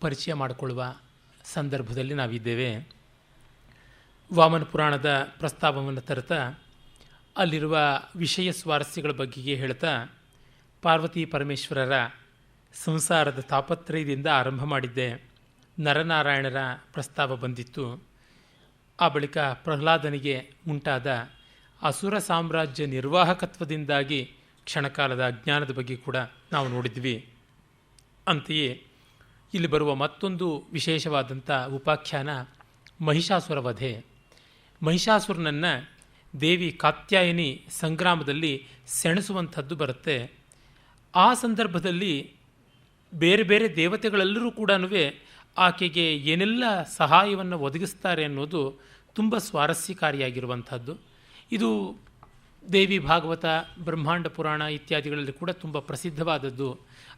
ಪರಿಚಯ ಮಾಡಿಕೊಳ್ಳುವ ಸಂದರ್ಭದಲ್ಲಿ ನಾವಿದ್ದೇವೆ. ವಾಮನ ಪುರಾಣದ ಪ್ರಸ್ತಾಪವನ್ನು ತರುತ್ತಾ ಅಲ್ಲಿರುವ ವಿಷಯ ಸ್ವಾರಸ್ಯಗಳ ಬಗ್ಗೆಗೆ ಹೇಳ್ತಾ ಪಾರ್ವತಿ ಪರಮೇಶ್ವರರ ಸಂಸಾರದ ತಾಪತ್ರಯದಿಂದ ಆರಂಭ ಮಾಡಿದ್ದೆ. ನರನಾರಾಯಣರ ಪ್ರಸ್ತಾಪ ಬಂದಿತ್ತು. ಆ ಬಳಿಕ ಪ್ರಹ್ಲಾದನಿಗೆ ಉಂಟಾದ ಅಸುರ ಸಾಮ್ರಾಜ್ಯ ನಿರ್ವಾಹಕತ್ವದಿಂದಾಗಿ ಕ್ಷಣಕಾಲದ ಅಜ್ಞಾನದ ಬಗ್ಗೆ ಕೂಡ ನಾವು ನೋಡಿದ್ವಿ. ಅಂತೆಯೇ ಇಲ್ಲಿ ಬರುವ ಮತ್ತೊಂದು ವಿಶೇಷವಾದಂಥ ಉಪಾಖ್ಯಾನ ಮಹಿಷಾಸುರ ವಧೆ. ಮಹಿಷಾಸುರನನ್ನು ದೇವಿ ಕಾತ್ಯಾಯನಿ ಸಂಗ್ರಾಮದಲ್ಲಿ ಸೆಣಸುವಂಥದ್ದು ಬರುತ್ತೆ. ಆ ಸಂದರ್ಭದಲ್ಲಿ ಬೇರೆ ಬೇರೆ ದೇವತೆಗಳೆಲ್ಲರೂ ಕೂಡ ಆಕೆಗೆ ಏನೆಲ್ಲ ಸಹಾಯವನ್ನು ಒದಗಿಸ್ತಾರೆ ಅನ್ನೋದು ತುಂಬ ಸ್ವಾರಸ್ಯಕಾರಿಯಾಗಿರುವಂಥದ್ದು. ಇದು ದೇವಿ ಭಾಗವತ, ಬ್ರಹ್ಮಾಂಡ ಪುರಾಣ ಇತ್ಯಾದಿಗಳಲ್ಲಿ ಕೂಡ ತುಂಬ ಪ್ರಸಿದ್ಧವಾದದ್ದು.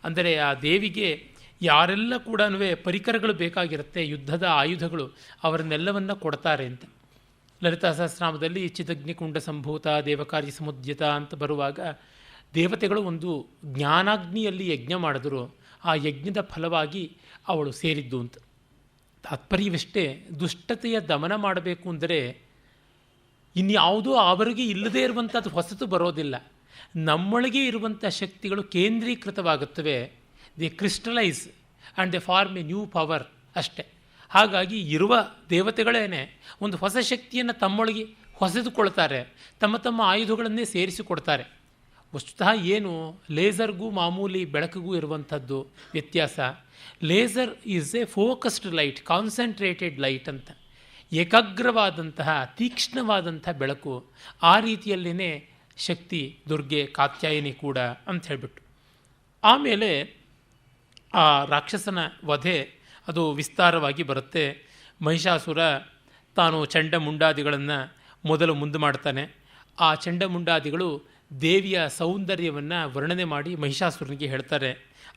ಅಂದರೆ ಆ ದೇವಿಗೆ ಯಾರೆಲ್ಲ ಕೂಡ ಪರಿಕರಗಳು ಬೇಕಾಗಿರುತ್ತೆ, ಯುದ್ಧದ ಆಯುಧಗಳು, ಅವರನ್ನೆಲ್ಲವನ್ನ ಕೊಡ್ತಾರೆ ಅಂತ. ಲಲಿತಾ ಸಹಸ್ರನಾಮದಲ್ಲಿ ಚಿದಗ್ನಿಕುಂಡ ಸಂಭೂತ ದೇವಕಾರ್ಯ ಸಮುದ್ಯತ ಅಂತ ಬರುವಾಗ ದೇವತೆಗಳು ಒಂದು ಜ್ಞಾನಾಗ್ನಿಯಲ್ಲಿ ಯಜ್ಞ ಮಾಡಿದ್ರು, ಆ ಯಜ್ಞದ ಫಲವಾಗಿ ಅವಳು ಸೇರಿದ್ದು ಅಂತ. ತಾತ್ಪರ್ಯವಿಷ್ಟೇ, ದುಷ್ಟತೆಯ ದಮನ ಮಾಡಬೇಕು ಅಂದರೆ ಇನ್ಯಾವುದೋ ಅವರಿಗೆ ಇಲ್ಲದೇ ಇರುವಂಥದ್ದು ಹೊಸತು ಬರೋದಿಲ್ಲ. ನಮ್ಮೊಳಗೆ ಇರುವಂಥ ಶಕ್ತಿಗಳು ಕೇಂದ್ರೀಕೃತವಾಗುತ್ತವೆ. They crystallize and they form a new power ಅಷ್ಟೆ. ಹಾಗಾಗಿ ಇರುವ ದೇವತೆಗಳೇನೆ ಒಂದು ಹೊಸ ಶಕ್ತಿಯನ್ನು ತಮ್ಮೊಳಗೆ ಹೊಸೆದುಕೊಳ್ತಾರೆ, ತಮ್ಮ ತಮ್ಮ ಆಯುಧಗಳನ್ನೇ ಸೇರಿಸಿಕೊಡ್ತಾರೆ. ವಸ್ತುತಃ ಏನು ಲೇಸರ್ಗೂ ಮಾಮೂಲಿ ಬೆಳಕಿಗೂ ಇರುವಂಥದ್ದು ವ್ಯತ್ಯಾಸ. Laser is A focused light, concentrated light ಅಂತ, ಏಕಾಗ್ರವಾದಂತಹ ತೀಕ್ಷ್ಣವಾದಂಥ ಬೆಳಕು. ಆ ರೀತಿಯಲ್ಲಿನೇ ಶಕ್ತಿ ದುರ್ಗೆ ಕಾತ್ಯಾಯಿನಿ ಕೂಡ ಅಂತ ಹೇಳಿಬಿಟ್ಟು ಆಮೇಲೆ ಆ ರಾಕ್ಷಸನ ವಧೆ ಅದು ವಿಸ್ತಾರವಾಗಿ ಬರುತ್ತೆ. ಮಹಿಷಾಸುರ ತಾನು ಚಂಡಮುಂಡಾದಿಗಳನ್ನು ಮೊದಲು ಮುಂದೆ ಮಾಡ್ತಾನೆ. ಆ ಚಂಡಮುಂಡಾದಿಗಳು ದೇವಿಯ ಸೌಂದರ್ಯವನ್ನು ವರ್ಣನೆ ಮಾಡಿ ಮಹಿಷಾಸುರನಿಗೆ ಹೇಳ್ತಾರೆ.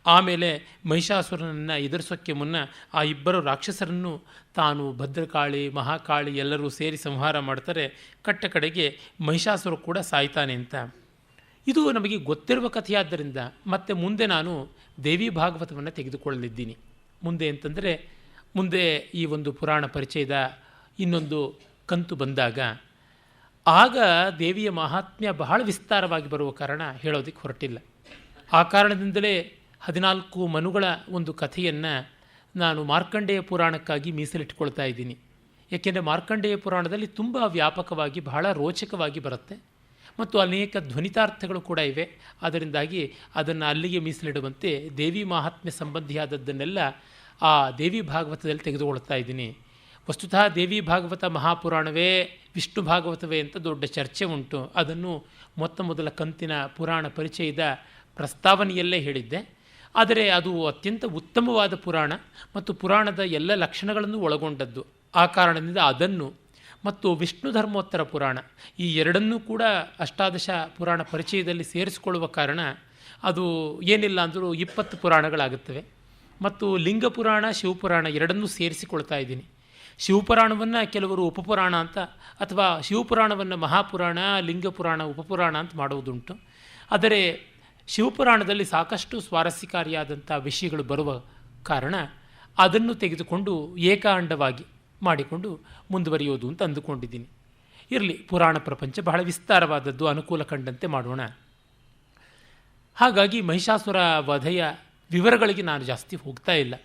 ಆಮೇಲೆ ಮಹಿಷಾಸುರನನ್ನು ಎದುರಿಸೋಕ್ಕೆ ಮುನ್ನ ಆ ಇಬ್ಬರು ರಾಕ್ಷಸರನ್ನು ತಾನು ಭದ್ರಕಾಳಿ ಮಹಾಕಾಳಿ ಎಲ್ಲರೂ ಸೇರಿ ಸಂಹಾರ ಮಾಡ್ತಾರೆ. ಕಡೆಗೆ ಮಹಿಷಾಸುರ ಕೂಡ ಸಾಯ್ತಾನೆ ಅಂತ. ಇದು ನಮಗೆ ಗೊತ್ತಿರುವ ಕಥೆಯಾದ್ದರಿಂದ ಮತ್ತೆ ಮುಂದೆ ನಾನು ದೇವಿ ಭಾಗವತವನ್ನು ತೆಗೆದುಕೊಳ್ಳಲಿದ್ದೀನಿ. ಮುಂದೆ ಅಂತಂದರೆ ಮುಂದೆ ಈ ಒಂದು ಪುರಾಣ ಪರಿಚಯದ ಇನ್ನೊಂದು ಕಂತು ಬಂದಾಗ ಆಗ ದೇವಿಯ ಮಹಾತ್ಮ್ಯ ಬಹಳ ವಿಸ್ತಾರವಾಗಿ ಬರುವ ಕಾರಣ ಹೇಳೋದಕ್ಕೆ ಹೊರಟಿಲ್ಲ. ಆ ಕಾರಣದಿಂದಲೇ 14 ಮನುಗಳ ಒಂದು ಕಥೆಯನ್ನು ನಾನು ಮಾರ್ಕಂಡೇಯ ಪುರಾಣಕ್ಕಾಗಿ ಮೀಸಲಿಟ್ಕೊಳ್ತಾ ಇದ್ದೀನಿ. ಏಕೆಂದರೆ ಮಾರ್ಕಂಡೇಯ ಪುರಾಣದಲ್ಲಿ ತುಂಬ ವ್ಯಾಪಕವಾಗಿ ಬಹಳ ರೋಚಕವಾಗಿ ಬರುತ್ತೆ ಮತ್ತು ಅನೇಕ ಧ್ವನಿತಾರ್ಥಗಳು ಕೂಡ ಇವೆ. ಅದರಿಂದಾಗಿ ಅದನ್ನು ಅಲ್ಲಿಗೆ ಮೀಸಲಿಡುವಂತೆ ದೇವಿ ಮಹಾತ್ಮ್ಯ ಸಂಬಂಧಿಯಾದದ್ದನ್ನೆಲ್ಲ ಆ ದೇವಿ ಭಾಗವತದಲ್ಲಿ ತೆಗೆದುಕೊಳ್ತಾ ಇದ್ದೀನಿ. ವಸ್ತುತಃ ದೇವಿ ಭಾಗವತ ಮಹಾಪುರಾಣವೇ ವಿಷ್ಣು ಭಾಗವತವೇ ಅಂತ ದೊಡ್ಡ ಚರ್ಚೆ ಉಂಟು. ಅದನ್ನು ಮೊದಲ ಕಂತಿನ ಪುರಾಣ ಪರಿಚಯದ ಪ್ರಸ್ತಾವನೆಯಲ್ಲೇ ಹೇಳಿದ್ದೆ. ಆದರೆ ಅದು ಅತ್ಯಂತ ಉತ್ತಮವಾದ ಪುರಾಣ ಮತ್ತು ಪುರಾಣದ ಎಲ್ಲ ಲಕ್ಷಣಗಳನ್ನು ಒಳಗೊಂಡದ್ದು. ಆ ಕಾರಣದಿಂದ ಅದನ್ನು ಮತ್ತು ವಿಷ್ಣು ಧರ್ಮೋತ್ತರ ಪುರಾಣ ಈ ಎರಡನ್ನೂ ಕೂಡ ಅಷ್ಟಾದಶ ಪುರಾಣ ಪರಿಚಯದಲ್ಲಿ ಸೇರಿಸಿಕೊಳ್ಳುವ ಕಾರಣ ಅದು ಏನಿಲ್ಲ ಅಂದರೂ 20 ಪುರಾಣಗಳಾಗುತ್ತವೆ. ಮತ್ತು ಲಿಂಗ ಪುರಾಣ ಶಿವಪುರಾಣ ಎರಡನ್ನೂ ಸೇರಿಸಿಕೊಳ್ತಾ ಇದ್ದೀನಿ. ಶಿವಪುರಾಣವನ್ನು ಕೆಲವರು ಉಪಪುರಾಣ ಅಂತ ಅಥವಾ ಶಿವಪುರಾಣವನ್ನು ಮಹಾಪುರಾಣ, ಲಿಂಗ ಪುರಾಣ ಉಪಪುರಾಣ ಅಂತ ಮಾಡುವುದುಂಟು. ಆದರೆ ಶಿವಪುರಾಣದಲ್ಲಿ ಸಾಕಷ್ಟು ಸ್ವಾರಸ್ಯಕಾರಿಯಾದಂಥ ವಿಷಯಗಳು ಬರುವ ಕಾರಣ ಅದನ್ನು ತೆಗೆದುಕೊಂಡು ಏಕಾಂಡವಾಗಿ ಮಾಡಿಕೊಂಡು ಮುಂದುವರಿಯೋದು ಅಂತ ಅಂದುಕೊಂಡಿದ್ದೀನಿ. ಇರಲಿ, ಪುರಾಣ ಪ್ರಪಂಚ ಬಹಳ ವಿಸ್ತಾರವಾದದ್ದು, ಅನುಕೂಲ ಕಂಡಂತೆ ಮಾಡೋಣ. ಹಾಗಾಗಿ ಮಹಿಷಾಸುರ ವಧೆಯ ವಿವರಗಳಿಗೆ ನಾನು ಜಾಸ್ತಿ ಹೋಗ್ತಾ ಇಲ್ಲ.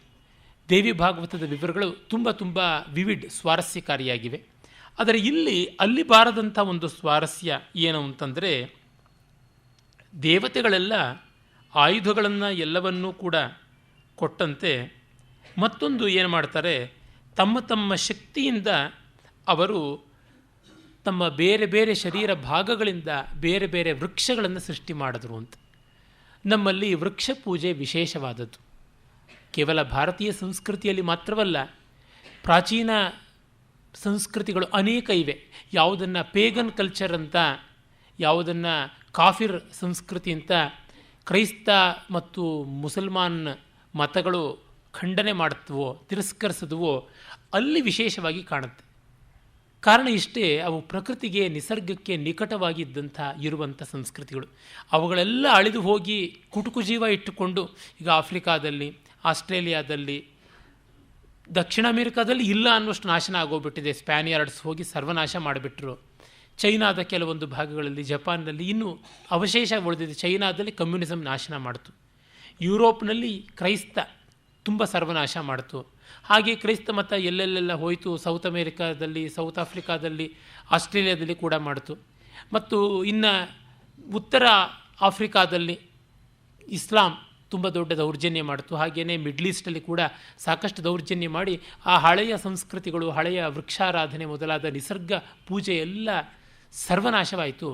ದೇವಿ ಭಾಗವತದ ವಿವರಗಳು ತುಂಬ ವಿವಿಡ್, ಸ್ವಾರಸ್ಯಕಾರಿಯಾಗಿವೆ. ಆದರೆ ಅಲ್ಲಿ ಬಾರದಂಥ ಒಂದು ಸ್ವಾರಸ್ಯ ಏನು ಅಂತಂದರೆ, ದೇವತೆಗಳೆಲ್ಲ ಆಯುಧಗಳನ್ನು ಎಲ್ಲವನ್ನೂ ಕೂಡ ಕೊಟ್ಟಂತೆ ಮತ್ತೊಂದು ಏನು ಮಾಡ್ತಾರೆ, ತಮ್ಮ ತಮ್ಮ ಶಕ್ತಿಯಿಂದ ಅವರು ತಮ್ಮ ಬೇರೆ ಬೇರೆ ಶರೀರ ಭಾಗಗಳಿಂದ ಬೇರೆ ಬೇರೆ ವೃಕ್ಷಗಳನ್ನು ಸೃಷ್ಟಿ ಮಾಡಿದ್ರು ಅಂತ. ನಮ್ಮಲ್ಲಿ ವೃಕ್ಷ ಪೂಜೆ ವಿಶೇಷವಾದದ್ದು. ಕೇವಲ ಭಾರತೀಯ ಸಂಸ್ಕೃತಿಯಲ್ಲಿ ಮಾತ್ರವಲ್ಲ, ಪ್ರಾಚೀನ ಸಂಸ್ಕೃತಿಗಳು ಅನೇಕ ಇವೆ. ಯಾವುದನ್ನು ಪೇಗನ್ ಕಲ್ಚರ್ ಅಂತ, ಯಾವುದನ್ನು ಕಾಫಿರ್ ಸಂಸ್ಕೃತಿ ಅಂತ ಕ್ರೈಸ್ತ ಮತ್ತು ಮುಸಲ್ಮಾನ್ ಮತಗಳು ಖಂಡನೆ ಮಾಡುತ್ತವೋ ತಿರಸ್ಕರಿಸಿದವೋ ಅಲ್ಲಿ ವಿಶೇಷವಾಗಿ ಕಾಣುತ್ತೆ. ಕಾರಣ ಇಷ್ಟೇ, ಅವು ಪ್ರಕೃತಿಗೆ ನಿಸರ್ಗಕ್ಕೆ ನಿಕಟವಾಗಿದ್ದಂಥ ಇರುವಂಥ ಸಂಸ್ಕೃತಿಗಳು. ಅವುಗಳೆಲ್ಲ ಅಳಿದು ಹೋಗಿ ಕುಟುಕು ಜೀವ ಇಟ್ಟುಕೊಂಡು ಈಗ ಆಫ್ರಿಕಾದಲ್ಲಿ, ಆಸ್ಟ್ರೇಲಿಯಾದಲ್ಲಿ, ದಕ್ಷಿಣ ಅಮೆರಿಕಾದಲ್ಲಿ ಇಲ್ಲ ಅನ್ನೋಷ್ಟು ನಾಶನ ಆಗೋಗ್ಬಿಟ್ಟಿದೆ. ಸ್ಪ್ಯಾನಿಯಾರ್ಡ್ಸ್ ಹೋಗಿ ಸರ್ವನಾಶ ಮಾಡಿಬಿಟ್ರು. ಚೈನಾದ ಕೆಲವೊಂದು ಭಾಗಗಳಲ್ಲಿ, ಜಪಾನ್ನಲ್ಲಿ ಇನ್ನೂ ಅವಶೇಷ ಉಳಿದಿದೆ. ಚೈನಾದಲ್ಲಿ ಕಮ್ಯುನಿಸಮ್ ನಾಶನ ಮಾಡಿತು. ಯುರೋಪ್ನಲ್ಲಿ ಕ್ರೈಸ್ತ ತುಂಬ ಸರ್ವನಾಶ ಮಾಡಿತು. ಹಾಗೆ ಕ್ರೈಸ್ತ ಮತ ಎಲ್ಲೆಲ್ಲೆಲ್ಲ ಹೋಯಿತು. ಸೌತ್ ಅಮೇರಿಕಾದಲ್ಲಿ, ಸೌತ್ ಆಫ್ರಿಕಾದಲ್ಲಿ, ಆಸ್ಟ್ರೇಲಿಯಾದಲ್ಲಿ ಕೂಡ ಮಾಡಿತು. ಮತ್ತು ಇನ್ನು ಉತ್ತರ ಆಫ್ರಿಕಾದಲ್ಲಿ ಇಸ್ಲಾಂ ತುಂಬ ದೊಡ್ಡ ದೌರ್ಜನ್ಯ ಮಾಡಿತು. ಹಾಗೆಯೇ ಮಿಡ್ಲ್ ಈಸ್ಟಲ್ಲಿ ಕೂಡ ಸಾಕಷ್ಟು ದೌರ್ಜನ್ಯ ಮಾಡಿ ಆ ಹಳೆಯ ಸಂಸ್ಕೃತಿಗಳು, ಹಳೆಯ ವೃಕ್ಷಾರಾಧನೆ ಮೊದಲಾದ ನಿಸರ್ಗ ಪೂಜೆ ಎಲ್ಲ ಸರ್ವನಾಶವಾಯಿತು.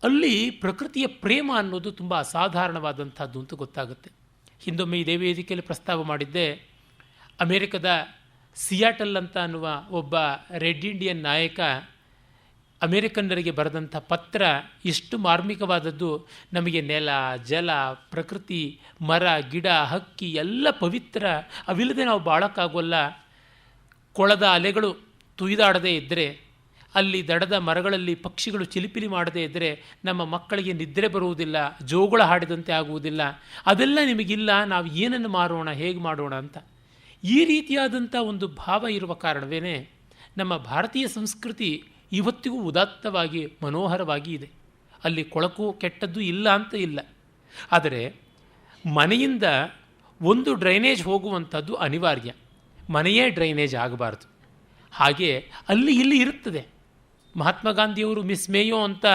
ಅಲ್ಲಿ ಪ್ರಕೃತಿಯ ಪ್ರೇಮ ಅನ್ನೋದು ತುಂಬ ಅಸಾಧಾರಣವಾದಂಥದ್ದು ಅಂತ ಗೊತ್ತಾಗುತ್ತೆ. ಹಿಂದೊಮ್ಮೆ ಇದೇ ವೇದಿಕೆಯಲ್ಲಿ ಪ್ರಸ್ತಾವ ಮಾಡಿದ್ದೆ. ಅಮೇರಿಕದ ಸಿಯಾಟಲ್ ಅಂತ ಅನ್ನುವ ಒಬ್ಬ ರೆಡ್ ಇಂಡಿಯನ್ ನಾಯಕ ಅಮೇರಿಕನ್ನರಿಗೆ ಬರೆದಂಥ ಪತ್ರ ಎಷ್ಟು ಮಾರ್ಮಿಕವಾದದ್ದು. ನಮಗೆ ನೆಲ, ಜಲ, ಪ್ರಕೃತಿ, ಮರ, ಗಿಡ, ಹಕ್ಕಿ ಎಲ್ಲ ಪವಿತ್ರ. ಅವಿಲ್ಲದೆ ನಾವು ಬಾಳಕ್ಕಾಗೋಲ್ಲ. ಕೊಳದ ಅಲೆಗಳು ತುಯ್ದಾಡದೇ ಇದ್ದರೆ, ಅಲ್ಲಿ ದಡದ ಮರಗಳಲ್ಲಿ ಪಕ್ಷಿಗಳು ಚಿಲಿಪಿಲಿ ಮಾಡದೇ ಇದ್ದರೆ ನಮ್ಮ ಮಕ್ಕಳಿಗೆ ನಿದ್ರೆ ಬರುವುದಿಲ್ಲ, ಜೋಗುಳ ಹಾಡಿದಂತೆ ಆಗುವುದಿಲ್ಲ. ಅದೆಲ್ಲ ನಿಮಗಿಲ್ಲ, ನಾವು ಏನನ್ನು ಮಾಡೋಣ, ಹೇಗೆ ಮಾಡೋಣ ಅಂತ. ಈ ರೀತಿಯಾದಂಥ ಒಂದು ಭಾವ ಇರುವ ಕಾರಣವೇ ನಮ್ಮ ಭಾರತೀಯ ಸಂಸ್ಕೃತಿ ಇವತ್ತಿಗೂ ಉದಾತ್ತವಾಗಿ ಮನೋಹರವಾಗಿ ಇದೆ. ಅಲ್ಲಿ ಕೊಳಕು ಕೆಟ್ಟದ್ದು ಇಲ್ಲ ಅಂತ ಇಲ್ಲ. ಆದರೆ ಮನೆಯಿಂದ ಒಂದು ಡ್ರೈನೇಜ್ ಹೋಗುವಂಥದ್ದು ಅನಿವಾರ್ಯ. ಮನೆಯೇ ಡ್ರೈನೇಜ್ ಆಗಬಾರ್ದು. ಹಾಗೆ ಅಲ್ಲಿ ಇಲ್ಲಿ ಇರುತ್ತದೆ. ಮಹಾತ್ಮ ಗಾಂಧಿಯವರು ಮಿಸ್ ಮೇಯೋ ಅಂತ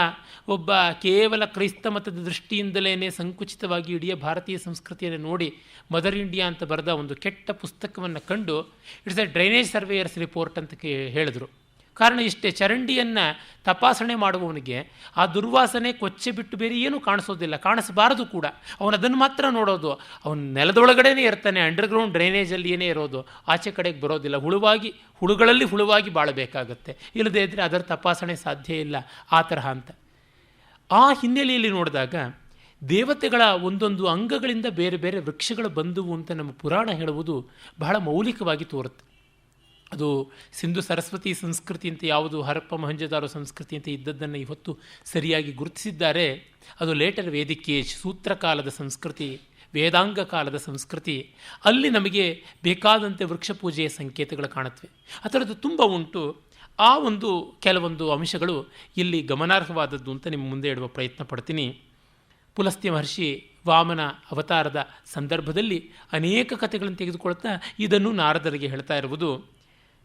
ಒಬ್ಬ ಕೇವಲ ಕ್ರೈಸ್ತ ಮತದ ದೃಷ್ಟಿಯಿಂದಲೇ ಸಂಕುಚಿತವಾಗಿ ಇಡೀ ಭಾರತೀಯ ಸಂಸ್ಕೃತಿಯನ್ನು ನೋಡಿ ಮದರ್ ಇಂಡಿಯಾ ಅಂತ ಬರೆದ ಒಂದು ಕೆಟ್ಟ ಪುಸ್ತಕವನ್ನು ಕಂಡು it's A drainage surveyors report ಅಂತ ಹೇಳಿದರು. ಕಾರಣ ಇಷ್ಟೇ, ಚರಂಡಿಯನ್ನು ತಪಾಸಣೆ ಮಾಡುವವನಿಗೆ ಆ ದುರ್ವಾಸನೆ ಕೊಚ್ಚೆ ಬಿಟ್ಟು ಬೇರೆ ಏನೂ ಕಾಣಿಸೋದಿಲ್ಲ, ಕಾಣಿಸಬಾರದು ಕೂಡ. ಅವನು ಅದನ್ನು ಮಾತ್ರ ನೋಡೋದು. ಅವನು ನೆಲದೊಳಗಡೆನೇ ಇರ್ತಾನೆ, ಅಂಡರ್ಗ್ರೌಂಡ್ ಡ್ರೈನೇಜಲ್ಲಿ ಏನೇ ಇರೋದು, ಆಚೆ ಕಡೆಗೆ ಬರೋದಿಲ್ಲ. ಹುಳುಗಳಲ್ಲಿ ಹುಳುವಾಗಿ ಬಾಳಬೇಕಾಗತ್ತೆ. ಇಲ್ಲದೇ ಇದ್ದರೆ ಅದರ ತಪಾಸಣೆ ಸಾಧ್ಯ ಇಲ್ಲ. ಆ ತರಹ ಅಂತ ಆ ಹಿನ್ನೆಲೆಯಲ್ಲಿ ನೋಡಿದಾಗ ದೇವತೆಗಳ ಒಂದೊಂದು ಅಂಗಗಳಿಂದ ಬೇರೆ ಬೇರೆ ವೃಕ್ಷಗಳು ಬಂದುವು ಅಂತ ನಮ್ಮ ಪುರಾಣ ಹೇಳುವುದು ಬಹಳ ಮೌಲಿಕವಾಗಿ ತೋರುತ್ತೆ. ಅದು ಸಿಂಧು ಸರಸ್ವತಿ ಸಂಸ್ಕೃತಿ ಅಂತ ಯಾವುದು, ಹರಪ್ಪ ಮೊಹಂಜದಾರೋ ಸಂಸ್ಕೃತಿ ಅಂತ ಇದ್ದದ್ದನ್ನು ಇವತ್ತು ಸರಿಯಾಗಿ ಗುರುತಿಸಿದ್ದಾರೆ. ಅದು ಲೇಟರ್ ವೇದಿಕ್ ಏಜ್, ಸೂತ್ರಕಾಲದ ಸಂಸ್ಕೃತಿ, ವೇದಾಂಗ ಕಾಲದ ಸಂಸ್ಕೃತಿ. ಅಲ್ಲಿ ನಮಗೆ ಬೇಕಾದಂತೆ ವೃಕ್ಷ ಪೂಜೆಯ ಸಂಕೇತಗಳು ಕಾಣುತ್ತವೆ. ಆ ಥರದ್ದು ತುಂಬ ಉಂಟು. ಆ ಒಂದು ಕೆಲವೊಂದು ಅಂಶಗಳು ಇಲ್ಲಿ ಗಮನಾರ್ಹವಾದದ್ದು ಅಂತ ನಿಮ್ಮ ಮುಂದೆ ಇಡುವ ಪ್ರಯತ್ನ ಪಡ್ತೀನಿ. ಪುಲಸ್ತ್ಯ ಮಹರ್ಷಿ ವಾಮನ ಅವತಾರದ ಸಂದರ್ಭದಲ್ಲಿ ಅನೇಕ ಕಥೆಗಳನ್ನು ತೆಗೆದುಕೊಳ್ತಾ ಇದನ್ನು ನಾರದರಿಗೆ ಹೇಳ್ತಾ ಇರುವುದು.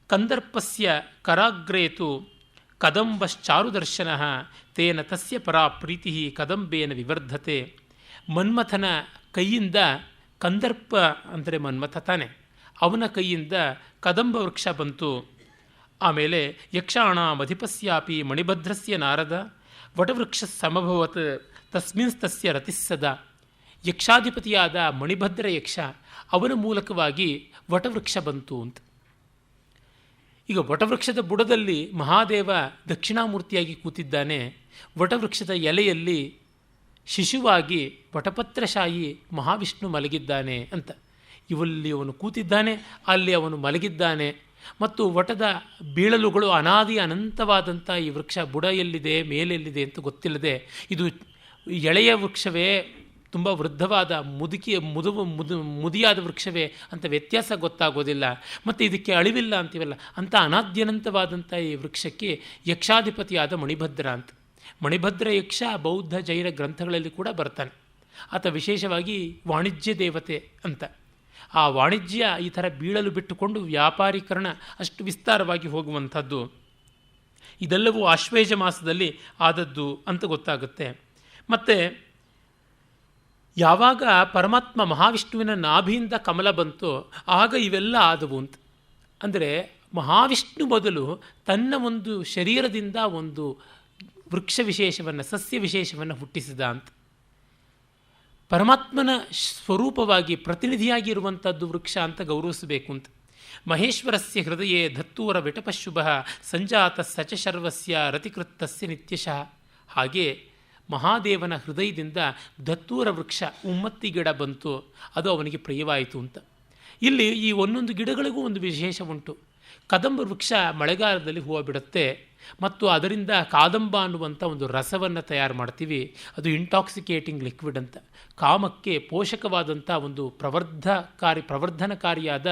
ಕಂದರ್ಪಸ್ಯ ಕರಾಗ್ರೇತು ಕದಂಬಶ್ಚಾರುದರ್ಶನ ತೇನ ತಸ್ಯ ಪರಾ ಪ್ರೀತಿ ಕದಂಬೇನ ವಿವರ್ಧತೆ. ಮನ್ಮಥನ ಕೈಯಿಂದ, ಕಂದರ್ಪ ಅಂದರೆ ಮನ್ಮಥ ತಾನೆ, ಅವನ ಕೈಯಿಂದ ಕದಂಬ ವೃಕ್ಷ ಬಂತು. ಆಮೇಲೆ ಯಕ್ಷಾಣ ಮಧಿಪಸ್ಯಾಪಿ ಮಣಿಭದ್ರಸ್ಯ ನಾರದ ವಟವೃಕ್ಷ ಸಮಭವತ್ ತಸ್ಮಿನ್ಸ್ತಸ್ಯ ರತಿಸ್ಸದ. ಯಕ್ಷಾಧಿಪತಿಯಾದ ಮಣಿಭದ್ರ ಯಕ್ಷ, ಅವನ ಮೂಲಕವಾಗಿ ವಟವೃಕ್ಷ ಬಂತು ಅಂತ. ಈಗ ವಟವೃಕ್ಷದ ಬುಡದಲ್ಲಿ ಮಹಾದೇವ ದಕ್ಷಿಣಾಮೂರ್ತಿಯಾಗಿ ಕೂತಿದ್ದಾನೆ. ವಟವೃಕ್ಷದ ಎಲೆಯಲ್ಲಿ ಶಿಶುವಾಗಿ ವಟಪತ್ರಶಾಯಿ ಮಹಾವಿಷ್ಣು ಮಲಗಿದ್ದಾನೆ ಅಂತ. ಇವಲ್ಲಿ ಅವನು ಕೂತಿದ್ದಾನೆ, ಅಲ್ಲಿ ಅವನು ಮಲಗಿದ್ದಾನೆ. ಮತ್ತು ವಟದ ಬೀಳಲುಗಳು ಅನಾದಿ ಅನಂತವಾದಂಥ ಈ ವೃಕ್ಷ ಬುಡ ಎಲ್ಲಿದೆ, ಮೇಲೆಲ್ಲಿದೆ ಅಂತ ಗೊತ್ತಿಲ್ಲದೆ, ಇದು ಎಳೆಯ ವೃಕ್ಷವೇ, ತುಂಬ ವೃದ್ಧವಾದ ಮುದಿಯಾದ ವೃಕ್ಷವೇ ಅಂತ ವ್ಯತ್ಯಾಸ ಗೊತ್ತಾಗೋದಿಲ್ಲ. ಮತ್ತು ಇದಕ್ಕೆ ಅಳಿವಿಲ್ಲ ಅಂತೀವಲ್ಲ, ಅಂಥ ಅನಾದ್ಯನಂತವಾದಂಥ ಈ ವೃಕ್ಷಕ್ಕೆ ಯಕ್ಷಾಧಿಪತಿಯಾದ ಮಣಿಭದ್ರ ಅಂತ. ಮಣಿಭದ್ರ ಯಕ್ಷ ಬೌದ್ಧ ಜೈನ ಗ್ರಂಥಗಳಲ್ಲಿ ಕೂಡ ಬರ್ತಾನೆ. ಆತ ವಿಶೇಷವಾಗಿ ವಾಣಿಜ್ಯ ದೇವತೆ ಅಂತ. ಆ ವಾಣಿಜ್ಯ ಈ ಥರ ಬೀಳಲು ಬಿಟ್ಟುಕೊಂಡು ವ್ಯಾಪಾರೀಕರಣ ಅಷ್ಟು ವಿಸ್ತಾರವಾಗಿ ಹೋಗುವಂಥದ್ದು. ಇದೆಲ್ಲವೂ ಆಶ್ವೇಜ ಮಾಸದಲ್ಲಿ ಆದದ್ದು ಅಂತ ಗೊತ್ತಾಗುತ್ತೆ. ಮತ್ತು ಯಾವಾಗ ಪರಮಾತ್ಮ ಮಹಾವಿಷ್ಣುವಿನ ನಾಭಿಯಿಂದ ಕಮಲ ಬಂತೋ ಆಗ ಇವೆಲ್ಲ ಆದವು ಅಂತ. ಅಂದರೆ ಮಹಾವಿಷ್ಣು ಮೊದಲು ತನ್ನ ಒಂದು ಶರೀರದಿಂದ ಒಂದು ವೃಕ್ಷ ವಿಶೇಷವನ್ನು, ಸಸ್ಯ ವಿಶೇಷವನ್ನು ಹುಟ್ಟಿಸಿದ ಅಂತ. ಪರಮಾತ್ಮನ ಸ್ವರೂಪವಾಗಿ ಪ್ರತಿನಿಧಿಯಾಗಿ ಇರುವಂಥದ್ದು ವೃಕ್ಷ ಅಂತ ಗೌರವಿಸಬೇಕು ಅಂತ. ಮಹೇಶ್ವರಸ್ಯ ಹೃದಯೇ ಧತ್ತೂರ ವಿಟಪಶುಭ ಸಂಜಾತ ಸಚ ಶರ್ವಸ್ಯ ರತಿಕೃತ್ತಸ್ಯ ನಿತ್ಯಶಃ. ಹಾಗೆ ಮಹಾದೇವನ ಹೃದಯದಿಂದ ದತ್ತೂರ ವೃಕ್ಷ, ಉಮ್ಮತ್ತಿ ಗಿಡ ಬಂತು, ಅದು ಅವನಿಗೆ ಪ್ರಿಯವಾಯಿತು ಅಂತ. ಇಲ್ಲಿ ಈ ಒಂದೊಂದು ಗಿಡಗಳಿಗೂ ಒಂದು ವಿಶೇಷ ಉಂಟು. ಕದಂಬ ವೃಕ್ಷ ಮಳೆಗಾಲದಲ್ಲಿ ಹೂವು ಬಿಡುತ್ತೆ ಮತ್ತು ಅದರಿಂದ ಕಾದಂಬ ಅನ್ನುವಂಥ ಒಂದು ರಸವನ್ನು ತಯಾರು ಮಾಡ್ತೀವಿ. ಅದು ಇಂಟಾಕ್ಸಿಕೇಟಿಂಗ್ ಲಿಕ್ವಿಡ್ ಅಂತ. ಕಾಮಕ್ಕೆ ಪೋಷಕವಾದಂಥ ಒಂದು ಪ್ರವರ್ಧನಕಾರಿಯಾದ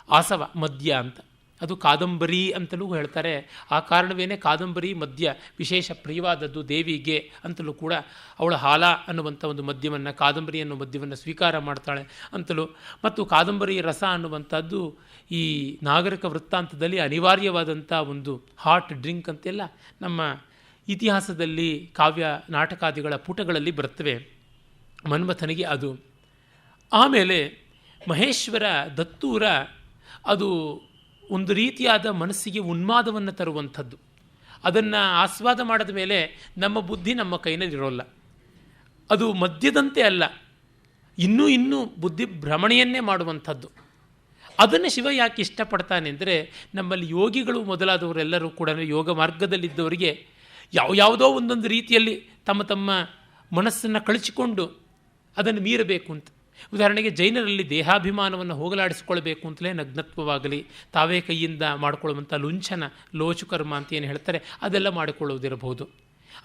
ಆಸವ ಮದ್ಯ ಅಂತ. ಅದು ಕಾದಂಬರಿ ಅಂತಲೂ ಹೇಳ್ತಾರೆ. ಆ ಕಾರಣವೇನೇ ಕಾದಂಬರಿ ಮದ್ಯ ವಿಶೇಷ ಪ್ರಿಯವಾದದ್ದು ದೇವಿಗೆ ಅಂತಲೂ ಕೂಡ ಅವಳ ಹಾಲ ಅನ್ನುವಂಥ ಒಂದು ಮದ್ಯವನ್ನು, ಕಾದಂಬರಿ ಅನ್ನೋ ಮದ್ಯವನ್ನು ಸ್ವೀಕಾರ ಮಾಡ್ತಾಳೆ ಅಂತಲೂ. ಮತ್ತು ಕಾದಂಬರಿ ರಸ ಅನ್ನುವಂಥದ್ದು ಈ ನಾಗರಿಕ ವೃತ್ತಾಂತದಲ್ಲಿ ಅನಿವಾರ್ಯವಾದಂಥ ಒಂದು ಹಾಟ್ ಡ್ರಿಂಕ್ ಅಂತೆಲ್ಲ ನಮ್ಮ ಇತಿಹಾಸದಲ್ಲಿ ಕಾವ್ಯ ನಾಟಕಾದಿಗಳ ಪುಟಗಳಲ್ಲಿ ಬರ್ತವೆ. ಮನ್ಮಥನಿಗೆ ಅದು. ಆಮೇಲೆ ಮಹೇಶ್ವರ ದತ್ತೂರ ಅದು ಒಂದು ರೀತಿಯಾದ ಮನಸ್ಸಿಗೆ ಉನ್ಮಾದವನ್ನು ತರುವಂಥದ್ದು. ಅದನ್ನು ಆಸ್ವಾದ ಮಾಡಿದ ಮೇಲೆ ನಮ್ಮ ಬುದ್ಧಿ ನಮ್ಮ ಕೈನಲ್ಲಿರೋಲ್ಲ. ಅದು ಮದ್ಯದಂತೆ ಅಲ್ಲ, ಇನ್ನೂ ಬುದ್ಧಿ ಭ್ರಮಣೆಯನ್ನೇ ಮಾಡುವಂಥದ್ದು. ಅದನ್ನು ಶಿವ ಯಾಕೆ ಇಷ್ಟಪಡ್ತಾನೆ ಅಂದರೆ, ನಮ್ಮಲ್ಲಿ ಯೋಗಿಗಳು ಮೊದಲಾದವರೆಲ್ಲರೂ ಕೂಡ ಯೋಗ ಮಾರ್ಗದಲ್ಲಿದ್ದವರಿಗೆ ಯಾವುದೋ ಒಂದೊಂದು ರೀತಿಯಲ್ಲಿ ತಮ್ಮ ತಮ್ಮ ಮನಸ್ಸನ್ನು ಕಳಚಿಕೊಂಡು ಅದನ್ನು ಮೀರಬೇಕು ಅಂತ. ಉದಾಹರಣೆಗೆ ಜೈನರಲ್ಲಿ ದೇಹಾಭಿಮಾನವನ್ನು ಹೋಗಲಾಡಿಸಿಕೊಳ್ಬೇಕು ಅಂತಲೇ ನಗ್ನತ್ವವಾಗಲಿ, ತಾವೇ ಕೈಯಿಂದ ಮಾಡಿಕೊಳ್ಳುವಂಥ ಲುಂಛನ ಲೋಚುಕರ್ಮ ಅಂತ ಏನು ಹೇಳ್ತಾರೆ ಅದೆಲ್ಲ ಮಾಡಿಕೊಳ್ಳುವುದಿರಬಹುದು.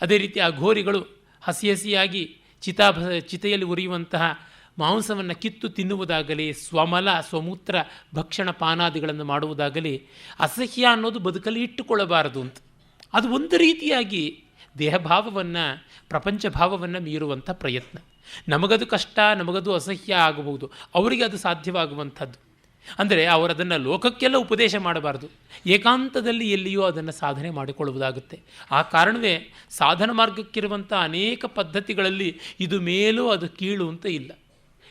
ಅದೇ ರೀತಿ ಆ ಘೋರಿಗಳು ಹಸಿ ಹಸಿಯಾಗಿ ಚಿತೆಯಲ್ಲಿ ಉರಿಯುವಂತಹ ಮಾಂಸವನ್ನು ಕಿತ್ತು ತಿನ್ನುವುದಾಗಲಿ, ಸ್ವಮೂತ್ರ ಭಕ್ಷಣ ಪಾನಾದಿಗಳನ್ನು ಮಾಡುವುದಾಗಲಿ ಅಸಹ್ಯ ಅನ್ನೋದು ಬದುಕಲ್ಲಿ ಇಟ್ಟುಕೊಳ್ಳಬಾರದು ಅಂತ. ಅದು ಒಂದು ರೀತಿಯಾಗಿ ದೇಹಭಾವವನ್ನು, ಪ್ರಪಂಚ ಭಾವವನ್ನು ಮೀರುವಂಥ ಪ್ರಯತ್ನ. ನಮಗದು ಕಷ್ಟ, ನಮಗದು ಅಸಹ್ಯ ಆಗಬಹುದು, ಅವರಿಗೆ ಅದು ಸಾಧ್ಯವಾಗುವಂಥದ್ದು. ಅಂದರೆ ಅವರದನ್ನು ಲೋಕಕ್ಕೆಲ್ಲ ಉಪದೇಶ ಮಾಡಬಾರ್ದು, ಏಕಾಂತದಲ್ಲಿ ಎಲ್ಲಿಯೋ ಅದನ್ನು ಸಾಧನೆ ಮಾಡಿಕೊಳ್ಳುವುದಾಗುತ್ತೆ. ಆ ಕಾರಣವೇ ಸಾಧನ ಮಾರ್ಗಕ್ಕಿರುವಂಥ ಅನೇಕ ಪದ್ಧತಿಗಳಲ್ಲಿ ಇದು ಮೇಲೂ ಅದು ಕೀಳು ಅಂತ ಇಲ್ಲ.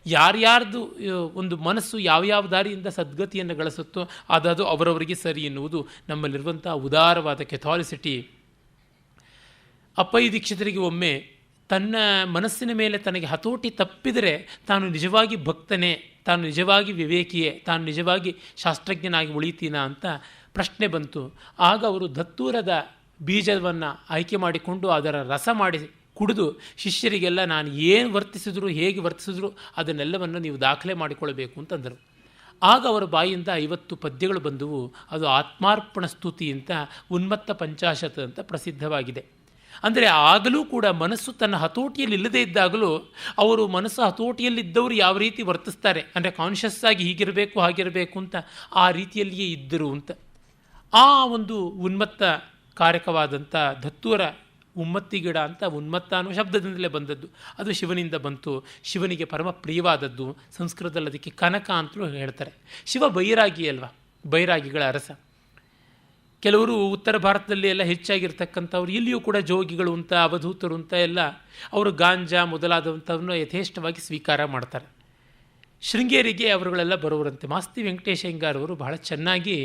ಯಾರ್ಯಾರ್ದು ಒಂದು ಮನಸ್ಸು ಯಾವ್ಯಾವ ದಾರಿಯಿಂದ ಸದ್ಗತಿಯನ್ನು ಗಳಿಸುತ್ತೋ ಅದು ಅವರವರಿಗೆ ಸರಿ ಎನ್ನುವುದು ನಮ್ಮಲ್ಲಿರುವಂಥ ಉದಾರವಾದ ಕೆಥಾಲಿಸಿಟಿ. ಅಪ್ಪಯ್ಯ ದೀಕ್ಷಿತರಿಗೆ ಒಮ್ಮೆ ತನ್ನ ಮನಸ್ಸಿನ ಮೇಲೆ ತನಗೆ ಹತೋಟಿ ತಪ್ಪಿದರೆ ತಾನು ನಿಜವಾಗಿ ಭಕ್ತನೇ, ತಾನು ನಿಜವಾಗಿ ವಿವೇಕಿಯೇ, ತಾನು ನಿಜವಾಗಿ ಶಾಸ್ತ್ರಜ್ಞನಾಗಿ ಉಳಿತೀನಾ ಅಂತ ಪ್ರಶ್ನೆ ಬಂತು. ಆಗ ಅವರು ದತ್ತೂರದ ಬೀಜವನ್ನು ಆಯ್ಕೆ ಮಾಡಿಕೊಂಡು ಅದರ ರಸ ಮಾಡಿ ಕುಡಿದು ಶಿಷ್ಯರಿಗೆಲ್ಲ ನಾನು ಏನು ವರ್ತಿಸಿದ್ರು, ಹೇಗೆ ವರ್ತಿಸಿದ್ರು ಅದನ್ನೆಲ್ಲವನ್ನು ನೀವು ದಾಖಲೆ ಮಾಡಿಕೊಳ್ಳಬೇಕು ಅಂತಂದರು. ಆಗ ಅವರ ಬಾಯಿಯಿಂದ 50 ಪದ್ಯಗಳು ಬಂದವು. ಅದು ಆತ್ಮಾರ್ಪಣ ಸ್ತುತಿ ಅಂತ, ಉನ್ಮತ್ತ ಪಂಚಾಶತ್ ಅಂತ ಪ್ರಸಿದ್ಧವಾಗಿದೆ. ಅಂದರೆ ಆಗಲೂ ಕೂಡ ಮನಸ್ಸು ತನ್ನ ಹತೋಟಿಯಲ್ಲಿ ಇಲ್ಲದೇ ಇದ್ದಾಗಲೂ ಅವರು ಮನಸ್ಸು ಹತೋಟಿಯಲ್ಲಿದ್ದವರು ಯಾವ ರೀತಿ ವರ್ತಿಸ್ತಾರೆ ಅಂದರೆ ಕಾನ್ಷಿಯಸ್ ಆಗಿ ಹೀಗಿರಬೇಕು ಹಾಗಿರಬೇಕು ಅಂತ ಆ ರೀತಿಯಲ್ಲಿಯೇ ಇದ್ದರು ಅಂತ. ಆ ಒಂದು ಉನ್ಮತ್ತ ಕಾರಕವಾದಂಥ ದತ್ತೂರ ಉಮ್ಮತ್ತಿ ಗಿಡ ಅಂತ, ಉನ್ಮತ್ತ ಅನ್ನೋ ಶಬ್ದದಿಂದಲೇ ಬಂದದ್ದು. ಅದು ಶಿವನಿಂದ ಬಂತು, ಶಿವನಿಗೆ ಪರಮ ಪ್ರಿಯವಾದದ್ದು. ಸಂಸ್ಕೃತದಲ್ಲಿ ಅದಕ್ಕೆ ಕನಕ ಅಂತಲೂ ಹೇಳ್ತಾರೆ. ಶಿವ ಬೈರಾಗಿ ಅಲ್ವಾ, ಬೈರಾಗಿಗಳ ಅರಸ. ಕೆಲವರು ಉತ್ತರ ಭಾರತದಲ್ಲಿ ಎಲ್ಲ ಹೆಚ್ಚಾಗಿರ್ತಕ್ಕಂಥವ್ರು, ಇಲ್ಲಿಯೂ ಕೂಡ ಜೋಗಿಗಳು ಅಂತ, ಅವಧೂತರು ಅಂತ ಎಲ್ಲ ಅವರು ಗಾಂಜಾ ಮೊದಲಾದಂಥವನ್ನು ಯಥೇಷ್ಟವಾಗಿ ಸ್ವೀಕಾರ ಮಾಡ್ತಾರೆ. ಶೃಂಗೇರಿಗೆ ಅವರುಗಳೆಲ್ಲ ಬರೋರಂತೆ. ಮಾಸ್ತಿ ವೆಂಕಟೇಶ ಅಯ್ಯಂಗಾರ್ ಅವರು ಬಹಳ ಚೆನ್ನಾಗಿ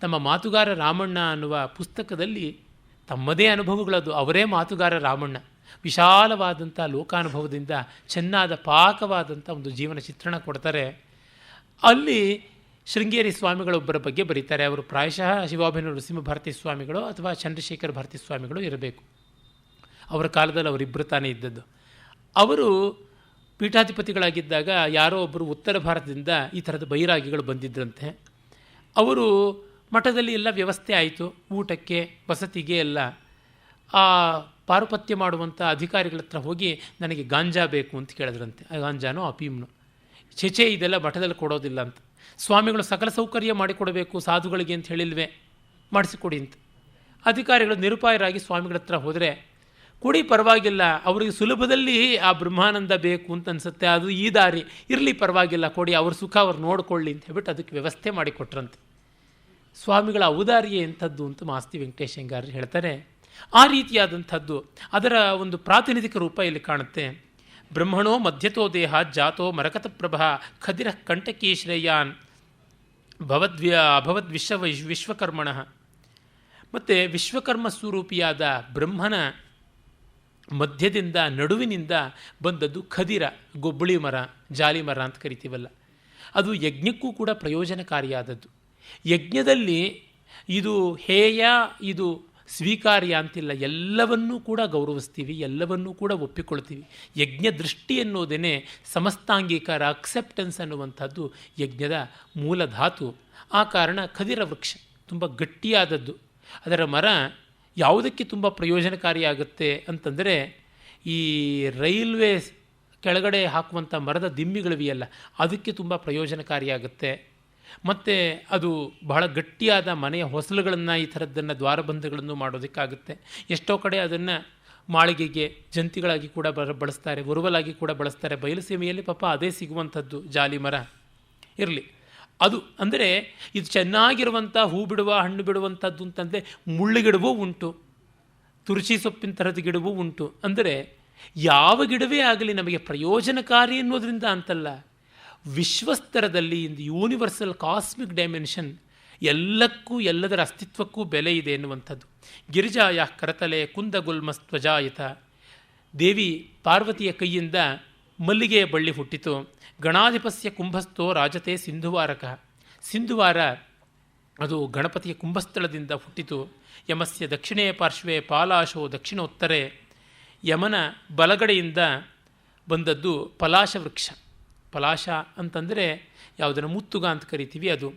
ತಮ್ಮ ಮಾತುಗಾರ ರಾಮಣ್ಣ ಅನ್ನುವ ಪುಸ್ತಕದಲ್ಲಿ ತಮ್ಮದೇ ಅನುಭವಗಳದು, ಅವರೇ ಮಾತುಗಾರ ರಾಮಣ್ಣ, ವಿಶಾಲವಾದಂಥ ಲೋಕಾನುಭವದಿಂದ ಚೆನ್ನಾದ ಪಾಕವಾದಂಥ ಒಂದು ಜೀವನ ಚಿತ್ರಣ ಕೊಡ್ತಾರೆ. ಅಲ್ಲಿ ಶೃಂಗೇರಿ ಸ್ವಾಮಿಗಳೊಬ್ಬರ ಬಗ್ಗೆ ಬರೀತಾರೆ. ಅವರು ಪ್ರಾಯಶಃ ಶಿವಾಭಿನವ ನರಸಿಂಹ ಭಾರತಿ ಸ್ವಾಮಿಗಳು ಅಥವಾ ಚಂದ್ರಶೇಖರ ಭಾರತಿ ಸ್ವಾಮಿಗಳು ಇರಬೇಕು. ಅವರ ಕಾಲದಲ್ಲಿ ಅವರಿಬ್ಬರು ತಾನೇ ಇದ್ದದ್ದು. ಅವರು ಪೀಠಾಧಿಪತಿಗಳಾಗಿದ್ದಾಗ ಯಾರೋ ಒಬ್ಬರು ಉತ್ತರ ಭಾರತದಿಂದ ಈ ಥರದ ಬೈರಾಗಿಗಳು ಬಂದಿದ್ದರಂತೆ. ಅವರು ಮಠದಲ್ಲಿ ಎಲ್ಲ ವ್ಯವಸ್ಥೆ ಆಯಿತು, ಊಟಕ್ಕೆ ವಸತಿಗೆ ಎಲ್ಲ. ಆ ಪಾರುಪತ್ಯ ಮಾಡುವಂಥ ಅಧಿಕಾರಿಗಳ ಹತ್ರ ಹೋಗಿ ನನಗೆ ಗಾಂಜಾ ಬೇಕು ಅಂತ ಕೇಳಿದ್ರಂತೆ. ಗಾಂಜಾನೋ ಅಫೀಮ್ನೋ. ಚೇಚೆ ಇದೆಲ್ಲ ಮಠದಲ್ಲಿ ಕೊಡೋದಿಲ್ಲ ಅಂತ. ಸ್ವಾಮಿಗಳು ಸಕಲ ಸೌಕರ್ಯ ಮಾಡಿಕೊಡಬೇಕು ಸಾಧುಗಳಿಗೆ ಅಂತ ಹೇಳಿಲ್ವೇ, ಮಾಡಿಸಿಕೊಡಿ ಅಂತ. ಅಧಿಕಾರಿಗಳು ನಿರುಪಾಯರಾಗಿ ಸ್ವಾಮಿಗಳ ಹತ್ರ ಹೋದರೆ, ಕೊಡಿ ಪರವಾಗಿಲ್ಲ, ಅವರಿಗೆ ಸುಲಭದಲ್ಲಿ ಆ ಬ್ರಹ್ಮಾನಂದ ಬೇಕು ಅಂತ ಅನಿಸುತ್ತೆ, ಅದು ಈ ದಾರಿ ಇರಲಿ ಪರವಾಗಿಲ್ಲ ಕೊಡಿ, ಅವ್ರ ಸುಖ ಅವ್ರು ನೋಡಿಕೊಳ್ಳಿ ಅಂತ ಹೇಳ್ಬಿಟ್ಟು ಅದಕ್ಕೆ ವ್ಯವಸ್ಥೆ ಮಾಡಿಕೊಟ್ರಂತೆ. ಸ್ವಾಮಿಗಳ ಔದಾರ್ಯ ಎಂಥದ್ದು ಅಂತ ಮಾಸ್ತಿ ವೆಂಕಟೇಶ ಅಯ್ಯಂಗಾರ್ ಹೇಳ್ತಾರೆ. ಆ ರೀತಿಯಾದಂಥದ್ದು ಅದರ ಒಂದು ಪ್ರಾತಿನಿಧಿಕ ರೂಪ ಇಲ್ಲಿ ಕಾಣುತ್ತೆ. ಬ್ರಹ್ಮಣೋ ಮಧ್ಯತೋ ದೇಹ ಜಾತೋ ಮರಕತ ಪ್ರಭ ಖದಿರ ಕಂಟಕೀ ಶ್ರೇಯಾನ್ ಅಭವದ್ ವಿಶ್ವಕರ್ಮಣ. ಮತ್ತು ವಿಶ್ವಕರ್ಮ ಸ್ವರೂಪಿಯಾದ ಬ್ರಹ್ಮನ ಮಧ್ಯದಿಂದ ನಡುವಿನಿಂದ ಬಂದದ್ದು ಖದಿರ, ಗೊಬ್ಬಳಿ ಮರ, ಜಾಲಿ ಮರ ಅಂತ ಕರಿತೀವಲ್ಲ, ಅದು ಯಜ್ಞಕ್ಕೂ ಕೂಡ ಪ್ರಯೋಜನಕಾರಿಯಾದದ್ದು. ಯಜ್ಞದಲ್ಲಿ ಇದು ಹೇಯ, ಇದು ಸ್ವೀಕಾರ್ಯ ಅಂತಿಲ್ಲ, ಎಲ್ಲವನ್ನೂ ಕೂಡ ಗೌರವಿಸ್ತೀವಿ, ಎಲ್ಲವನ್ನೂ ಕೂಡ ಒಪ್ಪಿಕೊಳ್ತೀವಿ. ಯಜ್ಞ ದೃಷ್ಟಿ ಎನ್ನುವುದೇ ಸಮಸ್ತಾಂಗೀಕಾರ, ಅಕ್ಸೆಪ್ಟೆನ್ಸ್ ಅನ್ನುವಂಥದ್ದು ಯಜ್ಞದ ಮೂಲ ಧಾತು. ಆ ಕಾರಣ ಖದಿರ ವೃಕ್ಷ ತುಂಬ ಗಟ್ಟಿಯಾದದ್ದು. ಅದರ ಮರ ಯಾವುದಕ್ಕೆ ತುಂಬ ಪ್ರಯೋಜನಕಾರಿಯಾಗುತ್ತೆ ಅಂತಂದರೆ, ಈ ರೈಲ್ವೆ ಕೆಳಗಡೆ ಹಾಕುವಂಥ ಮರದ ದಿಮ್ಮಿಗಳಿವೆಯಲ್ಲ ಅದಕ್ಕೆ ತುಂಬ ಪ್ರಯೋಜನಕಾರಿಯಾಗುತ್ತೆ. ಮತ್ತು ಅದು ಬಹಳ ಗಟ್ಟಿಯಾದ ಮನೆಯ ಹೊಸಲುಗಳನ್ನು ಈ ಥರದ್ದನ್ನು ದ್ವಾರಬಂಧಗಳನ್ನು ಮಾಡೋದಕ್ಕಾಗುತ್ತೆ. ಎಷ್ಟೋ ಕಡೆ ಅದನ್ನು ಮಾಳಿಗೆಗೆ ಜಂತಿಗಳಾಗಿ ಕೂಡ ಬಳಸ್ತಾರೆ, ಉರುವಲಾಗಿ ಕೂಡ ಬಳಸ್ತಾರೆ. ಬಯಲುಸೀಮೆಯಲ್ಲಿ ಪಾಪ ಅದೇ ಸಿಗುವಂಥದ್ದು ಜಾಲಿ ಮರ ಇರಲಿ. ಅದು ಅಂದರೆ ಇದು ಚೆನ್ನಾಗಿರುವಂಥ ಹೂ ಬಿಡುವ ಹಣ್ಣು ಬಿಡುವಂಥದ್ದು ಅಂತಂದರೆ ಮುಳ್ಳುಗಿಡವೂ ಉಂಟು, ತುಳಸಿ ಸೊಪ್ಪಿನ ಥರದ ಗಿಡವೂ ಉಂಟು. ಅಂದರೆ ಯಾವ ಗಿಡವೇ ಆಗಲಿ ನಮಗೆ ಪ್ರಯೋಜನಕಾರಿ ಅನ್ನೋದರಿಂದ ಅಂತಲ್ಲ, ವಿಶ್ವಸ್ತರದಲ್ಲಿ ಇಂದು ಯೂನಿವರ್ಸಲ್ ಕಾಸ್ಮಿಕ್ ಡೈಮೆನ್ಷನ್ ಎಲ್ಲಕ್ಕೂ ಎಲ್ಲದರ ಅಸ್ತಿತ್ವಕ್ಕೂ ಬೆಲೆ ಇದೆ ಎನ್ನುವಂಥದ್ದು. ಗಿರಿಜಾಯ ಕರತಲೆ ಕುಂದಗುಲ್ಮಸ್ತ್ವಜಾಯಿತ, ದೇವಿ ಪಾರ್ವತಿಯ ಕೈಯಿಂದ ಮಲ್ಲಿಗೆಯ ಬಳ್ಳಿ ಹುಟ್ಟಿತು. ಗಣಾಧಿಪಸ್ಯ ಕುಂಭಸ್ಥೋ ರಾಜತೆ ಸಿಂಧುವಾರಕ, ಸಿಂಧುವಾರ ಅದು ಗಣಪತಿಯ ಕುಂಭಸ್ಥಳದಿಂದ ಹುಟ್ಟಿತು. ಯಮಸ್ಯ ದಕ್ಷಿಣೇ ಪಾರ್ಶ್ವೇ ಪಾಲಾಶೋ ದಕ್ಷಿಣೋತ್ತರೆ, ಯಮನ ಬಲಗಡೆಯಿಂದ ಬಂದದ್ದು ಪಲಾಶ ವೃಕ್ಷ. ಪಲಾಶ ಅಂತಂದರೆ ಯಾವುದನ್ನು ಮುತ್ತುಗ ಅಂತ ಕರಿತೀವಿ ಅದು.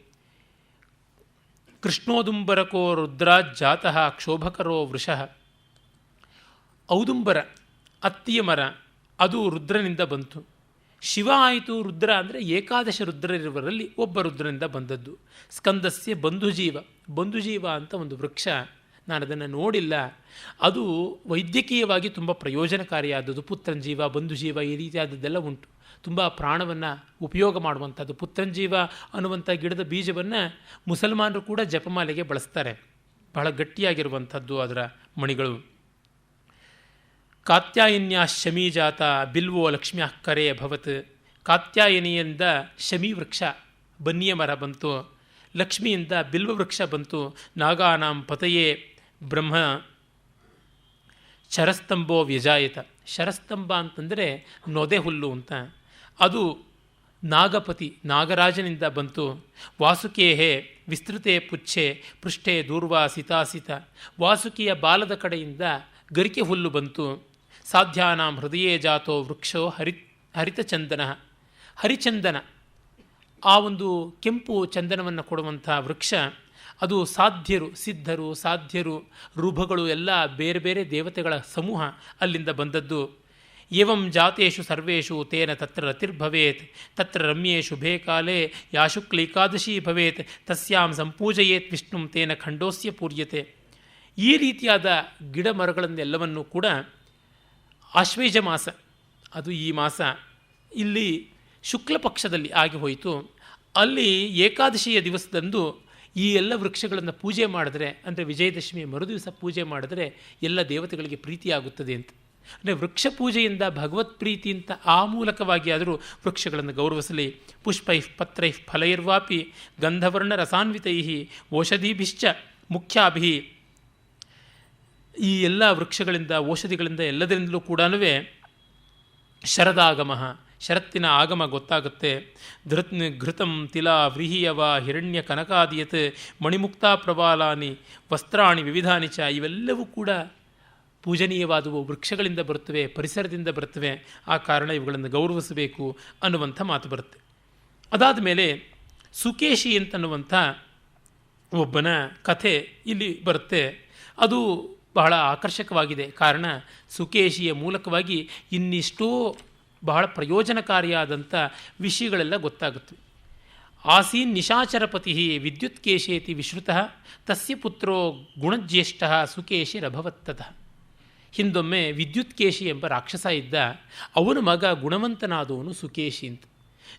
ಕೃಷ್ಣೋದುಂಬರಕೋ ರುದ್ರಾಜ್ಜಾತಃ ಕ್ಷೋಭಕರೋ ವೃಷಃ, ಔದುಂಬರ ಅತ್ತಿಯ ಮರ ಅದು ರುದ್ರನಿಂದ ಬಂತು. ಶಿವ ಆಯಿತು. ರುದ್ರ ಅಂದರೆ ಏಕಾದಶ ರುದ್ರರಿರುವರಲ್ಲಿ ಒಬ್ಬ ರುದ್ರನಿಂದ ಬಂದದ್ದು. ಸ್ಕಂದಸ್ಯ ಬಂಧುಜೀವ, ಬಂಧುಜೀವ ಅಂತ ಒಂದು ವೃಕ್ಷ, ನಾನು ಅದನ್ನು ನೋಡಿಲ್ಲ. ಅದು ವೈದ್ಯಕೀಯವಾಗಿ ತುಂಬ ಪ್ರಯೋಜನಕಾರಿಯಾದದ್ದು. ಪುತ್ರಂಜೀವ, ಬಂಧುಜೀವ ಈ ರೀತಿಯಾದದ್ದೆಲ್ಲ ಉಂಟು. ತುಂಬ ಪ್ರಾಣವನ್ನು ಉಪಯೋಗ ಮಾಡುವಂಥದ್ದು. ಪುತ್ರಂಜೀವ ಅನ್ನುವಂಥ ಗಿಡದ ಬೀಜವನ್ನು ಮುಸಲ್ಮಾನರು ಕೂಡ ಜಪಮಾಲೆಗೆ ಬಳಸ್ತಾರೆ. ಬಹಳ ಗಟ್ಟಿಯಾಗಿರುವಂಥದ್ದು ಅದರ ಮಣಿಗಳು. ಕಾತ್ಯಾಯನ್ಯ ಶಮೀಜಾತ ಬಿಲ್ವೋ ಲಕ್ಷ್ಮ್ಯಾ ಕರೆ ಭವತ್, ಕಾತ್ಯಾಯನಿಯಿಂದ ಶಮೀ ವೃಕ್ಷ ಬನ್ನಿಯ ಮರ ಬಂತು, ಲಕ್ಷ್ಮಿಯಿಂದ ಬಿಲ್ವ ವೃಕ್ಷ ಬಂತು. ನಾಗಾನಾಂ ಪತಯೇ ಬ್ರಹ್ಮ ಶರಸ್ತಂಭೋ ವ್ಯಜಾಯಿತ, ಶರಸ್ತಂಭ ಅಂತಂದರೆ ನೊದೆ ಹುಲ್ಲು ಅಂತ, ಅದು ನಾಗಪತಿ ನಾಗರಾಜನಿಂದ ಬಂತು. ವಾಸುಕೇಹೇ ವಿಸ್ತೃತೆ ಪುಚ್ಛೆ ಪೃಷ್ಠೆ ದೂರ್ವಾ ಸಿತಾಸಿತ, ವಾಸುಕಿಯ ಬಾಲದ ಕಡೆಯಿಂದ ಗರಿಕೆ ಹುಲ್ಲು ಬಂತು. ಸಾಧ್ಯಾನಾಂ ಹೃದಯೇ ಜಾತೋ ವೃಕ್ಷೋ ಹರಿತಚಂದನ, ಹರಿಚಂದನ ಆ ಒಂದು ಕೆಂಪು ಚಂದನವನ್ನು ಕೊಡುವಂಥ ವೃಕ್ಷ ಅದು ಸಾಧ್ಯರು, ಸಿದ್ಧರು, ಸಾಧ್ಯರು, ರುಭಗಳು ಎಲ್ಲ ಬೇರೆ ಬೇರೆ ದೇವತೆಗಳ ಸಮೂಹ ಅಲ್ಲಿಂದ ಬಂದದ್ದು. ಏವಂ ಜಾತೇಷು ಸರ್ವೇಷು ತೇನ ತತ್ರ ರತಿರ್ಭವೇತ್, ತತ್ರ ರಮ್ಯೇ ಶುಭೇ ಕಾಲೇ ಯಾ ಶುಕ್ಲೈಕಾದಶಿ ಭವೇತ್, ತಸ್ಯಾಂ ಸಂಪೂಜಯೇತ್ ವಿಷ್ಣುಂ ತೇನ ಖಂಡೋಸ್ಯ ಪೂರ್ಯತೆ. ಈ ರೀತಿಯಾದ ಗಿಡ ಮರಗಳನ್ನೆಲ್ಲವನ್ನೂ ಕೂಡ ಆಶ್ವೇಜ ಮಾಸ, ಅದು ಈ ಮಾಸ ಇಲ್ಲಿ ಶುಕ್ಲ ಪಕ್ಷದಲ್ಲಿ ಆಗಿ ಹೋಯಿತು. ಅಲ್ಲಿ ಏಕಾದಶಿಯ ದಿವಸದಂದು ಈ ಎಲ್ಲ ವೃಕ್ಷಗಳನ್ನು ಪೂಜೆ ಮಾಡಿದ್ರೆ, ಅಂದರೆ ವಿಜಯದಶಮಿ ಮರುದಿವಸ ಪೂಜೆ ಮಾಡಿದ್ರೆ ಎಲ್ಲ ದೇವತೆಗಳಿಗೆ ಪ್ರೀತಿಯಾಗುತ್ತದೆ ಅಂತ. ಅಂದರೆ ವೃಕ್ಷ ಪೂಜೆಯಿಂದ ಭಗವತ್ ಪ್ರೀತಿ ಅಂತ ಆ ಮೂಲಕವಾಗಿ ಆದರೂ ವೃಕ್ಷಗಳನ್ನು ಗೌರವಿಸಲಿ. ಪುಷ್ಪೈ ಪತ್ರೈ ಫಲೈರ್ವಾಪಿ ಗಂಧವರ್ಣ ರಸಾನ್ವಿತೈ ಓಷಧೀಭಿಶ್ಚ ಮುಖ್ಯಾಭಿ, ಈ ಎಲ್ಲ ವೃಕ್ಷಗಳಿಂದ ಔಷಧಿಗಳಿಂದ ಎಲ್ಲದರಿಂದಲೂ ಕೂಡ ಶರದಾಗಮ, ಶರತ್ತಿನ ಆಗಮ ಗೊತ್ತಾಗುತ್ತೆ. ಘೃತಂ ತಿಲ ವ್ರೀಹಿಯವ ಹಿರಣ್ಯ ಕನಕಾದಿಯತ್ ಮಣಿಮುಕ್ತಾ ಪ್ರಬಾಲಾನಿ ವಸ್ತ್ರಾಣಿ ವಿವಿಧಾನಿ ಚ, ಇವೆಲ್ಲವೂ ಕೂಡ ಪೂಜನೀಯವಾದವು, ವೃಕ್ಷಗಳಿಂದ ಬರುತ್ತವೆ, ಪರಿಸರದಿಂದ ಬರುತ್ತವೆ. ಆ ಕಾರಣ ಇವುಗಳನ್ನು ಗೌರವಿಸಬೇಕು ಅನ್ನುವಂಥ ಮಾತು ಬರುತ್ತೆ. ಅದಾದ ಮೇಲೆ ಸುಕೇಶಿ ಅಂತನ್ನುವಂಥ ಒಬ್ಬನ ಕಥೆ ಇಲ್ಲಿ ಬರುತ್ತೆ. ಅದು ಬಹಳ ಆಕರ್ಷಕವಾಗಿದೆ. ಕಾರಣ ಸುಕೇಶಿಯ ಮೂಲಕವಾಗಿ ಇನ್ನಿಷ್ಟೋ ಬಹಳ ಪ್ರಯೋಜನಕಾರಿಯಾದಂಥ ವಿಷಯಗಳೆಲ್ಲ ಗೊತ್ತಾಗುತ್ತವೆ. ಆಸೀನ್ ನಿಶಾಚರಪತಿ ವಿದ್ಯುತ್ಕೇಶೇತಿ ವಿಶ್ರುತಃ ತಸ್ಯ ಪುತ್ರೋ ಗುಣಜ್ಯೇಷ್ಠ ಸುಕೇಶಿರಭವತ್ತತಃ. ಹಿಂದೊಮ್ಮೆ ವಿದ್ಯುತ್ಕೇಶಿ ಎಂಬ ರಾಕ್ಷಸ ಇದ್ದ, ಅವನ ಮಗ ಗುಣವಂತನಾದವನು ಸುಕೇಶಿ ಅಂತ.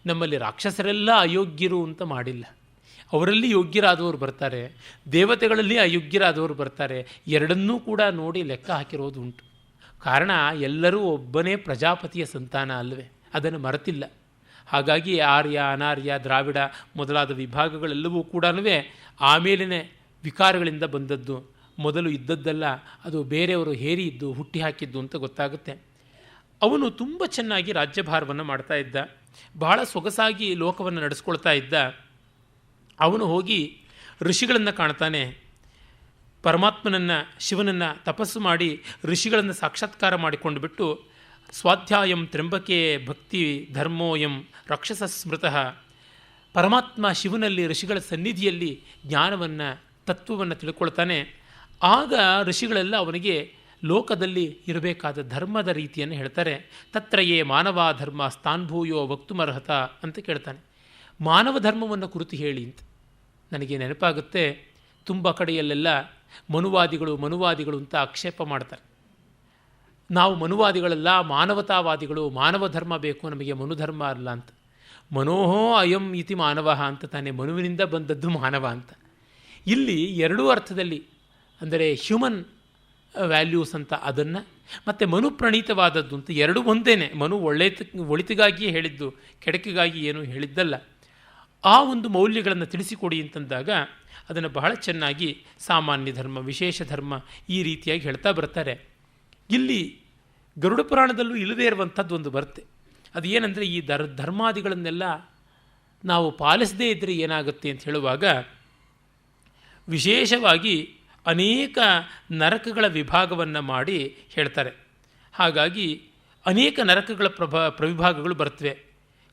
ನಮ್ಮಲ್ಲಿ ರಾಕ್ಷಸರೆಲ್ಲ ಅಯೋಗ್ಯರು ಅಂತ ಮಾಡಿಲ್ಲ, ಅವರಲ್ಲಿ ಯೋಗ್ಯರಾದವರು ಬರ್ತಾರೆ, ದೇವತೆಗಳಲ್ಲಿ ಅಯೋಗ್ಯರಾದವರು ಬರ್ತಾರೆ. ಎರಡನ್ನೂ ಕೂಡ ನೋಡಿ ಲೆಕ್ಕ ಹಾಕಿರೋದು ಉಂಟು. ಕಾರಣ ಎಲ್ಲರೂ ಒಬ್ಬನೇ ಪ್ರಜಾಪತಿಯ ಸಂತಾನ ಅಲ್ಲವೇ, ಅದನ್ನು ಮರೆತಿಲ್ಲ. ಹಾಗಾಗಿ ಆರ್ಯ ಅನಾರ್ಯ ದ್ರಾವಿಡ ಮೊದಲಾದ ವಿಭಾಗಗಳೆಲ್ಲವೂ ಕೂಡ ಆಮೇಲಿನ ವಿಕಾರಗಳಿಂದ ಬಂದದ್ದು, ಮೊದಲು ಇದ್ದದ್ದಲ್ಲ, ಅದು ಬೇರೆಯವರು ಹೇರಿ ಇದ್ದು ಹುಟ್ಟಿ ಹಾಕಿದ್ದು ಅಂತ ಗೊತ್ತಾಗುತ್ತೆ. ಅವನು ತುಂಬ ಚೆನ್ನಾಗಿ ರಾಜ್ಯಭಾರವನ್ನು ಮಾಡ್ತಾ ಇದ್ದ, ಬಹಳ ಸೊಗಸಾಗಿ ಲೋಕವನ್ನು ನಡೆಸ್ಕೊಳ್ತಾ ಇದ್ದ. ಅವನು ಹೋಗಿ ಋಷಿಗಳನ್ನು ಕಾಣ್ತಾನೆ. ಪರಮಾತ್ಮನನ್ನು, ಶಿವನನ್ನು ತಪಸ್ಸು ಮಾಡಿ ಋಷಿಗಳನ್ನು ಸಾಕ್ಷಾತ್ಕಾರ ಮಾಡಿಕೊಂಡು ಬಿಟ್ಟು ಸ್ವಾಧ್ಯಾಯಂ ತ್ರ್ಯಂಬಕೆ ಭಕ್ತಿ ಧರ್ಮೋಯಂ ರಾಕ್ಷಸ ಸ್ಮೃತಃ, ಪರಮಾತ್ಮ ಶಿವನಲ್ಲಿ ಋಷಿಗಳ ಸನ್ನಿಧಿಯಲ್ಲಿ ಜ್ಞಾನವನ್ನು ತತ್ವವನ್ನು ತಿಳ್ಕೊಳ್ತಾನೆ. ಆಗ ಋಷಿಗಳೆಲ್ಲ ಅವನಿಗೆ ಲೋಕದಲ್ಲಿ ಇರಬೇಕಾದ ಧರ್ಮದ ರೀತಿಯನ್ನು ಹೇಳ್ತಾರೆ. ತತ್ರಯೇ ಮಾನವ ಧರ್ಮ ಸ್ಥಾನ್ಭೂಯೋ ವಕ್ತುಮರ್ಹತ ಅಂತ ಕೇಳ್ತಾನೆ. ಮಾನವ ಧರ್ಮವನ್ನು ಕುರಿತು ಹೇಳಿ ಅಂತ. ನನಗೆ ನೆನಪಾಗುತ್ತೆ, ತುಂಬ ಕಡೆಯಲ್ಲೆಲ್ಲ ಮನುವಾದಿಗಳು ಅಂತ ಆಕ್ಷೇಪ ಮಾಡ್ತಾರೆ. ನಾವು ಮನುವಾದಿಗಳಲ್ಲ, ಮಾನವತಾವಾದಿಗಳು, ಮಾನವ ಧರ್ಮ ಬೇಕು ನಮಗೆ, ಮನುಧರ್ಮ ಅಲ್ಲ ಅಂತ. ಮನೋಹೋ ಅಯಂ ಇತಿ ಮಾನವ ಅಂತ ತಾನೇ, ಮನುವಿನಿಂದ ಬಂದದ್ದು ಮಾನವ ಅಂತ. ಇಲ್ಲಿ ಎರಡೂ ಅರ್ಥದಲ್ಲಿ, ಅಂದರೆ ಹ್ಯೂಮನ್ ವ್ಯಾಲ್ಯೂಸ್ ಅಂತ ಅದನ್ನು, ಮತ್ತು ಮನು ಪ್ರಣೀತವಾದದ್ದು ಅಂತ ಎರಡೂ ಒಂದೇನೆ. ಮನು ಒಳಿತಿಗಾಗಿಯೇ ಹೇಳಿದ್ದು, ಕೆಡಕಿಗಾಗಿ ಏನೂ ಹೇಳಿದ್ದಲ್ಲ. ಆ ಒಂದು ಮೌಲ್ಯಗಳನ್ನು ತಿಳಿಸಿಕೊಡಿ ಅಂತಂದಾಗ ಅದನ್ನು ಬಹಳ ಚೆನ್ನಾಗಿ ಸಾಮಾನ್ಯ ಧರ್ಮ, ವಿಶೇಷ ಧರ್ಮ ಈ ರೀತಿಯಾಗಿ ಹೇಳ್ತಾ ಬರ್ತಾರೆ. ಇಲ್ಲಿ ಗರುಡ ಪುರಾಣದಲ್ಲೂ ಇಲ್ಲದೇ ಇರುವಂಥದ್ದು ಒಂದು ಬರುತ್ತೆ. ಅದು ಏನಂದರೆ, ಈ ಧರ್ಮಾದಿಗಳನ್ನೆಲ್ಲ ನಾವು ಪಾಲಿಸದೇ ಇದ್ದರೆ ಏನಾಗುತ್ತೆ ಅಂತ ಹೇಳುವಾಗ ವಿಶೇಷವಾಗಿ ಅನೇಕ ನರಕಗಳ ವಿಭಾಗವನ್ನು ಮಾಡಿ ಹೇಳ್ತಾರೆ. ಹಾಗಾಗಿ ಅನೇಕ ನರಕಗಳ ಪ್ರವಿಭಾಗಗಳು ಬರ್ತವೆ.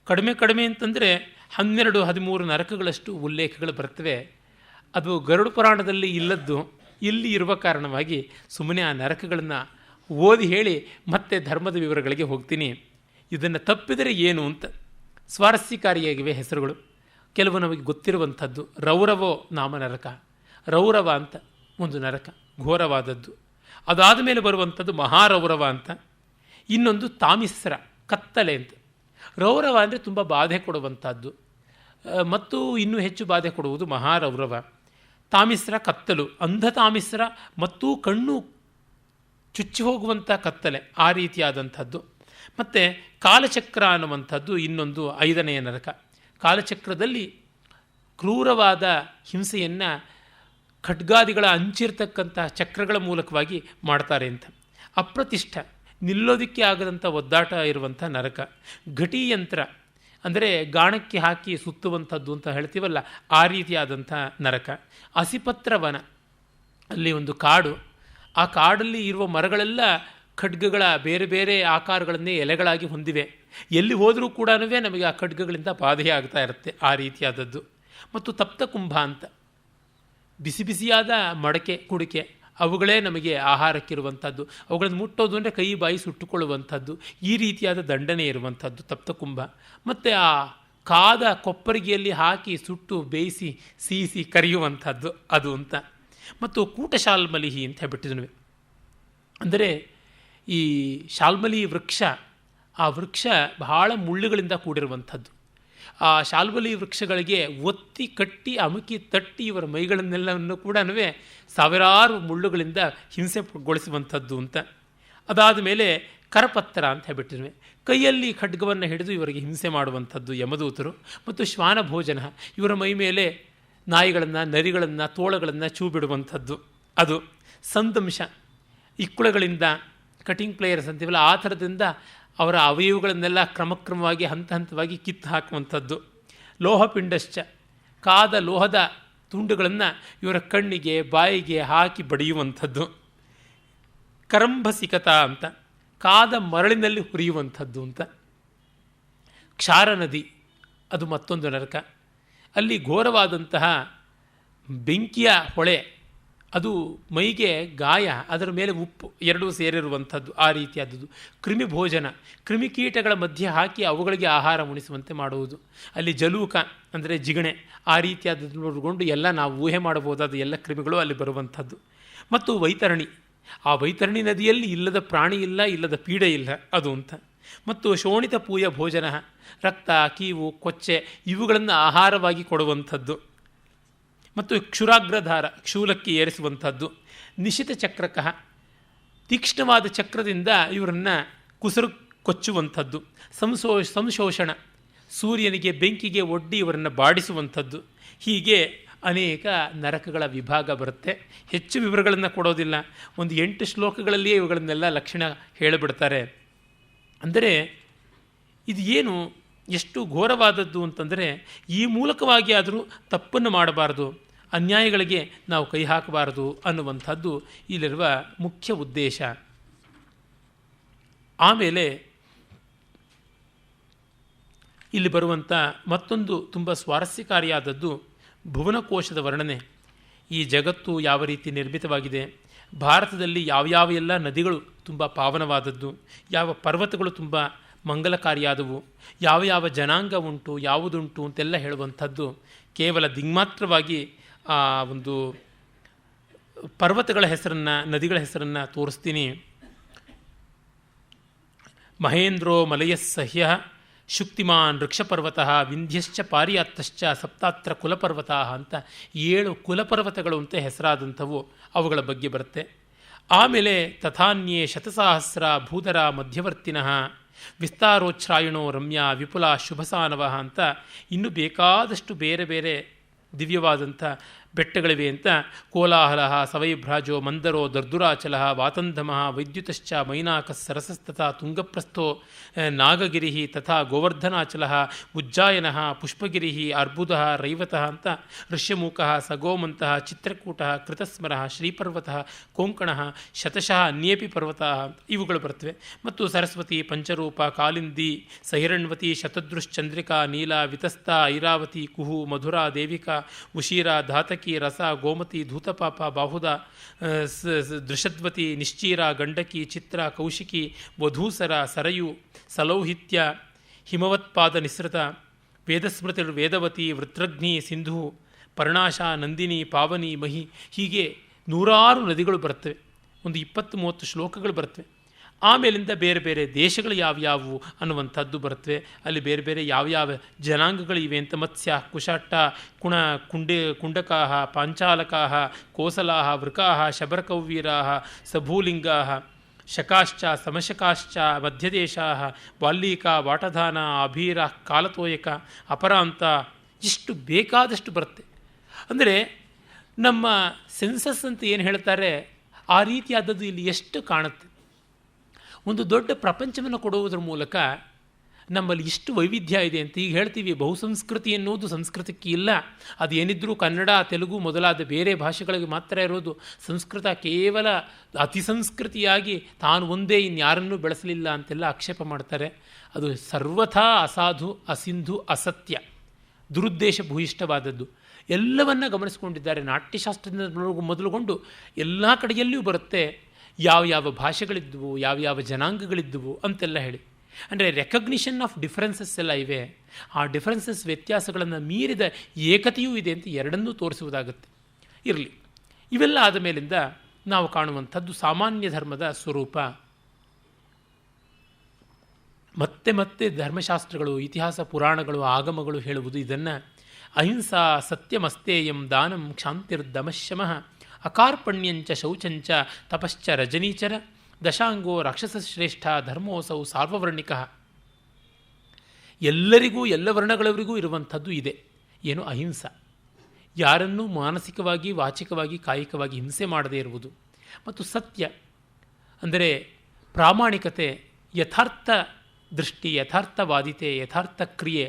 ಕಡಿಮೆ ಅಂತಂದರೆ 12-13 ನರಕಗಳಷ್ಟು ಉಲ್ಲೇಖಗಳು ಬರ್ತವೆ. ಅದು ಗರುಡ ಪುರಾಣದಲ್ಲಿ ಇಲ್ಲದ್ದು ಇಲ್ಲಿ ಇರುವ ಕಾರಣವಾಗಿ ಸುಮ್ಮನೆ ಆ ನರಕಗಳನ್ನು ಓದಿ ಹೇಳಿ ಮತ್ತೆ ಧರ್ಮದ ವಿವರಗಳಿಗೆ ಹೋಗ್ತೀನಿ. ಇದನ್ನು ತಪ್ಪಿದರೆ ಏನು ಅಂತ ಸ್ವಾರಸ್ಯಕಾರಿಯಾಗಿವೆ ಹೆಸರುಗಳು. ಕೆಲವು ನಮಗೆ ಗೊತ್ತಿರುವಂಥದ್ದು, ರೌರವೋ ನಾಮ ನರಕ, ರೌರವ ಅಂತ ಒಂದು ನರಕ, ಘೋರವಾದದ್ದು. ಅದಾದ ಮೇಲೆ ಬರುವಂಥದ್ದು ಮಹಾರೌರವ ಅಂತ, ಇನ್ನೊಂದು ತಾಮಿಸ್ರ, ಕತ್ತಲೆ ಅಂತ. ರೌರವ ಅಂದರೆ ತುಂಬ ಬಾಧೆ ಕೊಡುವಂಥದ್ದು, ಮತ್ತು ಇನ್ನೂ ಹೆಚ್ಚು ಬಾಧೆ ಕೊಡುವುದು ಮಹಾರೌರವ. ತಾಮಿಸ್ರ ಕತ್ತಲು, ಅಂಧ ತಾಮಿಸ್ರ ಮತ್ತು ಕಣ್ಣು ಚುಚ್ಚಿ ಹೋಗುವಂಥ ಕತ್ತಲೆ, ಆ ರೀತಿಯಾದಂಥದ್ದು. ಮತ್ತು ಕಾಲಚಕ್ರ ಅನ್ನುವಂಥದ್ದು ಇನ್ನೊಂದು 5ನೆಯ ನರಕ. ಕಾಲಚಕ್ರದಲ್ಲಿ ಕ್ರೂರವಾದ ಹಿಂಸೆಯನ್ನು ಖಡ್ಗಾದಿಗಳ ಅಂಚಿರ್ತಕ್ಕಂಥ ಚಕ್ರಗಳ ಮೂಲಕವಾಗಿ ಮಾಡ್ತಾರೆ ಅಂತ. ಅಪ್ರತಿಷ್ಠ, ನಿಲ್ಲೋದಕ್ಕೆ ಆಗದಂಥ ಒದ್ದಾಟ ಇರುವಂಥ ನರಕ. ಘಟಿಯಂತ್ರ ಅಂದರೆ ಗಾಣಕ್ಕೆ ಹಾಕಿ ಸುತ್ತುವಂಥದ್ದು ಅಂತ ಹೇಳ್ತೀವಲ್ಲ, ಆ ರೀತಿಯಾದಂಥ ನರಕ. ಅಸಿಪತ್ರವನ, ಅಲ್ಲಿ ಒಂದು ಕಾಡು, ಆ ಕಾಡಲ್ಲಿ ಇರುವ ಮರಗಳೆಲ್ಲ ಖಡ್ಗಗಳ ಬೇರೆ ಬೇರೆ ಆಕಾರಗಳನ್ನೇ ಎಲೆಗಳಾಗಿ ಹೊಂದಿವೆ. ಎಲ್ಲಿ ಹೋದರೂ ಕೂಡ ನಮಗೆ ಆ ಖಡ್ಗಗಳಿಂದ ಬಾಧೆಯಾಗ್ತಾ ಇರುತ್ತೆ, ಆ ರೀತಿಯಾದದ್ದು. ಮತ್ತು ತಪ್ತ ಕುಂಭ ಅಂತ, ಬಿಸಿ ಬಿಸಿಯಾದ ಮಡಕೆ ಕುಡಿಕೆ, ಅವುಗಳೇ ನಮಗೆ ಆಹಾರಕ್ಕಿರುವಂಥದ್ದು. ಅವುಗಳನ್ನು ಮುಟ್ಟೋದು ಅಂದರೆ ಕೈ ಬಾಯಿ ಸುಟ್ಟುಕೊಳ್ಳುವಂಥದ್ದು, ಈ ರೀತಿಯಾದ ದಂಡನೆ ಇರುವಂಥದ್ದು ತಪ್ತಕುಂಭ. ಮತ್ತು ಆ ಕಾದ ಕೊಪ್ಪರಿಗೆಯಲ್ಲಿ ಹಾಕಿ ಸುಟ್ಟು ಬೇಯಿಸಿ ಸೀಸಿ ಕರೆಯುವಂಥದ್ದು ಅದು ಅಂತ. ಮತ್ತು ಕೂಟಶಾಲ್ಮಲಿಹಿ ಅಂತ ಹೇಳ್ಬಿಟ್ಟಿದ್ವಿ. ಅಂದರೆ ಈ ಶಾಲ್ಮಲಿ ವೃಕ್ಷ, ಆ ವೃಕ್ಷ ಬಹಳ ಮುಳ್ಳುಗಳಿಂದ ಕೂಡಿರುವಂಥದ್ದು. ಆ ಶಾಲ್ಮಲಿ ವೃಕ್ಷಗಳಿಗೆ ಒತ್ತಿ ಕಟ್ಟಿ ಅಮುಕಿ ತಟ್ಟಿ ಇವರ ಮೈಗಳನ್ನೆಲ್ಲವನ್ನು ಕೂಡ ಸಾವಿರಾರು ಮುಳ್ಳುಗಳಿಂದ ಹಿಂಸೆಗೊಳಿಸುವಂಥದ್ದು ಅಂತ. ಅದಾದ ಮೇಲೆ ಕರಪತ್ರ ಅಂತ ಹೇಳ್ಬಿಟ್ಟಿರುವೆ, ಕೈಯಲ್ಲಿ ಖಡ್ಗವನ್ನು ಹಿಡಿದು ಇವರಿಗೆ ಹಿಂಸೆ ಮಾಡುವಂಥದ್ದು ಯಮದೂತರು. ಮತ್ತು ಶ್ವಾನ ಭೋಜನ, ಇವರ ಮೈ ಮೇಲೆ ನಾಯಿಗಳನ್ನು, ನರಿಗಳನ್ನು, ತೋಳಗಳನ್ನು ಚೂ ಬಿಡುವಂಥದ್ದು ಅದು. ಸಂದಂಶ, ಇಕ್ಕುಳಗಳಿಂದ, ಕಟಿಂಗ್ ಪ್ಲೇಯರ್ಸ್ ಅಂತೀವಲ್ಲ, ಆ ಥರದಿಂದ ಅವರ ಅವಯವಗಳನ್ನೆಲ್ಲ ಕ್ರಮಕ್ರಮವಾಗಿ ಹಂತ ಹಂತವಾಗಿ ಕಿತ್ತು ಹಾಕುವಂಥದ್ದು. ಲೋಹಪಿಂಡಶ್ಚ, ಕಾದ ಲೋಹದ ತುಂಡುಗಳನ್ನು ಇವರ ಕಣ್ಣಿಗೆ ಬಾಯಿಗೆ ಹಾಕಿ ಬಡಿಯುವಂಥದ್ದು. ಕರಂಭಸಿಕತ ಅಂತ, ಕಾದ ಮರಳಿನಲ್ಲಿ ಹುರಿಯುವಂಥದ್ದು ಅಂತ. ಕ್ಷಾರ ನದಿ, ಅದು ಮತ್ತೊಂದು ನರಕ. ಅಲ್ಲಿ ಘೋರವಾದಂತಹ ಬೆಂಕಿಯ ಹೊಳೆ, ಅದು ಮೈಗೆ ಗಾಯ, ಅದರ ಮೇಲೆ ಉಪ್ಪು ಎರಡೂ ಸೇರಿರುವಂಥದ್ದು, ಆ ರೀತಿಯಾದದ್ದು. ಕ್ರಿಮಿ ಭೋಜನ, ಕ್ರಿಮಿಕೀಟಗಳ ಮಧ್ಯೆ ಹಾಕಿ ಅವುಗಳಿಗೆ ಆಹಾರ ಉಣಿಸುವಂತೆ ಮಾಡುವುದು. ಅಲ್ಲಿ ಜಲೂಕ ಅಂದರೆ ಜಿಗಣೆ, ಆ ರೀತಿಯಾದದ್ದು ನೋಡಿಕೊಂಡು ಎಲ್ಲ ನಾವು ಊಹೆ ಮಾಡಬಹುದಾದ ಎಲ್ಲ ಕ್ರಿಮಿಗಳು ಅಲ್ಲಿ ಬರುವಂಥದ್ದು. ಮತ್ತು ವೈತರಣಿ, ಆ ವೈತರಣಿ ನದಿಯಲ್ಲಿ ಇಲ್ಲದ ಪ್ರಾಣಿ ಇಲ್ಲ, ಇಲ್ಲದ ಪೀಡೆ ಇಲ್ಲ ಅದು ಅಂತ. ಮತ್ತು ಶೋಣಿತ ಪೂಯ ಭೋಜನ, ರಕ್ತ, ಕೀವು, ಕೊಚ್ಚೆ ಇವುಗಳನ್ನು ಆಹಾರವಾಗಿ ಕೊಡುವಂಥದ್ದು. ಮತ್ತು ಕ್ಷುರಾಗ್ರಧಾರ, ಕ್ಷೂಲಕ್ಕೆ ಏರಿಸುವಂಥದ್ದು. ನಿಶಿತ ಚಕ್ರಕ, ತೀಕ್ಷ್ಣವಾದ ಚಕ್ರದಿಂದ ಇವರನ್ನು ಕುಸರು ಕೊಚ್ಚುವಂಥದ್ದು. ಸಂಶೋಷಣ, ಸೂರ್ಯನಿಗೆ ಬೆಂಕಿಗೆ ಒಡ್ಡಿ ಇವರನ್ನು ಬಾಡಿಸುವಂಥದ್ದು. ಹೀಗೆ ಅನೇಕ ನರಕಗಳ ವಿಭಾಗ ಬರುತ್ತೆ. ಹೆಚ್ಚು ವಿವರಗಳನ್ನು ಕೊಡೋದಿಲ್ಲ, ಒಂದು 8 ಶ್ಲೋಕಗಳಲ್ಲಿಯೇ ಇವುಗಳನ್ನೆಲ್ಲ ಲಕ್ಷಣ ಹೇಳಿಬಿಡ್ತಾರೆ. ಅಂದರೆ ಇದು ಏನು ಎಷ್ಟು ಘೋರವಾದದ್ದು ಅಂತಂದರೆ, ಈ ಮೂಲಕವಾಗಿ ಆದರೂ ತಪ್ಪನ್ನು ಮಾಡಬಾರದು, ಅನ್ಯಾಯಗಳಿಗೆ ನಾವು ಕೈ ಹಾಕಬಾರದು ಅನ್ನುವಂಥದ್ದು ಇಲ್ಲಿರುವ ಮುಖ್ಯ ಉದ್ದೇಶ. ಆಮೇಲೆ ಇಲ್ಲಿ ಬರುವಂಥ ಮತ್ತೊಂದು ತುಂಬ ಸ್ವಾರಸ್ಯಕಾರಿಯಾದದ್ದು ಭುವನಕೋಶದ ವರ್ಣನೆ. ಈ ಜಗತ್ತು ಯಾವ ರೀತಿ ನಿರ್ಮಿತವಾಗಿದೆ, ಭಾರತದಲ್ಲಿ ಯಾವ್ಯಾವ ಎಲ್ಲ ನದಿಗಳು ತುಂಬ ಪಾವನವಾದದ್ದು, ಯಾವ ಪರ್ವತಗಳು ತುಂಬ ಮಂಗಲಕಾರಿಯಾದವು, ಯಾವ ಯಾವ ಜನಾಂಗ ಉಂಟು, ಯಾವುದುಂಟು ಅಂತೆಲ್ಲ ಹೇಳುವಂಥದ್ದು ಕೇವಲ ದಿಗ್ಮಾತ್ರವಾಗಿ ಆ ಒಂದು ಪರ್ವತಗಳ ಹೆಸರನ್ನು, ನದಿಗಳ ಹೆಸರನ್ನು ತೋರಿಸ್ತೀನಿ. ಮಹೇಂದ್ರೋ ಮಲಯಸ್ಸಹ್ಯ ಶುಕ್ತಿಮಾನ್ ವೃಕ್ಷಪರ್ವತ ವಿಂಧ್ಯಶ್ಚ ಪಾರಿಯಾತ್ತಶ್ಚ ಸಪ್ತಾತ್ರ ಕುಲಪರ್ವತ ಅಂತ 7 ಕುಲಪರ್ವತಗಳು ಅಂತ ಹೆಸರಾದಂಥವು, ಅವುಗಳ ಬಗ್ಗೆ ಬರುತ್ತೆ. ಆಮೇಲೆ ತಥಾನ್ಯೇ ಶತಸಹಸ್ರ ಭೂಧರ ಮಧ್ಯವರ್ತಿನಃ ವಿಸ್ತಾರೋಚ್ಛ್ರಾಯಣೋ ರಮ್ಯ ವಿಪುಲ ಶುಭಸಾನವ ಅಂತ ಇನ್ನೂ ಬೇಕಾದಷ್ಟು ಬೇರೆ ಬೇರೆ ದಿವ್ಯವಾದಂಥ ಬೆಟ್ಟಗಳಿವೆ ಅಂತ ಕೋಲಾಹಲ ಸವೈಭ್ರಾಜೋ ಮಂದರೋ ದರ್ದುರಾಚಲ ವಾತಂಧಮ ವೈದ್ಯುತಶ್ಚ ಮೈನಾಕ ಸರಸಸ್ತಥಾ ತುಂಗಪ್ರಸ್ಥೋ ನಾಗಗಿರಿ ತಥಾ ಗೋವರ್ಧನಾಚಲ ಉಜ್ಜಾಯನ ಪುಷ್ಪಗಿರಿ ಅರ್ಬುದ ರೈವತ ಅಂತ ಋಷ್ಯಮೂಕ ಸಗೋಮಂತ ಚಿತ್ರಕೂಟ ಕೃತಸ್ಮರ ಶ್ರೀಪರ್ವತ ಕೊಂಕಣ ಶತಶಃ ಅನ್ಯೇಪಿ ಪರ್ವತ ಇವುಗಳು ಬರ್ತವೆ. ಮತ್ತು ಸರಸ್ವತಿ ಪಂಚರೂಪ ಕಾಲಿಂದಿ ಸಹಿರಣ್ವತಿ ಶತದೃಶ್ಚಂದ್ರಿಕಾ ನೀಲ ವಿತಸ್ತ ಐರಾವತಿ ಕುಹು ಮಧುರಾ ದೇವಿಕಾ ಉಶೀರ ಧಾತಕಿ ರಸ ಗೋಮತಿ ಧೂತಪಾಪ ಬಾಹುದ ದೃಷದ್ವತಿ ನಿಶ್ಚೀರ ಗಂಡಕಿ ಚಿತ್ರ ಕೌಶಿಕಿ ವಧೂಸರ ಸರಯು ಸಲೌಹಿತ್ಯ ಹಿಮವತ್ಪಾದ ನಿಸೃತ ವೇದಸ್ಮೃತಿ ವೇದವತಿ ವೃತ್ರಗ್ನಿ ಸಿಂಧು ಪರ್ಣಾಶ ನಂದಿನಿ ಪಾವನಿ ಮಹಿ, ಹೀಗೆ 100 ನದಿಗಳು ಬರ್ತವೆ. ಒಂದು 20-30 ಶ್ಲೋಕಗಳು ಬರ್ತವೆ. ಆಮೇಲಿಂದ ಬೇರೆ ಬೇರೆ ದೇಶಗಳು ಯಾವ್ಯಾವು ಅನ್ನುವಂಥದ್ದು ಬರ್ತವೆ. ಅಲ್ಲಿ ಬೇರೆ ಬೇರೆ ಯಾವ್ಯಾವ ಜನಾಂಗಗಳಿವೆ ಅಂತ ಮತ್ಸ್ಯ ಕುಶಾಟ್ಟ ಕುಂಡಕಾ ಪಾಂಚಾಲಕಾ ಕೋಸಲಾ ವೃಕಾ ಶಬರಕೌವೀರಾ ಸಭೂಲಿಂಗಾ ಶಕಾಶ್ಚ ಸಮಶಕಾಶ್ಚ ಮಧ್ಯದೇಶಾ ವಾಲ್ಲೀಕ ವಾಟಧಾನ ಅಭೀರ ಕಾಲತೋಯಕ ಅಪರಾಂತ, ಇಷ್ಟು ಬೇಕಾದಷ್ಟು ಬರುತ್ತೆ. ಅಂದರೆ ನಮ್ಮ ಸೆನ್ಸಸ್ ಅಂತ ಏನು ಹೇಳ್ತಾರೆ ಆ ರೀತಿಯಾದದ್ದು ಇಲ್ಲಿ ಎಷ್ಟು ಕಾಣುತ್ತೆ. ಒಂದು ದೊಡ್ಡ ಪ್ರಪಂಚವನ್ನು ಕೊಡುವುದರ ಮೂಲಕ ನಮ್ಮಲ್ಲಿ ಇಷ್ಟು ವೈವಿಧ್ಯ ಇದೆ ಅಂತ ಈಗ ಹೇಳ್ತೀವಿ. ಬಹುಸಂಸ್ಕೃತಿ ಎನ್ನುವುದು ಸಂಸ್ಕೃತಕ್ಕೆ ಇಲ್ಲ, ಅದು ಏನಿದ್ರೂ ಕನ್ನಡ ತೆಲುಗು ಮೊದಲಾದ ಬೇರೆ ಭಾಷೆಗಳಿಗೆ ಮಾತ್ರ ಇರೋದು. ಸಂಸ್ಕೃತ ಕೇವಲ ಅತಿಸಂಸ್ಕೃತಿಯಾಗಿ ತಾನು ಒಂದೇ ಇನ್ಯಾರನ್ನೂ ಬೆಳೆಸಲಿಲ್ಲ ಅಂತೆಲ್ಲ ಆಕ್ಷೇಪ ಮಾಡ್ತಾರೆ. ಅದು ಸರ್ವಥಾ ಅಸಾಧು ಅಸಿಂಧು ಅಸತ್ಯ ದುರುದ್ದೇಶ ಭೂಯಿಷ್ಠವಾದದ್ದು. ಎಲ್ಲವನ್ನ ಗಮನಿಸಿಕೊಂಡಿದ್ದಾರೆ. ನಾಟ್ಯಶಾಸ್ತ್ರದಿಂದ ಮೊದಲುಗೊಂಡು ಎಲ್ಲ ಕಡೆಯಲ್ಲಿಯೂ ಬರುತ್ತೆ ಯಾವ್ಯಾವ ಭಾಷೆಗಳಿದ್ವು, ಯಾವ್ಯಾವ ಜನಾಂಗಗಳಿದ್ವು ಅಂತೆಲ್ಲ ಹೇಳಿ. ಅಂದರೆ ರೆಕಗ್ನಿಷನ್ ಆಫ್ ಡಿಫರೆನ್ಸಸ್ ಎಲ್ಲ ಇವೆ. ಆ ಡಿಫರೆನ್ಸಸ್ ವ್ಯತ್ಯಾಸಗಳನ್ನು ಮೀರಿದ ಏಕತೆಯೂ ಇದೆ ಅಂತ ಎರಡನ್ನೂ ತೋರಿಸುವುದಾಗುತ್ತೆ. ಇರಲಿ, ಇವೆಲ್ಲ ಆದ ಮೇಲಿಂದ ನಾವು ಕಾಣುವಂಥದ್ದು ಸಾಮಾನ್ಯ ಧರ್ಮದ ಸ್ವರೂಪ. ಮತ್ತೆ ಮತ್ತೆ ಧರ್ಮಶಾಸ್ತ್ರಗಳು, ಇತಿಹಾಸ ಪುರಾಣಗಳು, ಆಗಮಗಳು ಹೇಳುವುದು ಇದನ್ನು. ಅಹಿಂಸಾ ಸತ್ಯಮಸ್ತೇಯಂ ದಾನಂ ಕ್ಷಾಂತಿರ್ದಮಶಮಃ ಅಕಾರ್ಪಣ್ಯಂಚ ಶೌಚಂಚ ತಪಶ್ಚ ರಜನೀಚರ ದಶಾಂಗೋ ರಾಕ್ಷಸಶ್ರೇಷ್ಠ ಧರ್ಮೋಸೌ ಸಾರ್ವವರ್ಣಿಕ. ಎಲ್ಲರಿಗೂ ಎಲ್ಲ ವರ್ಣಗಳವರಿಗೂ ಇರುವಂಥದ್ದು ಇದೆ. ಏನು? ಅಹಿಂಸ. ಯಾರನ್ನೂ ಮಾನಸಿಕವಾಗಿ ವಾಚಿಕವಾಗಿ ಕಾಯಿಕವಾಗಿ ಹಿಂಸೆ ಮಾಡದೇ ಇರುವುದು. ಮತ್ತು ಸತ್ಯ ಅಂದರೆ ಪ್ರಾಮಾಣಿಕತೆ, ಯಥಾರ್ಥ ದೃಷ್ಟಿ, ಯಥಾರ್ಥವಾದಿತೆ, ಯಥಾರ್ಥ ಕ್ರಿಯೆ.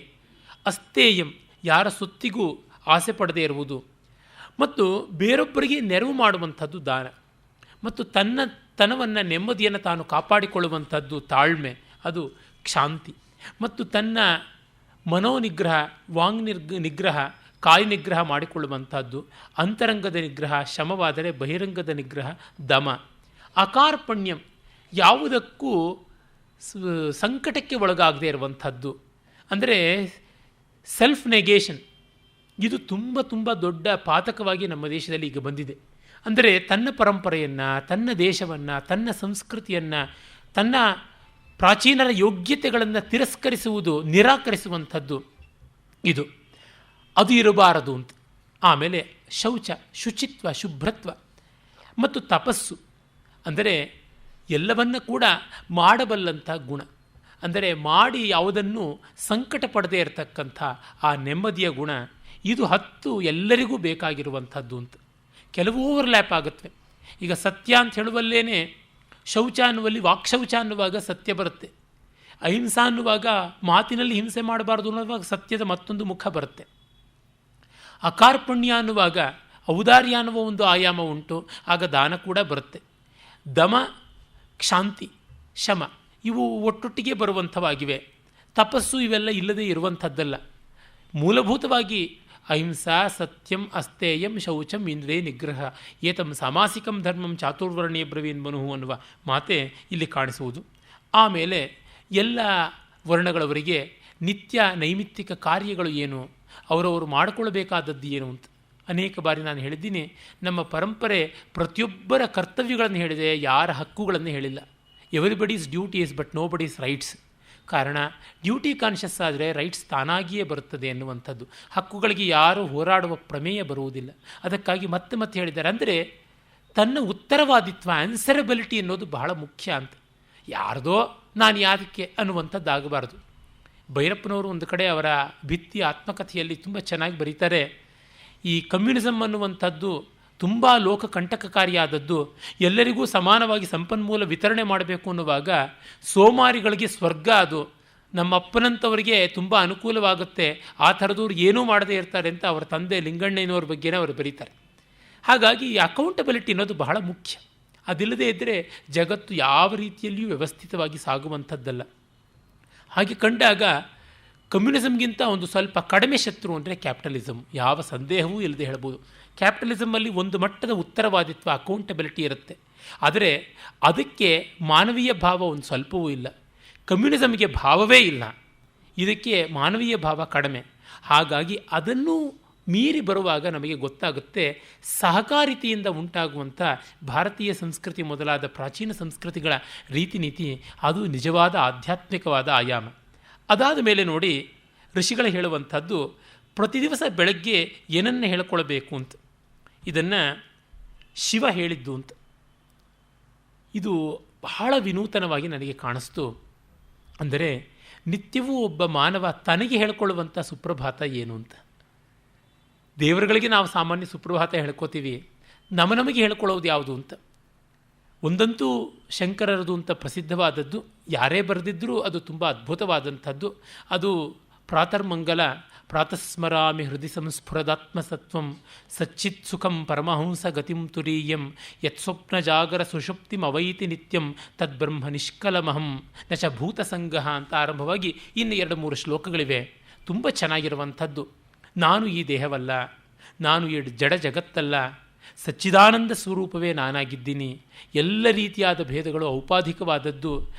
ಅಸ್ತೇಯಂ ಯಾರ ಸೊತ್ತಿಗೂ ಆಸೆ ಪಡದೇ ಇರುವುದು. ಮತ್ತು ಬೇರೊಬ್ಬರಿಗೆ ನೆರವು ಮಾಡುವಂಥದ್ದು ದಾನ. ಮತ್ತು ತನ್ನವನ್ನು ನೆಮ್ಮದಿಯನ್ನು ತಾನು ಕಾಪಾಡಿಕೊಳ್ಳುವಂಥದ್ದು ತಾಳ್ಮೆ, ಅದು ಕ್ಷಾಂತಿ. ಮತ್ತು ತನ್ನ ಮನೋನಿಗ್ರಹ, ನಿಗ್ರಹ, ಕಾಯಿ ನಿಗ್ರಹ ಮಾಡಿಕೊಳ್ಳುವಂಥದ್ದು ಅಂತರಂಗದ ನಿಗ್ರಹ, ಶಮವಾದರೆ ಬಹಿರಂಗದ ನಿಗ್ರಹ ದಮ. ಅಕಾರ್ಪಣ್ಯಂ ಯಾವುದಕ್ಕೂ ಸಂಕಟಕ್ಕೆ ಒಳಗಾಗದೇ ಇರುವಂಥದ್ದು ಅಂದರೆ ಸೆಲ್ಫ್ ನೆಗೇಷನ್. ಇದು ತುಂಬ ತುಂಬ ದೊಡ್ಡ ಪಾತಕವಾಗಿ ನಮ್ಮ ದೇಶದಲ್ಲಿ ಈಗ ಬಂದಿದೆ. ಅಂದರೆ ತನ್ನ ಪರಂಪರೆಯನ್ನು, ತನ್ನ ದೇಶವನ್ನು, ತನ್ನ ಸಂಸ್ಕೃತಿಯನ್ನು, ತನ್ನ ಪ್ರಾಚೀನರ ಯೋಗ್ಯತೆಗಳನ್ನು ತಿರಸ್ಕರಿಸುವುದು, ನಿರಾಕರಿಸುವಂಥದ್ದು ಇದು. ಅದು ಇರಬಾರದು ಅಂತ. ಆಮೇಲೆ ಶೌಚ, ಶುಚಿತ್ವ, ಶುಭ್ರತ್ವ ಮತ್ತು ತಪಸ್ಸು ಅಂದರೆ ಎಲ್ಲವನ್ನ ಕೂಡ ಮಾಡಬಲ್ಲಂಥ ಗುಣ. ಅಂದರೆ ಮಾಡಿ ಯಾವುದನ್ನು ಸಂಕಟ ಪಡದೇ ಇರತಕ್ಕಂಥ ಆ ನೆಮ್ಮದಿಯ ಗುಣ, ಇದು 10 ಎಲ್ಲರಿಗೂ ಬೇಕಾಗಿರುವಂಥದ್ದು ಅಂತ. ಕೆಲವು ಓವರ್ಲ್ಯಾಪ್ ಆಗುತ್ತವೆ. ಈಗ ಸತ್ಯ ಅಂತ ಹೇಳುವಲ್ಲೇನೆ ಶೌಚ ಅನ್ನುವಲ್ಲಿ ವಾಕ್ಶೌಚ ಅನ್ನುವಾಗ ಸತ್ಯ ಬರುತ್ತೆ. ಅಹಿಂಸಾ ಅನ್ನುವಾಗ ಮಾತಿನಲ್ಲಿ ಹಿಂಸೆ ಮಾಡಬಾರ್ದು ಅನ್ನುವಾಗ ಸತ್ಯದ ಮತ್ತೊಂದು ಮುಖ ಬರುತ್ತೆ. ಅಕಾರ್ಪಣ್ಯ ಅನ್ನುವಾಗ ಔದಾರ್ಯ ಅನ್ನುವ ಒಂದು ಆಯಾಮ ಉಂಟು, ಆಗ ದಾನ ಕೂಡ ಬರುತ್ತೆ. ದಮ, ಕ್ಷಾಂತಿ, ಶಮ ಇವು ಒಟ್ಟೊಟ್ಟಿಗೆ ಬರುವಂಥವಾಗಿವೆ. ತಪಸ್ಸು ಇವೆಲ್ಲ ಇಲ್ಲದೆ ಇರುವಂಥದ್ದಲ್ಲ. ಮೂಲಭೂತವಾಗಿ ಅಹಿಂಸಾ ಸತ್ಯಂ ಅಸ್ತೇಯಂ ಶೌಚಂ ಇಂದ್ರಿಯ ನಿಗ್ರಹ ಏತಂ ಸಾಮಾಸಿಕಂ ಧರ್ಮಂ ಚಾತುರ್ವರ್ಣೀಯ ಬ್ರವೀನ್ ಮನುಹು ಅನ್ನುವ ಮಾತೆ ಇಲ್ಲಿ ಕಾಣಿಸುವುದು. ಆಮೇಲೆ ಎಲ್ಲ ವರ್ಣಗಳವರಿಗೆ ನಿತ್ಯ ನೈಮಿತ್ತಿಕ ಕಾರ್ಯಗಳು ಏನು, ಅವರವರು ಮಾಡಿಕೊಳ್ಬೇಕಾದದ್ದು ಏನು ಅಂತ ಅನೇಕ ಬಾರಿ ನಾನು ಹೇಳಿದ್ದೀನಿ. ನಮ್ಮ ಪರಂಪರೆ ಪ್ರತಿಯೊಬ್ಬರ ಕರ್ತವ್ಯಗಳನ್ನು ಹೇಳಿದೆ, ಯಾರ ಹಕ್ಕುಗಳನ್ನು ಹೇಳಿಲ್ಲ. Everybody's duties but nobody's rights. ಕಾರಣ, ಡ್ಯೂಟಿ ಕಾನ್ಷಿಯಸ್ ಆದರೆ ರೈಟ್ಸ್ ತಾನಾಗಿಯೇ ಬರುತ್ತದೆ ಎನ್ನುವಂಥದ್ದು. ಹಕ್ಕುಗಳಿಗೆ ಯಾರೂ ಹೋರಾಡುವ ಪ್ರಮೇಯ ಬರುವುದಿಲ್ಲ. ಅದಕ್ಕಾಗಿ ಮತ್ತೆ ಮತ್ತೆ ಹೇಳಿದ್ದಾರೆ. ಅಂದರೆ ತನ್ನ ಉತ್ತರವಾದಿತ್ವ, ಆನ್ಸರಬಿಲಿಟಿ ಅನ್ನೋದು ಬಹಳ ಮುಖ್ಯ ಅಂತ. ಯಾರ್ದೋ ನಾನು ಯಾದಕ್ಕೆ ಅನ್ನುವಂಥದ್ದಾಗಬಾರ್ದು. ಭೈರಪ್ಪನವರು ಒಂದು ಕಡೆ ಅವರ ಭಿತ್ತಿ ಆತ್ಮಕಥೆಯಲ್ಲಿ ತುಂಬ ಚೆನ್ನಾಗಿ ಬರೀತಾರೆ. ಈ ಕಮ್ಯುನಿಸಮ್ ಅನ್ನುವಂಥದ್ದು ತುಂಬ ಲೋಕಕಂಟಕಕಾರಿಯಾದದ್ದು. ಎಲ್ಲರಿಗೂ ಸಮಾನವಾಗಿ ಸಂಪನ್ಮೂಲ ವಿತರಣೆ ಮಾಡಬೇಕು ಅನ್ನುವಾಗ ಸೋಮಾರಿಗಳಿಗೆ ಸ್ವರ್ಗ ಅದು, ನಮ್ಮ ಅಪ್ಪನಂಥವರಿಗೆ ತುಂಬ ಅನುಕೂಲವಾಗುತ್ತೆ, ಆ ಥರದವ್ರು ಏನೂ ಮಾಡದೇ ಇರ್ತಾರೆ ಅಂತ ಅವರ ತಂದೆ ಲಿಂಗಣ್ಣಯ್ಯನವ್ರ ಬಗ್ಗೆನೇ ಅವರು ಬರೀತಾರೆ. ಹಾಗಾಗಿ ಈ ಅಕೌಂಟಬಿಲಿಟಿ ಅನ್ನೋದು ಬಹಳ ಮುಖ್ಯ. ಅದಿಲ್ಲದೇ ಇದ್ದರೆ ಜಗತ್ತು ಯಾವ ರೀತಿಯಲ್ಲಿಯೂ ವ್ಯವಸ್ಥಿತವಾಗಿ ಸಾಗುವಂಥದ್ದಲ್ಲ. ಹಾಗೆ ಕಂಡಾಗ ಕಮ್ಯುನಿಸಮ್ಗಿಂತ ಒಂದು ಸ್ವಲ್ಪ ಕಡಿಮೆ ಶತ್ರು ಅಂದರೆ ಕ್ಯಾಪಿಟಲಿಸಮ್, ಯಾವ ಸಂದೇಹವೂ ಇಲ್ಲದೆ ಹೇಳ್ಬೋದು. ಕ್ಯಾಪಿಟಲಿಸಮಲ್ಲಿ ಒಂದು ಮಟ್ಟದ ಉತ್ತರವಾದಿತ್ವ, ಅಕೌಂಟಬಿಲಿಟಿ ಇರುತ್ತೆ. ಆದರೆ ಅದಕ್ಕೆ ಮಾನವೀಯ ಭಾವ ಒಂದು ಸ್ವಲ್ಪವೂ ಇಲ್ಲ. ಕಮ್ಯುನಿಸಮ್ಗೆ ಭಾವವೇ ಇಲ್ಲ, ಇದಕ್ಕೆ ಮಾನವೀಯ ಭಾವ ಕಡಿಮೆ. ಹಾಗಾಗಿ ಅದನ್ನು ಮೀರಿ ಬರುವಾಗ ನಮಗೆ ಗೊತ್ತಾಗುತ್ತೆ ಸಹಕಾರಿತೆಯಿಂದ ಉಂಟಾಗುವಂಥ ಭಾರತೀಯ ಸಂಸ್ಕೃತಿ ಮೊದಲಾದ ಪ್ರಾಚೀನ ಸಂಸ್ಕೃತಿಗಳ ರೀತಿ ನೀತಿ ಅದು ನಿಜವಾದ ಆಧ್ಯಾತ್ಮಿಕವಾದ ಆಯಾಮ. ಅದಾದ ಮೇಲೆ ನೋಡಿ, ಋಷಿಗಳು ಹೇಳುವಂಥದ್ದು ಪ್ರತಿ ದಿವಸ ಬೆಳಗ್ಗೆ ಏನನ್ನು ಹೇಳ್ಕೊಳ್ಬೇಕು ಅಂತ. ಇದನ್ನು ಶಿವ ಹೇಳಿದ್ದು ಅಂತ. ಇದು ಬಹಳ ವಿನೂತನವಾಗಿ ನನಗೆ ಕಾಣಿಸ್ತು. ಅಂದರೆ ನಿತ್ಯವೂ ಒಬ್ಬ ಮಾನವ ತನಗೆ ಹೇಳ್ಕೊಳ್ಳುವಂಥ ಸುಪ್ರಭಾತ ಏನು ಅಂತ. ದೇವರುಗಳಿಗೆ ನಾವು ಸಾಮಾನ್ಯ ಸುಪ್ರಭಾತ ಹೇಳ್ಕೋತೀವಿ, ನಮಗೆ ಹೇಳ್ಕೊಳ್ಳೋದು ಯಾವುದು ಅಂತ. ಒಂದಂತೂ ಶಂಕರರದು ಅಂತ ಪ್ರಸಿದ್ಧವಾದದ್ದು, ಯಾರೇ ಬರೆದಿದ್ದರೂ ಅದು ತುಂಬ ಅದ್ಭುತವಾದಂಥದ್ದು. ಅದು ಪ್ರಾತರ್ಮಂಗಲ ಪ್ರಾತಸ್ಮರಾಮಿ ಹೃದಯ ಸಂಸ್ಫುರದಾತ್ಮಸತ್ವಂ ಸಚ್ಚಿತ್ ಸುಖಂ ಪರಮಹಂಸ ಗತಿಂ ತುರೀಯಂ ಯತ್ಸ್ವಪ್ನ ಜಾಗರ ಸುಷುಪ್ತಿಂ ಅವೈತಿ ನಿತ್ಯಂ ತದ್ಬ್ರಹ್ಮ ನಿಷ್ಕಲಮಹಂ ನಚ ಭೂತಸಂಗಃ ಅಂತ ಆರಂಭವಾಗಿ ಇನ್ನು 2-3 ಶ್ಲೋಕಗಳಿವೆ. ತುಂಬ ಚೆನ್ನಾಗಿರುವಂಥದ್ದು. ನಾನು ಈ ದೇಹವಲ್ಲ, ನಾನು ಈ ಜಡ ಜಗತ್ತಲ್ಲ, ಸಚ್ಚಿದಾನಂದ ಸ್ವರೂಪವೇ ನಾನಾಗಿದ್ದೀನಿ. ಎಲ್ಲ ರೀತಿಯಾದ ಭೇದಗಳು ಔಪಾಧಿಕವಾದದ್ದು,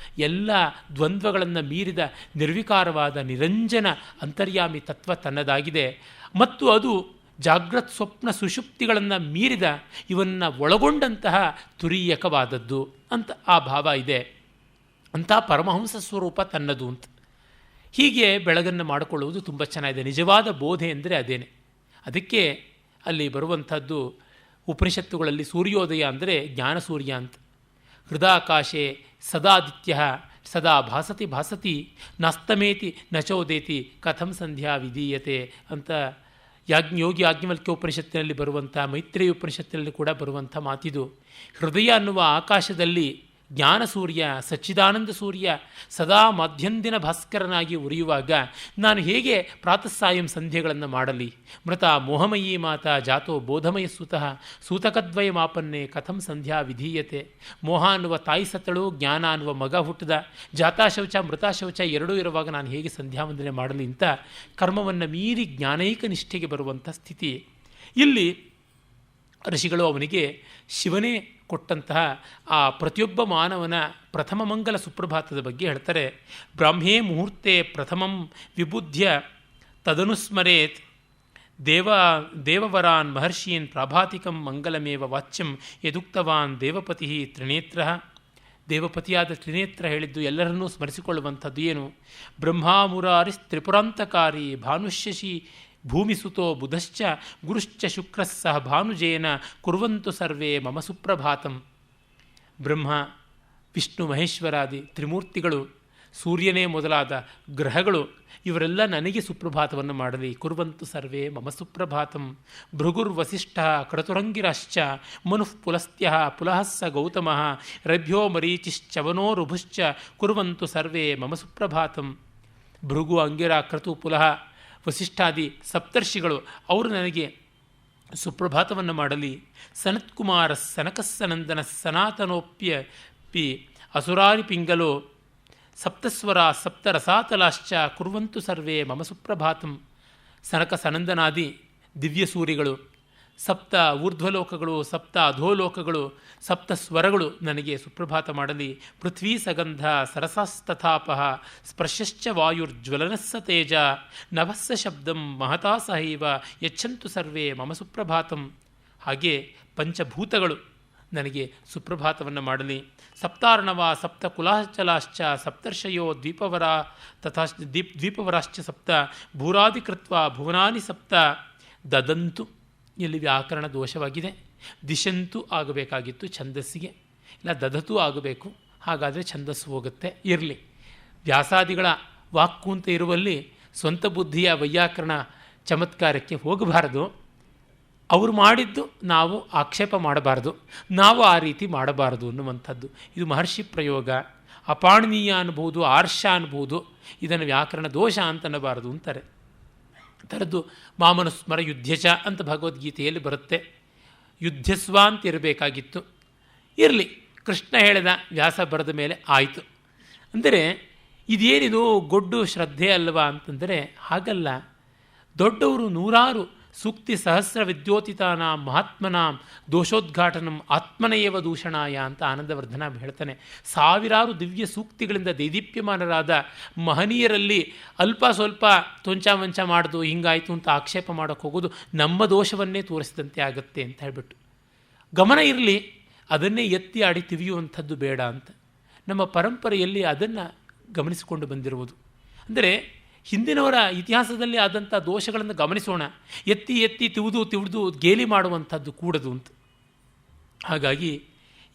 ಎಲ್ಲ ದ್ವಂದ್ವಗಳನ್ನು ಮೀರಿದ ನಿರ್ವಿಕಾರವಾದ ನಿರಂಜನ ಅಂತರ್ಯಾಮಿ ತತ್ವ ತನ್ನದಾಗಿದೆ. ಮತ್ತು ಅದು ಜಾಗ್ರತ್ ಸ್ವಪ್ನ ಸುಷುಪ್ತಿಗಳನ್ನು ಮೀರಿದ ಇವನ್ನು ಒಳಗೊಂಡಂತಹ ತುರೀಯಕವಾದದ್ದು ಅಂತ ಆ ಭಾವ ಇದೆ. ಅಂಥ ಪರಮಹಂಸ ಸ್ವರೂಪ ತನ್ನದು ಅಂತ. ಹೀಗೆ ಬೆಳಗನ್ನು ಮಾಡಿಕೊಳ್ಳುವುದು ತುಂಬ ಚೆನ್ನಾಗಿದೆ. ನಿಜವಾದ ಬೋಧೆ ಅಂದರೆ ಅದೇನೆ. ಅದಕ್ಕೆ ಅಲ್ಲಿ ಬರುವಂಥದ್ದು ಉಪನಿಷತ್ತುಗಳಲ್ಲಿ ಸೂರ್ಯೋದಯ ಅಂದರೆ ಜ್ಞಾನ ಸೂರ್ಯ ಅಂತ. ಹೃದಾಕಾಶೆ ಸದಾದಿತ್ಯ ಸದಾ ಭಾಸತಿ ಭಾಸತಿ ನಾಸ್ತಮೇತಿ ನಚೋದೇತಿ ಕಥಂ ಸಂಧ್ಯಾ ವಿಧೀಯತೆ ಅಂತ ಯೋಗಿ ಯಾಜ್ಞವಲ್ಕ್ಯ ಉಪನಿಷತ್ತಿನಲ್ಲಿ ಬರುವಂಥ, ಮೈತ್ರೇಯ ಉಪನಿಷತ್ತಿನಲ್ಲಿ ಕೂಡ ಬರುವಂಥ ಮಾತಿದು. ಹೃದಯ ಅನ್ನುವ ಆಕಾಶದಲ್ಲಿ ಜ್ಞಾನ ಸೂರ್ಯ, ಸಚ್ಚಿದಾನಂದ ಸೂರ್ಯ ಸದಾ ಮಧ್ಯಂದಿನ ಭಾಸ್ಕರನಾಗಿ ಉರಿಯುವಾಗ ನಾನು ಹೇಗೆ ಪ್ರಾತಸ್ಸಾಯಂ ಸಂಧ್ಯೆಗಳನ್ನು ಮಾಡಲಿ? ಮೃತ ಮೋಹಮಯೀ ಮಾತಾ ಜಾತೋ ಬೋಧಮಯ ಸುತಃ ಸೂತಕದ್ವಯ ಮಾಪನ್ನೇ ಕಥಂ ಸಂಧ್ಯಾ ವಿಧೀಯತೆ. ಮೋಹ ಅನ್ನುವ ತಾಯಿ ಸತ್ತಳು, ಜ್ಞಾನ ಅನ್ನುವ ಮಗ ಹುಟ್ಟಿದ, ಜಾತಾಶೌಚ ಮೃತಾಶೌಚ ಎರಡೂ ಇರುವಾಗ ನಾನು ಹೇಗೆ ಸಂಧ್ಯಾವಂದನೆ ಮಾಡಲಿ ಅಂತ ಕರ್ಮವನ್ನು ಮೀರಿ ಜ್ಞಾನೈಕ ನಿಷ್ಠೆಗೆ ಬರುವಂಥ ಸ್ಥಿತಿ. ಇಲ್ಲಿ ಋಷಿಗಳು ಅವನಿಗೆ ಶಿವನೇ ಕೊಟ್ಟಂತಹ ಆ ಪ್ರತಿಯೊಬ್ಬ ಮಾನವನ ಪ್ರಥಮ ಮಂಗಲ ಸುಪ್ರಭಾತದ ಬಗ್ಗೆ ಹೇಳ್ತಾರೆ. ಬ್ರಾಹ್ಮೇ ಮುಹೂರ್ತೆ ಪ್ರಥಮಂ ವಿಬುದ್ಧ್ಯ ತದನುಸ್ಮರೇತ್ ದೇವವರಾನ್ ಮಹರ್ಷೀನ್ ಪ್ರಾಭಾತಿಕಂ ಮಂಗಲಮೇವ ವಾಚ್ಯಂ ಯದುಕ್ತವಾನ್ ದೇವಪತಿ ತ್ರಿನೇತ್ರ. ದೇವಪತಿಯಾದ ತ್ರಿನೇತ್ರ ಹೇಳಿದ್ದು ಎಲ್ಲರನ್ನೂ ಸ್ಮರಿಸಿಕೊಳ್ಳುವಂಥದ್ದು ಏನು? ಬ್ರಹ್ಮಾಮುರಾರಿಸ್ ತ್ರಿಪುರಾಂತಕಾರಿ ಭಾನುಷ್ಯಶಿ ಭೂಮಿಸುತೋ ಬುಧಶ್ಚ ಗುರುಶ್ಚ ಶುಕ್ರಃ ಸಹ ಭಾನುಜೇನ ಕುರ್ವಂತು ಸರ್ವೇ ಮಮ ಸುಪ್ರಭಾತಂ. ಬ್ರಹ್ಮ ವಿಷ್ಣು ಮಹೇಶ್ವರಾದಿ ತ್ರಿಮೂರ್ತಿಗಳು, ಸೂರ್ಯನೇ ಮೊದಲಾದ ಗ್ರಹಗಳು ಇವರೆಲ್ಲ ನನಗೆ ಸುಪ್ರಭಾತವನ್ನು ಮಾಡಲಿ. ಕುರ್ವಂತು ಸರ್ವೇ ಮಮ ಸುಪ್ರಭಾತಂ. ಭೃಗುರ್ವಸಿಷ್ಠ ಕ್ರತುರಂಗಿರಾಶ್ಚ ಮನುಃ ಪುಲಸ್ತ್ಯ ಪುಲಃ ಸ ಗೌತಮಃ ರಭ್ಯೋ ಮರೀಚಿಶ್ಚವನೋ ರುಭುಶ್ಚ ಕುರ್ವಂತು ಸರ್ವೇ ಮಮ ಸುಪ್ರಭಾತಂ. ಭೃಗು, ಅಂಗಿರ, ಕ್ರತು, ಪುಲಹ, ವಸಿಷ್ಠಾದಿ ಸಪ್ತರ್ಷಿಗಳು ಅವರು ನನಗೆ ಸುಪ್ರಭಾತವನ್ನು ಮಾಡಲಿ. ಸನತ್ಕುಮಾರ ಸನಕಸ್ಸನಂದನ ಸನಾತನೋಪ್ಯ ಪಿ ಅಸುರಾರಿ ಪಿಂಗಲೋ ಸಪ್ತಸ್ವರ ಸಪ್ತರಸಾತಲಾಶ್ಚ ಕುರ್ವಂತು ಸರ್ವೇ ಮಮ ಸುಪ್ರಭಾತಂ. ಸನಕ ಸನಂದನಾದಿ ದಿವ್ಯ ಸೂರಿಗಳು, ಸಪ್ತ ಊರ್ಧ್ವಲೋಕಗಳು, ಸಪ್ತ ಅಧೋಲೋಕಗಳು, ಸಪ್ತ ಸ್ವರಗಳು ನನಗೆ ಸುಪ್ರಭಾತ ಮಾಡಲಿ. ಪೃಥ್ವೀ ಸಗಂಧ ಸರಸಸ್ತಥಾಪಃ ಸ್ಪರ್ಶಶ್ಚ ವಾಯುರ್ಜ್ವಲನಸ್ಸ ತೇಜ ನಭಸ್ಸ ಶಬ್ದಂ ಮಹತಾ ಸಹೈವ ಯಚ್ಛಂತು ಸರ್ವೇ ಮಮ ಸುಪ್ರಭಾತಂ. ಹಾಗೆ ಪಂಚಭೂತಗಳು ನನಗೆ ಸುಪ್ರಭಾತವನ್ನು ಮಾಡಲಿ. ಸಪ್ತಾರ್ಣವ ಸಪ್ತ ಕುಲಾಚಲಾಶ್ಚ ಸಪ್ತರ್ಷಯೋ ದ್ವೀಪವರ ತಥಾ ದ್ವೀಪವರಾಶ್ಚ ಸಪ್ತ ಭೂರಾದಿಕೃತ್ವ ಭುವನಾನಿ ಸಪ್ತ ದದಂತು. ಇಲ್ಲಿ ವ್ಯಾಕರಣ ದೋಷವಾಗಿದೆ. ದಿಶಂತು ಆಗಬೇಕಾಗಿತ್ತು ಛಂದಸ್ಸಿಗೆ, ಇಲ್ಲ ದಧತು ಆಗಬೇಕು. ಹಾಗಾದರೆ ಛಂದಸ್ಸು ಹೋಗುತ್ತೆ. ಇರಲಿ, ವ್ಯಾಸಾದಿಗಳ ವಾಕ್ಕು ಅಂತ ಇರುವಲ್ಲಿ ಸ್ವಂತ ಬುದ್ಧಿಯ ವೈಯಾಕರಣ ಚಮತ್ಕಾರಕ್ಕೆ ಹೋಗಬಾರದು. ಅವರು ಮಾಡಿದ್ದು ನಾವು ಆಕ್ಷೇಪ ಮಾಡಬಾರ್ದು, ನಾವು ಆ ರೀತಿ ಮಾಡಬಾರದು ಅನ್ನುವಂಥದ್ದು. ಇದು ಮಹರ್ಷಿ ಪ್ರಯೋಗ. ಅಪಾಣನೀಯ ಅನ್ಬೋದು, ಆರ್ಷ ಅನ್ಬೋದು. ಇದನ್ನು ವ್ಯಾಕರಣ ದೋಷ ಅಂತನ್ನಬಾರದು ಅಂತಾರೆ. ಥರದ್ದು ಮಾಮನುಸ್ಮರ ಯುದ್ಧಚ ಅಂತ ಭಗವದ್ಗೀತೆಯಲ್ಲಿ ಬರುತ್ತೆ. ಯುದ್ಧಸ್ವ ಅಂತ ಇರಬೇಕಾಗಿತ್ತು. ಇರಲಿ, ಕೃಷ್ಣ ಹೇಳಿದ, ವ್ಯಾಸ ಬರೆದ ಮೇಲೆ ಆಯಿತು. ಅಂದರೆ ಇದೇನಿದು ಗೊಡ್ಡು ಶ್ರದ್ಧೆ ಅಲ್ವಾ ಅಂತಂದರೆ ಹಾಗಲ್ಲ. ದೊಡ್ಡವರು ನೂರಾರು ಸೂಕ್ತಿ ಸಹಸ್ರ ವಿದ್ಯೋತಿತಾನಾಂ ಮಹಾತ್ಮನಾಂ ದೋಷೋದ್ಘಾಟನಂ ಆತ್ಮನೇಯವ ದೂಷಣಾಯ ಅಂತ ಆನಂದವರ್ಧನ ಹೇಳ್ತಾನೆ. ಸಾವಿರಾರು ದಿವ್ಯ ಸೂಕ್ತಿಗಳಿಂದ ದೈದೀಪ್ಯಮಾನರಾದ ಮಹನೀಯರಲ್ಲಿ ಅಲ್ಪ ಸ್ವಲ್ಪ ತೊಂಚಾಮಂಚ ಮಾಡೋದು, ಹಿಂಗಾಯಿತು ಅಂತ ಆಕ್ಷೇಪ ಮಾಡೋಕ್ಕೆ ಹೋಗೋದು ನಮ್ಮ ದೋಷವನ್ನೇ ತೋರಿಸಿದಂತೆ ಆಗುತ್ತೆ ಅಂತ ಹೇಳ್ಬಿಟ್ಟು ಗಮನ ಇರಲಿ. ಅದನ್ನೇ ಎತ್ತಿ ಆಡಿ ತಿವಿಯುವಂಥದ್ದು ಬೇಡ ಅಂತ ನಮ್ಮ ಪರಂಪರೆಯಲ್ಲಿ ಅದನ್ನು ಗಮನಿಸಿಕೊಂಡು ಬಂದಿರುವುದು. ಅಂದರೆ ಹಿಂದಿನವರ ಇತಿಹಾಸದಲ್ಲಿ ಆದಂಥ ದೋಷಗಳನ್ನು ಗಮನಿಸೋಣ. ಎತ್ತಿ ಎತ್ತಿ ತಿವಿದು ಗೇಲಿ ಮಾಡುವಂಥದ್ದು ಕೂಡದು ಅಂತ. ಹಾಗಾಗಿ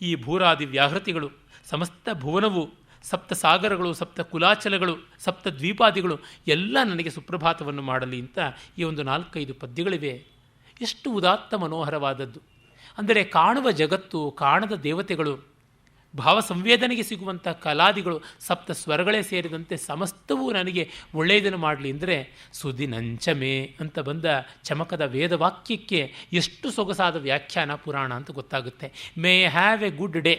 ಈ ಭೂರಾದಿ ವ್ಯಾಹೃತಿಗಳು, ಸಮಸ್ತ ಭುವನವು, ಸಪ್ತ ಸಾಗರಗಳು, ಸಪ್ತ ಕುಲಾಚಲಗಳು, ಸಪ್ತ ದ್ವೀಪಾದಿಗಳು ಎಲ್ಲ ನನಗೆ ಸುಪ್ರಭಾತವನ್ನು ಮಾಡಲಿ ಅಂತ ಈ ಒಂದು 4-5 ಪದ್ಯಗಳಿವೆ. ಎಷ್ಟು ಉದಾತ್ತ ಮನೋಹರವಾದದ್ದು. ಅಂದರೆ ಕಾಣುವ ಜಗತ್ತು, ಕಾಣದ ದೇವತೆಗಳು, ಭಾವ ಸಂವೇದನೆಗೆ ಸಿಗುವಂಥ ಕಲಾದಿಗಳು, ಸಪ್ತ ಸ್ವರಗಳೇ ಸೇರಿದಂತೆ ಸಮಸ್ತವೂ ನನಗೆ ಒಳ್ಳೆಯದನ್ನು ಮಾಡಲಿ ಅಂದರೆ ಸುದಿನಂಚಮೆ ಅಂತ ಬಂದ ಚಮಕದ ವೇದವಾಕ್ಯಕ್ಕೆ ಎಷ್ಟು ಸೊಗಸಾದ ವ್ಯಾಖ್ಯಾನ ಪುರಾಣ ಅಂತ ಗೊತ್ತಾಗುತ್ತೆ. May have A good day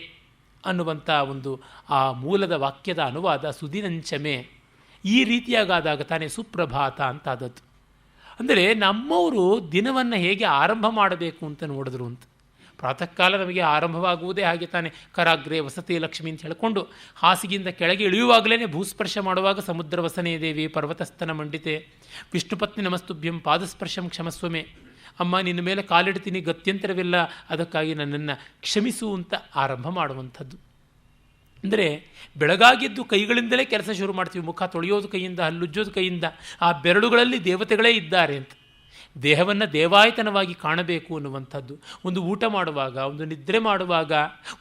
ಅನ್ನುವಂಥ ಒಂದು ಆ ಮೂಲದ ವಾಕ್ಯದ ಅನುವಾದ ಸುದಿನಂಚಮೆ. ಈ ರೀತಿಯಾಗಾದಾಗ ತಾನೇ ಸುಪ್ರಭಾತ ಅಂತಾದದ್ದು. ಅಂದರೆ ನಮ್ಮವರು ದಿನವನ್ನು ಹೇಗೆ ಆರಂಭ ಮಾಡಬೇಕು ಅಂತ ನೋಡಿದ್ರು ಅಂತ. ಪ್ರಾತಃ ಕಾಲ ನಮಗೆ ಆರಂಭವಾಗುವುದೇ ಹಾಗೆ ತಾನೆ. ಕರಾಗ್ರೆ ವಸತಿ ಲಕ್ಷ್ಮಿ ಅಂತ ಹೇಳಿಕೊಂಡು ಹಾಸಿಗೆಯಿಂದ ಕೆಳಗೆ ಇಳಿಯುವಾಗಲೇ ಭೂಸ್ಪರ್ಶ ಮಾಡುವಾಗ ಸಮುದ್ರ ವಸನೇ ದೇವಿ ಪರ್ವತಸ್ಥನ ಮಂಡಿತೆ ವಿಷ್ಣುಪತ್ನಿ ನಮಸ್ತುಭ್ಯಂ ಪಾದಸ್ಪರ್ಶಂ ಕ್ಷಮಸ್ವಮೆ. ಅಮ್ಮ, ನಿನ್ನ ಮೇಲೆ ಕಾಲಿಡ್ತೀನಿ, ಗತ್ಯಂತರವಿಲ್ಲ, ಅದಕ್ಕಾಗಿ ನನ್ನನ್ನು ಕ್ಷಮಿಸು ಅಂತ ಆರಂಭ ಮಾಡುವಂಥದ್ದು. ಅಂದರೆ ಬೆಳಗಾಗಿದ್ದು ಕೈಗಳಿಂದಲೇ ಕೆಲಸ ಶುರು ಮಾಡ್ತೀವಿ. ಮುಖ ತೊಳೆಯೋದು ಕೈಯಿಂದ, ಹಲ್ಲುಜ್ಜೋದು ಕೈಯಿಂದ. ಆ ಬೆರಳುಗಳಲ್ಲಿ ದೇವತೆಗಳೇ ಇದ್ದಾರೆ ಅಂತ ದೇಹವನ್ನು ದೇವಾಯತನವಾಗಿ ಕಾಣಬೇಕು ಅನ್ನುವಂಥದ್ದು. ಒಂದು ಊಟ ಮಾಡುವಾಗ, ಒಂದು ನಿದ್ರೆ ಮಾಡುವಾಗ,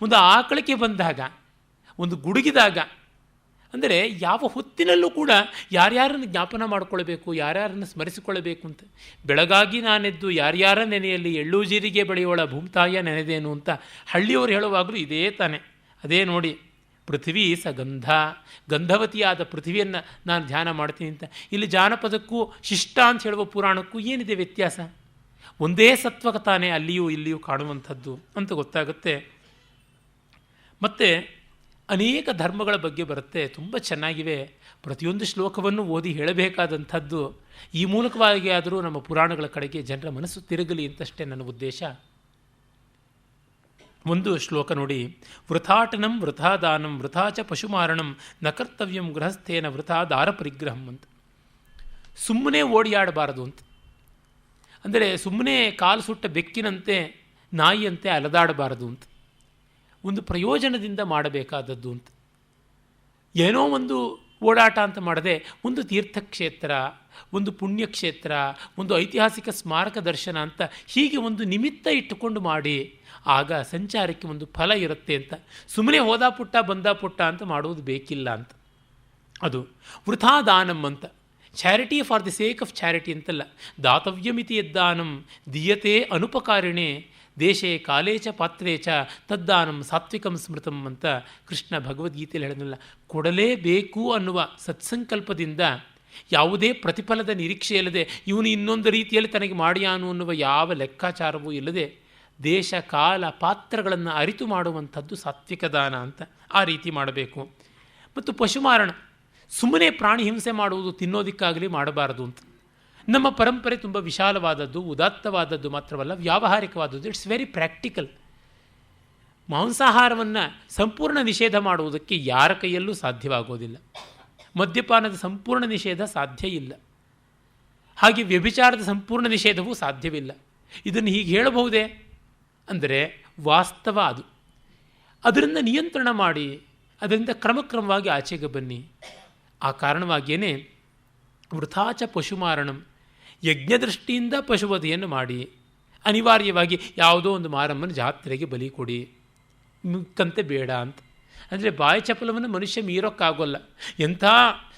ಒಂದು ಆಕಳಿಕೆ ಬಂದಾಗ, ಒಂದು ಗುಡುಗಿದಾಗ, ಅಂದರೆ ಯಾವ ಹೊತ್ತಿನಲ್ಲೂ ಕೂಡ ಯಾರ್ಯಾರನ್ನು ಜ್ಞಾಪನ ಮಾಡಿಕೊಳ್ಬೇಕು, ಯಾರ್ಯಾರನ್ನು ಸ್ಮರಿಸಿಕೊಳ್ಳಬೇಕು ಅಂತ. ಬೆಳಗಾಗಿ ನಾನೆದ್ದು ಯಾರ್ಯಾರ ನೆನೆಯಲ್ಲಿ ಎಳ್ಳು ಜೀರಿಗೆ ಬೆಳೆಯೋಳ ಭೂಮಿತಾಯ ನೆನೆದೇನು ಅಂತ ಹಳ್ಳಿಯವರು ಹೇಳುವಾಗಲೂ ಇದೇ ತಾನೆ. ಅದೇ ನೋಡಿ, ಪೃಥ್ವೀ ಸಗಂಧ, ಗಂಧವತಿಯಾದ ಪೃಥ್ವಿಯನ್ನು ನಾನು ಧ್ಯಾನ ಮಾಡ್ತೀನಿ ಅಂತ. ಇಲ್ಲಿ ಜಾನಪದಕ್ಕೂ ಶಿಷ್ಟ ಅಂತ ಹೇಳುವ ಪುರಾಣಕ್ಕೂ ಏನಿದೆ ವ್ಯತ್ಯಾಸ? ಒಂದೇ ಸತ್ವಕ ತಾನೇ ಅಲ್ಲಿಯೂ ಇಲ್ಲಿಯೂ ಕಾಣುವಂಥದ್ದು ಅಂತ ಗೊತ್ತಾಗುತ್ತೆ. ಮತ್ತು ಅನೇಕ ಧರ್ಮಗಳ ಬಗ್ಗೆ ಬರುತ್ತೆ, ತುಂಬ ಚೆನ್ನಾಗಿವೆ. ಪ್ರತಿಯೊಂದು ಶ್ಲೋಕವನ್ನು ಓದಿ ಹೇಳಬೇಕಾದಂಥದ್ದು. ಈ ಮೂಲಕವಾಗಿ ಆದರೂ ನಮ್ಮ ಪುರಾಣಗಳ ಕಡೆಗೆ ಜನರ ಮನಸ್ಸು ತಿರುಗಲಿ ಅಂತಷ್ಟೇ ನನ್ನ ಉದ್ದೇಶ. ಒಂದು ಶ್ಲೋಕ ನೋಡಿ, ವೃಥಾಟನಂ ವೃಥಾದಾನಂ ವೃಥಾಚ ಪಶುಮಾರಣಂ ನ ಕರ್ತವ್ಯಂ ಗೃಹಸ್ಥೇನ ವೃಥಾ ದಾರ ಪರಿಗ್ರಹಂ ಅಂತ. ಸುಮ್ಮನೆ ಓಡಿಯಾಡಬಾರದು ಅಂತ. ಅಂದರೆ ಸುಮ್ಮನೆ ಕಾಲು ಸುಟ್ಟ ಬೆಕ್ಕಿನಂತೆ, ನಾಯಿಯಂತೆ ಅಲದಾಡಬಾರದು ಅಂತ. ಒಂದು ಪ್ರಯೋಜನದಿಂದ ಮಾಡಬೇಕಾದದ್ದು ಅಂತ. ಏನೋ ಒಂದು ಓಡಾಟ ಅಂತ ಮಾಡದೆ, ಒಂದು ತೀರ್ಥಕ್ಷೇತ್ರ, ಒಂದು ಪುಣ್ಯಕ್ಷೇತ್ರ, ಒಂದು ಐತಿಹಾಸಿಕ ಸ್ಮಾರಕ ದರ್ಶನ ಅಂತ ಹೀಗೆ ಒಂದು ನಿಮಿತ್ತ ಇಟ್ಟುಕೊಂಡು ಮಾಡಿ, ಆಗ ಸಂಚಾರಕ್ಕೆ ಒಂದು ಫಲ ಇರುತ್ತೆ ಅಂತ. ಸುಮ್ಮನೆ ಹೋದ ಪುಟ್ಟ ಬಂದ ಪುಟ್ಟ ಅಂತ ಮಾಡುವುದು ಬೇಕಿಲ್ಲ ಅಂತ. ಅದು ವೃಥಾ ದಾನಂ ಅಂತ. Charity for the sake of charity ಅಂತಲ್ಲ. ದಾತವ್ಯಮಿತಿ ಯದ್ದಾನಂ ದೀಯತೆ ಅನುಪಕಾರಿಣೆ ದೇಶೇ ಕಾಲೇ ಚ ಪಾತ್ರೇ ಚ ತದ್ದಾನಂ ಸಾತ್ವಿಕಂ ಸ್ಮೃತಂ ಅಂತ ಕೃಷ್ಣ ಭಗವದ್ಗೀತೆಯಲ್ಲಿ ಹೇಳಿದ್ನಲ್ಲ. ಕೊಡಲೇಬೇಕು ಅನ್ನುವ ಸತ್ಸಂಕಲ್ಪದಿಂದ, ಯಾವುದೇ ಪ್ರತಿಫಲದ ನಿರೀಕ್ಷೆ ಇಲ್ಲದೆ, ಇವನು ಇನ್ನೊಂದು ರೀತಿಯಲ್ಲಿ ತನಗೆ ಮಾಡಿಯಾನು ಅನ್ನುವ ಯಾವ ಲೆಕ್ಕಾಚಾರವೂ ಇಲ್ಲದೆ, ದೇಶ ಕಾಲ ಪಾತ್ರಗಳನ್ನು ಅರಿತು ಮಾಡುವಂಥದ್ದು ಸಾತ್ವಿಕ ದಾನ ಅಂತ. ಆ ರೀತಿ ಮಾಡಬೇಕು. ಮತ್ತು ಪಶುಮಾರಣ, ಸುಮ್ಮನೆ ಪ್ರಾಣಿ ಹಿಂಸೆ ಮಾಡುವುದು, ತಿನ್ನೋದಕ್ಕಾಗಲಿ ಮಾಡಬಾರದು ಅಂತ. ನಮ್ಮ ಪರಂಪರೆ ತುಂಬ ವಿಶಾಲವಾದದ್ದು, ಉದಾತ್ತವಾದದ್ದು ಮಾತ್ರವಲ್ಲ, ವ್ಯಾವಹಾರಿಕವಾದದ್ದು. It's very practical. ಮಾಂಸಾಹಾರವನ್ನು ಸಂಪೂರ್ಣ ನಿಷೇಧ ಮಾಡುವುದಕ್ಕೆ ಯಾರ ಕೈಯಲ್ಲೂ ಸಾಧ್ಯವಾಗೋದಿಲ್ಲ. ಮದ್ಯಪಾನದ ಸಂಪೂರ್ಣ ನಿಷೇಧ ಸಾಧ್ಯ ಇಲ್ಲ. ಹಾಗೆ ವ್ಯಭಿಚಾರದ ಸಂಪೂರ್ಣ ನಿಷೇಧವೂ ಸಾಧ್ಯವಿಲ್ಲ. ಇದನ್ನು ಹೀಗೆ ಹೇಳಬಹುದೇ ಅಂದರೆ ವಾಸ್ತವ ಅದು. ಅದರಿಂದ ನಿಯಂತ್ರಣ ಮಾಡಿ, ಅದರಿಂದ ಕ್ರಮಕ್ರಮವಾಗಿ ಆಚೆಗೆ ಬನ್ನಿ. ಆ ಕಾರಣವಾಗಿಯೇ ವೃಥಾಚ ಪಶುಮಾರಣಂ, ಯಜ್ಞದೃಷ್ಟಿಯಿಂದ ಪಶುವಧೆಯನ್ನು ಮಾಡಿ, ಅನಿವಾರ್ಯವಾಗಿ ಯಾವುದೋ ಒಂದು ಮಾರಮ್ಮನ ಜಾತ್ರೆಗೆ ಬಲಿ ಕೊಡಿ, ಮಿಕ್ಕಂತೆ ಬೇಡ ಅಂತ. ಅಂದರೆ ಬಾಯಿ ಚಪಲವನ್ನು ಮನುಷ್ಯ ಮೀರೋಕ್ಕಾಗೋಲ್ಲ. ಎಂಥ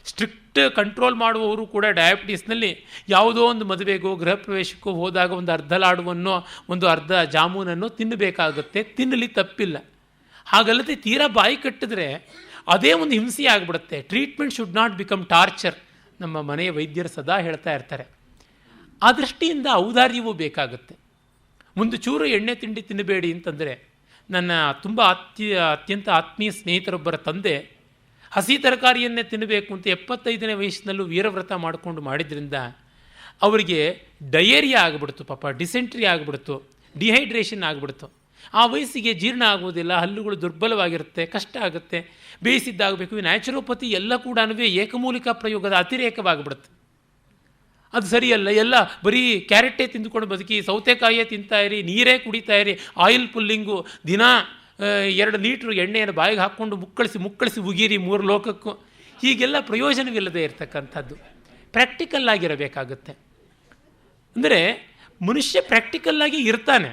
ಸ್ಟ್ರಿಕ್ಟ್ ಕಂಟ್ರೋಲ್ ಮಾಡುವವರು ಕೂಡ ಡಯಾಬಿಟೀಸ್ನಲ್ಲಿ ಯಾವುದೋ ಒಂದು ಮದುವೆಗೋ ಗೃಹ ಪ್ರವೇಶಕ್ಕೋ ಹೋದಾಗ ಒಂದು ಅರ್ಧ ಲಾಡುವನ್ನೋ ಒಂದು ಅರ್ಧ ಜಾಮೂನನ್ನೋ ತಿನ್ನಬೇಕಾಗುತ್ತೆ. ತಿನ್ನಲಿ, ತಪ್ಪಿಲ್ಲ. ಹಾಗಲ್ಲದೆ ತೀರಾ ಬಾಯಿ ಕಟ್ಟಿದ್ರೆ ಅದೇ ಒಂದು ಹಿಂಸೆ ಆಗಿಬಿಡುತ್ತೆ. Treatment should not become torture. ನಮ್ಮ ಮನೆಯ ವೈದ್ಯರು ಸದಾ ಹೇಳ್ತಾ ಇರ್ತಾರೆ. ಆ ದೃಷ್ಟಿಯಿಂದ ಔದಾರ್ಯವೂ ಬೇಕಾಗುತ್ತೆ. ಒಂದು ಚೂರು ಎಣ್ಣೆ ತಿಂಡಿ ತಿನ್ನಬೇಡಿ ಅಂತಂದರೆ, ನನ್ನ ತುಂಬ ಅತ್ಯಂತ ಆತ್ಮೀಯ ಸ್ನೇಹಿತರೊಬ್ಬರ ತಂದೆ ಹಸಿ ತರಕಾರಿಯನ್ನೇ ತಿನ್ನಬೇಕು ಅಂತ 75ನೇ ವಯಸ್ಸಿನಲ್ಲೂ ವೀರವ್ರತ ಮಾಡಿಕೊಂಡು ಮಾಡಿದ್ರಿಂದ ಅವರಿಗೆ ಡಯೇರಿಯಾ ಆಗಿಬಿಡ್ತು. ಪಾಪ ಡಿಸೆಂಟ್ರಿ ಆಗಿಬಿಡ್ತು, ಡಿಹೈಡ್ರೇಷನ್ ಆಗಿಬಿಡ್ತು. ಆ ವಯಸ್ಸಿಗೆ ಜೀರ್ಣ ಆಗುವುದಿಲ್ಲ, ಹಲ್ಲುಗಳು ದುರ್ಬಲವಾಗಿರುತ್ತೆ, ಕಷ್ಟ ಆಗುತ್ತೆ, ಬೇಯಿಸಿದ್ದಾಗಬೇಕು. ಈ ನ್ಯಾಚುರೋಪತಿ ಎಲ್ಲ ಕೂಡ ಏಕಮೂಲಿಕಾ ಪ್ರಯೋಗದ ಅತಿರೇಕವಾಗಿಬಿಡುತ್ತೆ. ಅದು ಸರಿಯಲ್ಲ. ಎಲ್ಲ ಬರೀ ಕ್ಯಾರೆಟೇ ತಿಂದುಕೊಂಡು ಬದುಕಿ, ಸೌತೆಕಾಯಿಯೇ ತಿಂತಾಯಿರಿ, ನೀರೇ ಕುಡಿತಾಯಿರಿ, ಆಯಿಲ್ ಪುಲ್ಲಿಂಗು, ದಿನ 2 ಲೀಟ್ರ್ ಎಣ್ಣೆಯನ್ನು ಬಾಯಿಗೆ ಹಾಕ್ಕೊಂಡು ಮುಕ್ಕಳಿಸಿ ಉಗಿರಿ 3 ಲೋಕಕ್ಕೂ. ಹೀಗೆಲ್ಲ ಪ್ರಯೋಜನವಿಲ್ಲದೆ ಇರತಕ್ಕಂಥದ್ದು. ಪ್ರಾಕ್ಟಿಕಲ್ ಆಗಿರಬೇಕಾಗುತ್ತೆ. ಅಂದರೆ ಮನುಷ್ಯ ಪ್ರಾಕ್ಟಿಕಲ್ಲಾಗಿ ಇರ್ತಾನೆ,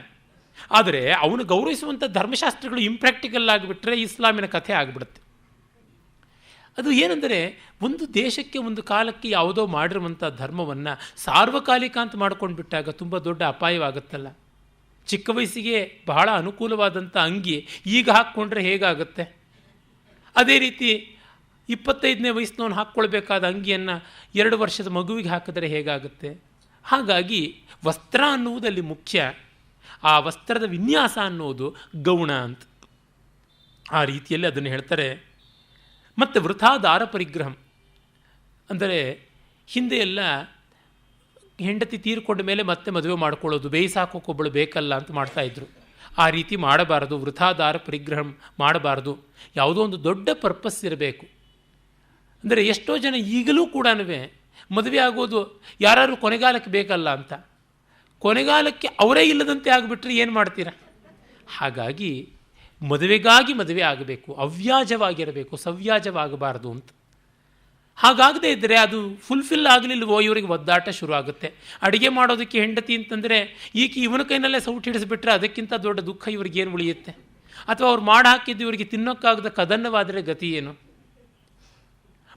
ಆದರೆ ಅವನು ಗೌರವಿಸುವಂಥ ಧರ್ಮಶಾಸ್ತ್ರಗಳು ಇಂಪ್ರ್ಯಾಕ್ಟಿಕಲ್ ಆಗಿಬಿಟ್ರೆ ಇಸ್ಲಾಮಿನ ಕಥೆ ಆಗಿಬಿಡುತ್ತೆ. ಅದು ಏನೆಂದರೆ, ಒಂದು ದೇಶಕ್ಕೆ ಒಂದು ಕಾಲಕ್ಕೆ ಯಾವುದೋ ಮಾಡಿರುವಂಥ ಧರ್ಮವನ್ನು ಸಾರ್ವಕಾಲಿಕ ಅಂತ ಮಾಡ್ಕೊಂಡು ಬಿಟ್ಟಾಗ ತುಂಬ ದೊಡ್ಡ ಅಪಾಯವಾಗುತ್ತಲ್ಲ. ಚಿಕ್ಕ ವಯಸ್ಸಿಗೆ ಬಹಳ ಅನುಕೂಲವಾದಂಥ ಅಂಗಿ ಈಗ ಹಾಕ್ಕೊಂಡ್ರೆ ಹೇಗಾಗುತ್ತೆ? ಅದೇ ರೀತಿ 25ನೇ ವಯಸ್ಸಿನವನು ಹಾಕ್ಕೊಳ್ಬೇಕಾದ ಅಂಗಿಯನ್ನು 2 ವರ್ಷದ ಮಗುವಿಗೆ ಹಾಕಿದ್ರೆ ಹೇಗಾಗುತ್ತೆ? ಹಾಗಾಗಿ ವಸ್ತ್ರ ಅನ್ನುವುದಲ್ಲಿ ಮುಖ್ಯ. ಆ ವಸ್ತ್ರದ ವಿನ್ಯಾಸ ಅನ್ನೋದು ಗೌಣ ಅಂತ. ಆ ರೀತಿಯಲ್ಲಿ ಅದನ್ನು ಹೇಳ್ತಾರೆ. ಮತ್ತು ವೃಥಾ ದಾರ ಪರಿಗ್ರಹಂ ಅಂದರೆ, ಹಿಂದೆ ಎಲ್ಲ ಹೆಂಡತಿ ತೀರ್ಕೊಂಡ ಮೇಲೆ ಮತ್ತೆ ಮದುವೆ ಮಾಡ್ಕೊಳ್ಳೋದು, ಬೇಯಿಸಾಕೋಕ್ಕೊಬ್ಬಳು ಬೇಕಲ್ಲ ಅಂತ ಮಾಡ್ತಾಯಿದ್ರು. ಆ ರೀತಿ ಮಾಡಬಾರದು. ವೃಥಾ ದಾರ ಪರಿಗ್ರಹಂ ಮಾಡಬಾರದು. ಯಾವುದೋ ಒಂದು ದೊಡ್ಡ ಪರ್ಪಸ್ ಇರಬೇಕು. ಅಂದರೆ ಎಷ್ಟೋ ಜನ ಈಗಲೂ ಕೂಡ ಮದುವೆ ಆಗೋದು ಯಾರು ಕೊನೆಗಾಲಕ್ಕೆ ಬೇಕಲ್ಲ ಅಂತ. ಕೊನೆಗಾಲಕ್ಕೆ ಅವರೇ ಇಲ್ಲದಂತೆ ಆಗಿಬಿಟ್ರೆ ಏನು ಮಾಡ್ತೀರಾ? ಹಾಗಾಗಿ ಮದುವೆಗಾಗಿ ಮದುವೆ ಆಗಬೇಕು, ಅವ್ಯಾಜವಾಗಿರಬೇಕು, ಸವ್ಯಾಜವಾಗಬಾರದು ಅಂತ. ಹಾಗಾಗದೇ ಇದ್ದರೆ ಅದು ಫುಲ್ಫಿಲ್ ಆಗಲಿಲ್ವೋ ಇವರಿಗೆ ಒದ್ದಾಟ ಶುರು ಆಗುತ್ತೆ. ಅಡುಗೆ ಮಾಡೋದಕ್ಕೆ ಹೆಂಡತಿ ಅಂತಂದರೆ ಈಕೆ ಇವನ ಕೈನಲ್ಲೇ ಸೌಟ್ ಹಿಡಿಸ್ಬಿಟ್ರೆ ಅದಕ್ಕಿಂತ ದೊಡ್ಡ ದುಃಖ ಇವ್ರಿಗೇನು ಉಳಿಯುತ್ತೆ? ಅಥವಾ ಅವ್ರು ಮಾಡಿ ಹಾಕಿದ್ದು ಇವರಿಗೆ ತಿನ್ನೋಕ್ಕಾಗದ ಕದನ್ನವಾದರೆ ಗತಿ ಏನು?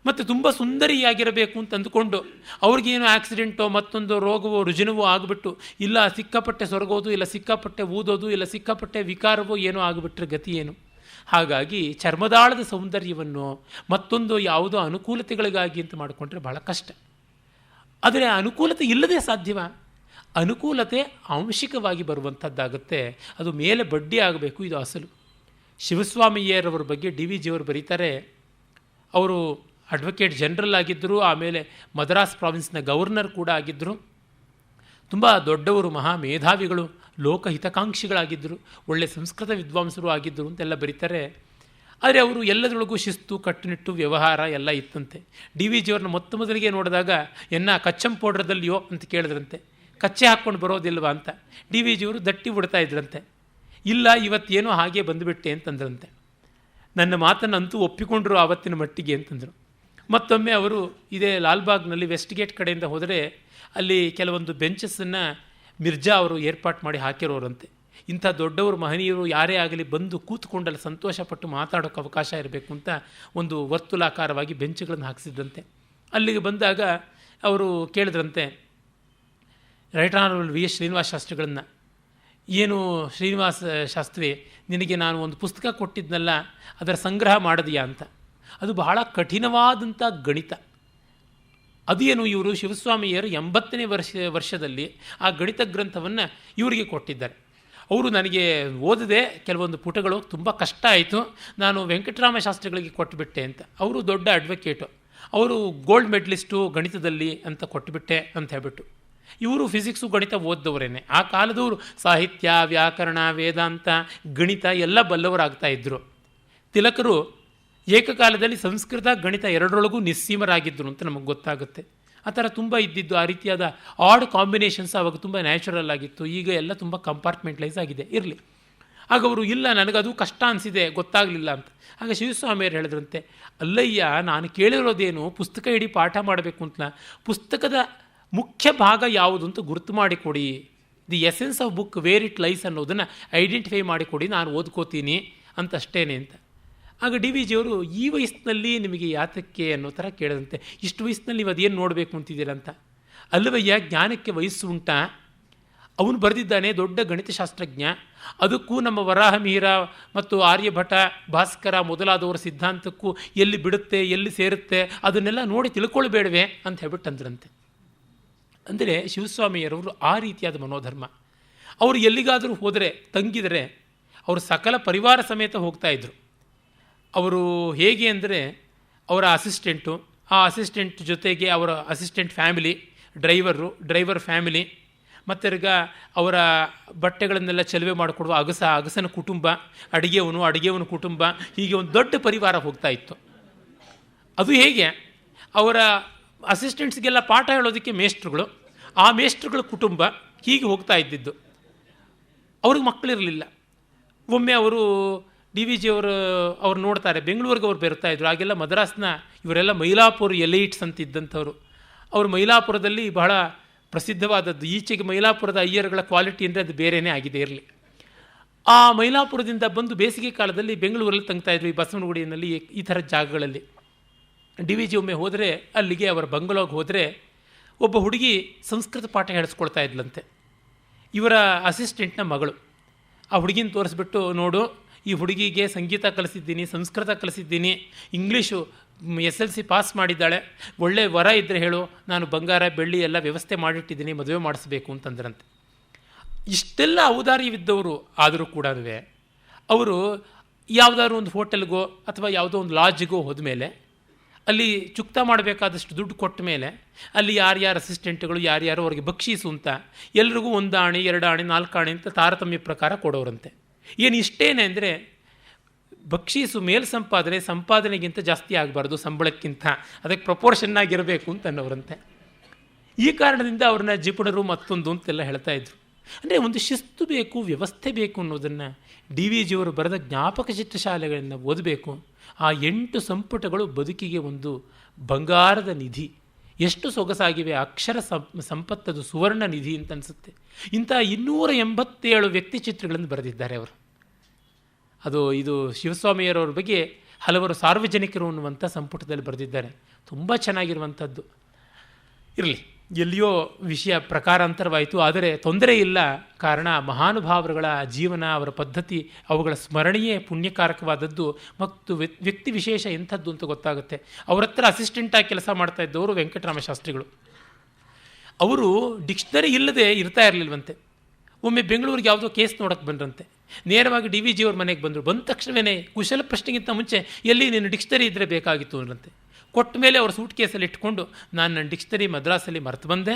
ಮತ್ತು ತುಂಬ ಸುಂದರಿಯಾಗಿರಬೇಕು ಅಂತ ಅಂದುಕೊಂಡು ಅವ್ರಿಗೇನು ಆಕ್ಸಿಡೆಂಟೋ ಮತ್ತೊಂದು ರೋಗವೋ ರುಜಿನವೋ ಆಗಿಬಿಟ್ಟು, ಇಲ್ಲ ಸಿಕ್ಕಾಪಟ್ಟೆ ಸೊರಗೋದು, ಇಲ್ಲ ಸಿಕ್ಕಾಪಟ್ಟೆ ಊದೋದು, ಇಲ್ಲ ಸಿಕ್ಕಾಪಟ್ಟೆ ವಿಕಾರವೋ ಏನೋ ಆಗಿಬಿಟ್ರೆ ಗತಿ ಏನು? ಹಾಗಾಗಿ ಚರ್ಮದಾಳದ ಸೌಂದರ್ಯವನ್ನು ಮತ್ತೊಂದು ಯಾವುದೋ ಅನುಕೂಲತೆಗಳಿಗಾಗಿ ಅಂತ ಮಾಡಿಕೊಂಡ್ರೆ ಬಹಳ ಕಷ್ಟ. ಆದರೆ ಅನುಕೂಲತೆ ಇಲ್ಲದೆ ಸಾಧ್ಯವ? ಅನುಕೂಲತೆ ಆಂಶಿಕವಾಗಿ ಬರುವಂಥದ್ದಾಗುತ್ತೆ. ಅದು ಮೇಲೆ ಬಡ್ಡಿ ಆಗಬೇಕು, ಇದು ಅಸಲು. ಶಿವಸ್ವಾಮಿಯರವರ ಬಗ್ಗೆ ಡಿ.ವಿ. ಜಿಯವರು ಬರೀತಾರೆ. ಅವರು ಅಡ್ವೊಕೇಟ್ ಜನರಲ್ ಆಗಿದ್ದರು, ಆಮೇಲೆ ಮದ್ರಾಸ್ ಪ್ರಾವಿನ್ಸ್ನ ಗವರ್ನರ್ ಕೂಡ ಆಗಿದ್ದರು. ತುಂಬ ದೊಡ್ಡವರು, ಮಹಾ ಮೇಧಾವಿಗಳು, ಲೋಕಹಿತಕಾಂಕ್ಷಿಗಳಾಗಿದ್ದರು, ಒಳ್ಳೆಯ ಸಂಸ್ಕೃತ ವಿದ್ವಾಂಸರು ಆಗಿದ್ದರು ಅಂತೆಲ್ಲ ಬರೀತಾರೆ. ಆದರೆ ಅವರು ಎಲ್ಲದರೊಳಗೂ ಶಿಸ್ತು, ಕಟ್ಟುನಿಟ್ಟು, ವ್ಯವಹಾರ ಎಲ್ಲ ಇತ್ತಂತೆ. ಡಿ.ವಿ. ಜಿಯವ್ರನ್ನ ಮೊದಲಿಗೆ ನೋಡಿದಾಗ ಕಚ್ಚಂ ಪೌಡ್ರದಲ್ಲಿಯೋ ಅಂತ ಕೇಳಿದ್ರಂತೆ. ಕಚ್ಚೆ ಹಾಕ್ಕೊಂಡು ಬರೋದಿಲ್ವಾ ಅಂತ. ಡಿ.ವಿ. ಜಿಯವರು ದಟ್ಟಿ ಬಿಡ್ತಾ ಇದ್ರಂತೆ. ಇಲ್ಲ, ಇವತ್ತೇನೋ ಹಾಗೆ ಬಂದುಬಿಟ್ಟೆ ಅಂತಂದ್ರಂತೆ. ನನ್ನ ಮಾತನ್ನಂತೂ ಒಪ್ಪಿಕೊಂಡ್ರು ಆವತ್ತಿನ ಮಟ್ಟಿಗೆ ಅಂತಂದರು. ಮತ್ತೊಮ್ಮೆ ಅವರು ಇದೇ ಲಾಲ್ಬಾಗ್ನಲ್ಲಿ ವೆಸ್ಟ್ ಗೇಟ್ ಕಡೆಯಿಂದ ಹೋದರೆ ಅಲ್ಲಿ ಕೆಲವೊಂದು ಬೆಂಚಸ್ಸನ್ನು ಮಿರ್ಜಾ ಅವರು ಏರ್ಪಾಟ್ ಮಾಡಿ ಹಾಕಿರೋರಂತೆ. ಇಂಥ ದೊಡ್ಡವರು, ಮಹನೀಯರು ಯಾರೇ ಆಗಲಿ ಬಂದು ಕೂತ್ಕೊಂಡಲ್ಲಿ ಸಂತೋಷಪಟ್ಟು ಮಾತಾಡೋಕ್ಕೆ ಅವಕಾಶ ಇರಬೇಕು ಅಂತ ಒಂದು ವರ್ತುಲಾಕಾರವಾಗಿ ಬೆಂಚುಗಳನ್ನು ಹಾಕಿಸಿದ್ರಂತೆ. ಅಲ್ಲಿಗೆ ಬಂದಾಗ ಅವರು ಕೇಳಿದ್ರಂತೆ right honourable V S Srinivasa ಶಾಸ್ತ್ರಿಗಳನ್ನು, ಏನು ಶ್ರೀನಿವಾಸ ಶಾಸ್ತ್ರಿ, ನಿನಗೆ ನಾನು ಒಂದು ಪುಸ್ತಕ ಕೊಟ್ಟಿದ್ನಲ್ಲ, ಅದರ ಸಂಗ್ರಹ ಮಾಡಿದೆಯಾ ಅಂತ. ಅದು ಬಹಳ ಕಠಿಣವಾದಂಥ ಗಣಿತ. ಅದೇನು, ಇವರು ಶಿವಸ್ವಾಮಿಯರು 80ನೇ ವರ್ಷದಲ್ಲಿ ಆ ಗಣಿತ ಗ್ರಂಥವನ್ನು ಇವರಿಗೆ ಕೊಟ್ಟಿದ್ದಾರೆ. ಅವರು ನನಗೆ ಓದಿದೆ, ಕೆಲವೊಂದು ಪುಟಗಳು ತುಂಬ ಕಷ್ಟ ಆಯಿತು, ನಾನು ವೆಂಕಟರಾಮ ಶಾಸ್ತ್ರಿಗಳಿಗೆ ಕೊಟ್ಟುಬಿಟ್ಟೆ ಅಂತ. ಅವರು ದೊಡ್ಡ ಅಡ್ವೊಕೇಟು. ಅವರು ಗೋಲ್ಡ್ ಮೆಡಲಿಸ್ಟು ಗಣಿತದಲ್ಲಿ ಅಂತ ಕೊಟ್ಟುಬಿಟ್ಟೆ ಅಂತ ಹೇಳ್ಬಿಟ್ಟು. ಇವರು ಫಿಸಿಕ್ಸು ಗಣಿತ ಓದ್ದವರೇನೆ. ಆ ಕಾಲದವರು ಸಾಹಿತ್ಯ, ವ್ಯಾಕರಣ, ವೇದಾಂತ, ಗಣಿತ ಎಲ್ಲ ಬಲ್ಲವರಾಗ್ತಾ ಇದ್ದರು. ತಿಲಕರು ಏಕಕಾಲದಲ್ಲಿ ಸಂಸ್ಕೃತ ಗಣಿತ ಎರಡರೊಳಗೂ ನಿಸ್ಸೀಮರಾಗಿದ್ದರು ಅಂತ ನಮಗೆ ಗೊತ್ತಾಗುತ್ತೆ. ಆ ಥರ ತುಂಬ ಇದ್ದಿದ್ದು. ಆ ರೀತಿಯಾದ ಆಡ್ ಕಾಂಬಿನೇಷನ್ಸ್ ಆವಾಗ ತುಂಬ ನ್ಯಾಚುರಲ್ ಆಗಿತ್ತು. ಈಗ ಎಲ್ಲ ತುಂಬ ಕಂಪಾರ್ಟ್ಮೆಂಟ್ಲೈಸ್ ಆಗಿದೆ. ಇರಲಿ. ಆಗ ಅವರು ಇಲ್ಲ, ನನಗದು ಕಷ್ಟ ಅನಿಸಿದೆ, ಗೊತ್ತಾಗಲಿಲ್ಲ ಅಂತ. ಆಗ ಶಿವಸ್ವಾಮಿಯವರು ಹೇಳಿದ್ರಂತೆ, ಅಲ್ಲಯ್ಯ, ನಾನು ಕೇಳಿರೋದೇನು ಪುಸ್ತಕ ಇಡೀ ಪಾಠ ಮಾಡಬೇಕು ಅಂತ. ಪುಸ್ತಕದ ಮುಖ್ಯ ಭಾಗ ಯಾವುದು ಅಂತ ಗುರುತು ಮಾಡಿಕೊಡಿ, the essence of book where it lies ಅನ್ನೋದನ್ನು ಐಡೆಂಟಿಫೈ ಮಾಡಿಕೊಡಿ, ನಾನು ಓದ್ಕೋತೀನಿ ಅಂತಷ್ಟೇನೆ ಅಂತ. ಆಗ ಡಿ ವಿ ಜಿಯವರು ಈ ವಯಸ್ಸಿನಲ್ಲಿ ನಿಮಗೆ ಯಾತಕ್ಕೆ ಅನ್ನೋ ಥರ ಕೇಳಿದಂತೆ. ಇಷ್ಟು ವಯಸ್ಸಿನಲ್ಲಿ ನೀವು ಅದೇನು ನೋಡಬೇಕು ಅಂತಿದ್ದೀರಂತ. ಅಲ್ಲವಯ್ಯ, ಜ್ಞಾನಕ್ಕೆ ವಯಸ್ಸು ಉಂಟಾ? ಅವನು ಬರೆದಿದ್ದಾನೆ, ದೊಡ್ಡ ಗಣಿತಶಾಸ್ತ್ರಜ್ಞ. ಅದಕ್ಕೂ ನಮ್ಮ ವರಾಹಮಿಹಿರ ಮತ್ತು ಆರ್ಯಭಟ, ಭಾಸ್ಕರ ಮೊದಲಾದವರ ಸಿದ್ಧಾಂತಕ್ಕೂ ಎಲ್ಲಿ ಬಿಡುತ್ತೆ, ಎಲ್ಲಿ ಸೇರುತ್ತೆ, ಅದನ್ನೆಲ್ಲ ನೋಡಿ ತಿಳ್ಕೊಳ್ಬೇಡವೆ ಅಂತ ಹೇಳ್ಬಿಟ್ಟಂದ್ರಂತೆ. ಅಂದರೆ ಶಿವಸ್ವಾಮಿಯರವರು ಆ ರೀತಿಯಾದ ಮನೋಧರ್ಮ. ಅವರು ಎಲ್ಲಿಗಾದರೂ ಹೋದರೆ, ತಂಗಿದರೆ, ಅವರು ಸಕಲ ಪರಿವಾರ ಸಮೇತ ಹೋಗ್ತಾಯಿದ್ರು. ಅವರು ಹೇಗೆ ಅಂದರೆ, ಅವರ ಅಸಿಸ್ಟೆಂಟು, ಆ ಅಸಿಸ್ಟೆಂಟ್ ಜೊತೆಗೆ ಅವರ ಅಸಿಸ್ಟೆಂಟ್ ಫ್ಯಾಮಿಲಿ, ಡ್ರೈವರ್ ಫ್ಯಾಮಿಲಿ, ಮತ್ತಿರ್ಗ ಅವರ ಬಟ್ಟೆಗಳನ್ನೆಲ್ಲ ಚಲುವೆ ಮಾಡಿಕೊಡುವ ಅಗಸನ ಕುಟುಂಬ, ಅಡುಗೆಯವನ ಕುಟುಂಬ, ಹೀಗೆ ಒಂದು ದೊಡ್ಡ ಪರಿವಾರ ಹೋಗ್ತಾ ಇತ್ತು. ಅದು ಹೇಗೆ, ಅವರ ಅಸಿಸ್ಟೆಂಟ್ಸ್ಗೆಲ್ಲ ಪಾಠ ಹೇಳೋದಕ್ಕೆ ಮೇಷ್ಟ್ರುಗಳು, ಆ ಮೇಷ್ಟ್ರುಗಳ ಕುಟುಂಬ, ಹೀಗೆ ಹೋಗ್ತಾ ಇದ್ದಿದ್ದು. ಅವ್ರಿಗೆ ಮಕ್ಕಳಿರಲಿಲ್ಲ. ಒಮ್ಮೆ ಅವರು ಡಿ ವಿ ಅವ್ರು ನೋಡ್ತಾರೆ, ಬೆಂಗಳೂರಿಗೆ ಅವ್ರು ಬರ್ತಾಯಿದ್ರು. ಆಗೆಲ್ಲ ಮದ್ರಾಸ್ನ ಇವರೆಲ್ಲ ಮೈಲಾಪುರ ಎಲೈಟ್ಸ್ ಅಂತ ಇದ್ದಂಥವ್ರು. ಅವರು ಮೈಲಾಪುರದಲ್ಲಿ ಬಹಳ ಪ್ರಸಿದ್ಧವಾದದ್ದು. ಈಚೆಗೆ ಮೈಲಾಪುರದ ಅಯ್ಯರ್ಗಳ ಕ್ವಾಲಿಟಿ ಅಂದರೆ ಅದು ಬೇರೆಯೇ ಆಗಿದೆ. ಇರಲಿ. ಆ ಮೈಲಾಪುರದಿಂದ ಬಂದು ಬೇಸಿಗೆ ಕಾಲದಲ್ಲಿ ಬೆಂಗಳೂರಲ್ಲಿ ತಂಗ್ತಾಯಿದ್ರು, ಈ ಬಸವನಗುಡಿಯಲ್ಲಿ, ಈ ಥರದ ಜಾಗಗಳಲ್ಲಿ. ಡಿ ವಿ ಜಿ ಒಮ್ಮೆ ಹೋದರೆ, ಅಲ್ಲಿಗೆ ಅವರ ಬಂಗಲೋಗೆ ಹೋದರೆ, ಒಬ್ಬ ಹುಡುಗಿ ಸಂಸ್ಕೃತ ಪಾಠ ಹೇಳಿಸ್ಕೊಳ್ತಾ ಇದ್ಲಂತೆ. ಇವರ ಅಸಿಸ್ಟೆಂಟ್ನ ಮಗಳು. ಆ ಹುಡುಗಿನ ತೋರಿಸ್ಬಿಟ್ಟು, ನೋಡು, ಈ ಹುಡುಗಿಗೆ ಸಂಗೀತ ಕಲಿಸಿದ್ದೀನಿ, ಸಂಸ್ಕೃತ ಕಲಿಸಿದ್ದೀನಿ, ಇಂಗ್ಲೀಷು SLC ಪಾಸ್ ಮಾಡಿದ್ದಾಳೆ, ಒಳ್ಳೆ ವರ ಇದ್ದರೆ ಹೇಳು, ನಾನು ಬಂಗಾರ ಬೆಳ್ಳಿ ಎಲ್ಲ ವ್ಯವಸ್ಥೆ ಮಾಡಿಟ್ಟಿದ್ದೀನಿ, ಮದುವೆ ಮಾಡಿಸ್ಬೇಕು ಅಂತಂದ್ರಂತೆ. ಇಷ್ಟೆಲ್ಲ ಔದಾರ್ಯವಿದ್ದವರು ಆದರೂ ಕೂಡ ಅವರು ಯಾವುದಾದ್ರು ಒಂದು ಹೋಟೆಲ್ಗೋ ಅಥವಾ ಯಾವುದೋ ಒಂದು ಲಾಡ್ಜ್ಗೋ ಹೋದ್ಮೇಲೆ, ಅಲ್ಲಿ ಚುಕ್ತಾ ಮಾಡಬೇಕಾದಷ್ಟು ದುಡ್ಡು ಕೊಟ್ಟ ಮೇಲೆ, ಅಲ್ಲಿ ಯಾರ್ಯಾರು ಅಸಿಸ್ಟೆಂಟ್ಗಳು ಯಾರ್ಯಾರು ಅವ್ರಿಗೆ ಬಕ್ಷೀಸು ಅಂತ ಎಲ್ರಿಗೂ 1 ಆಣೆ 2 ಆಣೆ 4 ಆಣೆ ಅಂತ ತಾರತಮ್ಯ ಪ್ರಕಾರ ಕೊಡೋರಂತೆ. ಏನು ಇಷ್ಟೇನೆ ಅಂದರೆ, ಬಕ್ಷೀಸು ಸಂಪಾದನೆಗಿಂತ ಜಾಸ್ತಿ ಆಗಬಾರ್ದು, ಸಂಬಳಕ್ಕಿಂತ, ಅದಕ್ಕೆ ಪ್ರಪೋರ್ಷನ್ ಆಗಿರಬೇಕು ಅಂತ ಅನ್ನೋರಂತೆ. ಈ ಕಾರಣದಿಂದ ಅವ್ರನ್ನ ಜಿಪುಣರು ಮತ್ತೊಂದು ಅಂತೆಲ್ಲ ಹೇಳ್ತಾ ಇದ್ರು. ಅಂದರೆ ಒಂದು ಶಿಸ್ತು ಬೇಕು, ವ್ಯವಸ್ಥೆ ಬೇಕು ಅನ್ನೋದನ್ನು ಡಿ ವಿ ಜಿಯವರು ಬರೆದ ಜ್ಞಾಪಕ ಚಿತ್ರಶಾಲೆಗಳನ್ನು ಓದಬೇಕು. ಆ 8 ಸಂಪುಟಗಳು ಬದುಕಿಗೆ ಒಂದು ಬಂಗಾರದ ನಿಧಿ. ಎಷ್ಟು ಸೊಗಸಾಗಿವೆ, ಅಕ್ಷರ ಸಂಪತ್ತದು ಸುವರ್ಣ ನಿಧಿ ಅಂತ ಅನಿಸುತ್ತೆ. ಇಂಥ 287 ವ್ಯಕ್ತಿ ಚಿತ್ರಗಳನ್ನು ಬರೆದಿದ್ದಾರೆ ಅವರು. ಇದು ಶಿವಸ್ವಾಮಿಯರವ್ರ ಬಗ್ಗೆ ಹಲವರು ಸಾರ್ವಜನಿಕರು ಅನ್ನುವಂಥ ಸಂಪುಟದಲ್ಲಿ ಬರೆದಿದ್ದಾರೆ. ತುಂಬ ಚೆನ್ನಾಗಿರುವಂಥದ್ದು. ಇರಲಿ, ಎಲ್ಲಿಯೋ ವಿಷಯ ಪ್ರಕಾರಾಂತರವಾಯಿತು, ಆದರೆ ತೊಂದರೆ ಇಲ್ಲ. ಕಾರಣ ಮಹಾನುಭಾವರುಗಳ ಜೀವನ, ಅವರ ಪದ್ಧತಿ, ಅವುಗಳ ಸ್ಮರಣೆಯೇ ಪುಣ್ಯಕಾರಕವಾದದ್ದು. ಮತ್ತು ವ್ಯಕ್ತಿ ವಿಶೇಷ ಎಂಥದ್ದು ಅಂತ ಗೊತ್ತಾಗುತ್ತೆ. ಅವರ ಹತ್ರ ಅಸಿಸ್ಟೆಂಟಾಗಿ ಕೆಲಸ ಮಾಡ್ತಾ ಇದ್ದವರು ವೆಂಕಟರಾಮಶಾಸ್ತ್ರಿಗಳು. ಅವರು ಡಿಕ್ಷನರಿ ಇಲ್ಲದೆ ಇರ್ತಾ ಇರಲಿಲ್ವಂತೆ. ಒಮ್ಮೆ ಬೆಂಗಳೂರಿಗೆ ಯಾವುದೋ ಕೇಸ್ ನೋಡೋಕ್ಕೆ ಬಂದ್ರಂತೆ. ನೇರವಾಗಿ ಡಿ ವಿ ಜಿಯವ್ರ ಮನೆಗೆ ಬಂದರು. ಬಂದ ತಕ್ಷಣವೇ ಕುಶಲ ಪ್ರಶ್ನೆಗಿಂತ ಮುಂಚೆ, ಎಲ್ಲಿ ನಿನ್ನ ಡಿಕ್ಷನರಿ ಇದ್ದರೆ ಬೇಕಾಗಿತ್ತು ಅಂದ್ರಂತೆ. ಕೊಟ್ಟ ಮೇಲೆ ಅವ್ರ ಸೂಟ್ ಕೇಸಲ್ಲಿ ಇಟ್ಕೊಂಡು, ನಾನು ನನ್ನ ಡಿಕ್ಷನರಿ ಮದ್ರಾಸಲ್ಲಿ ಮರೆತು ಬಂದೆ,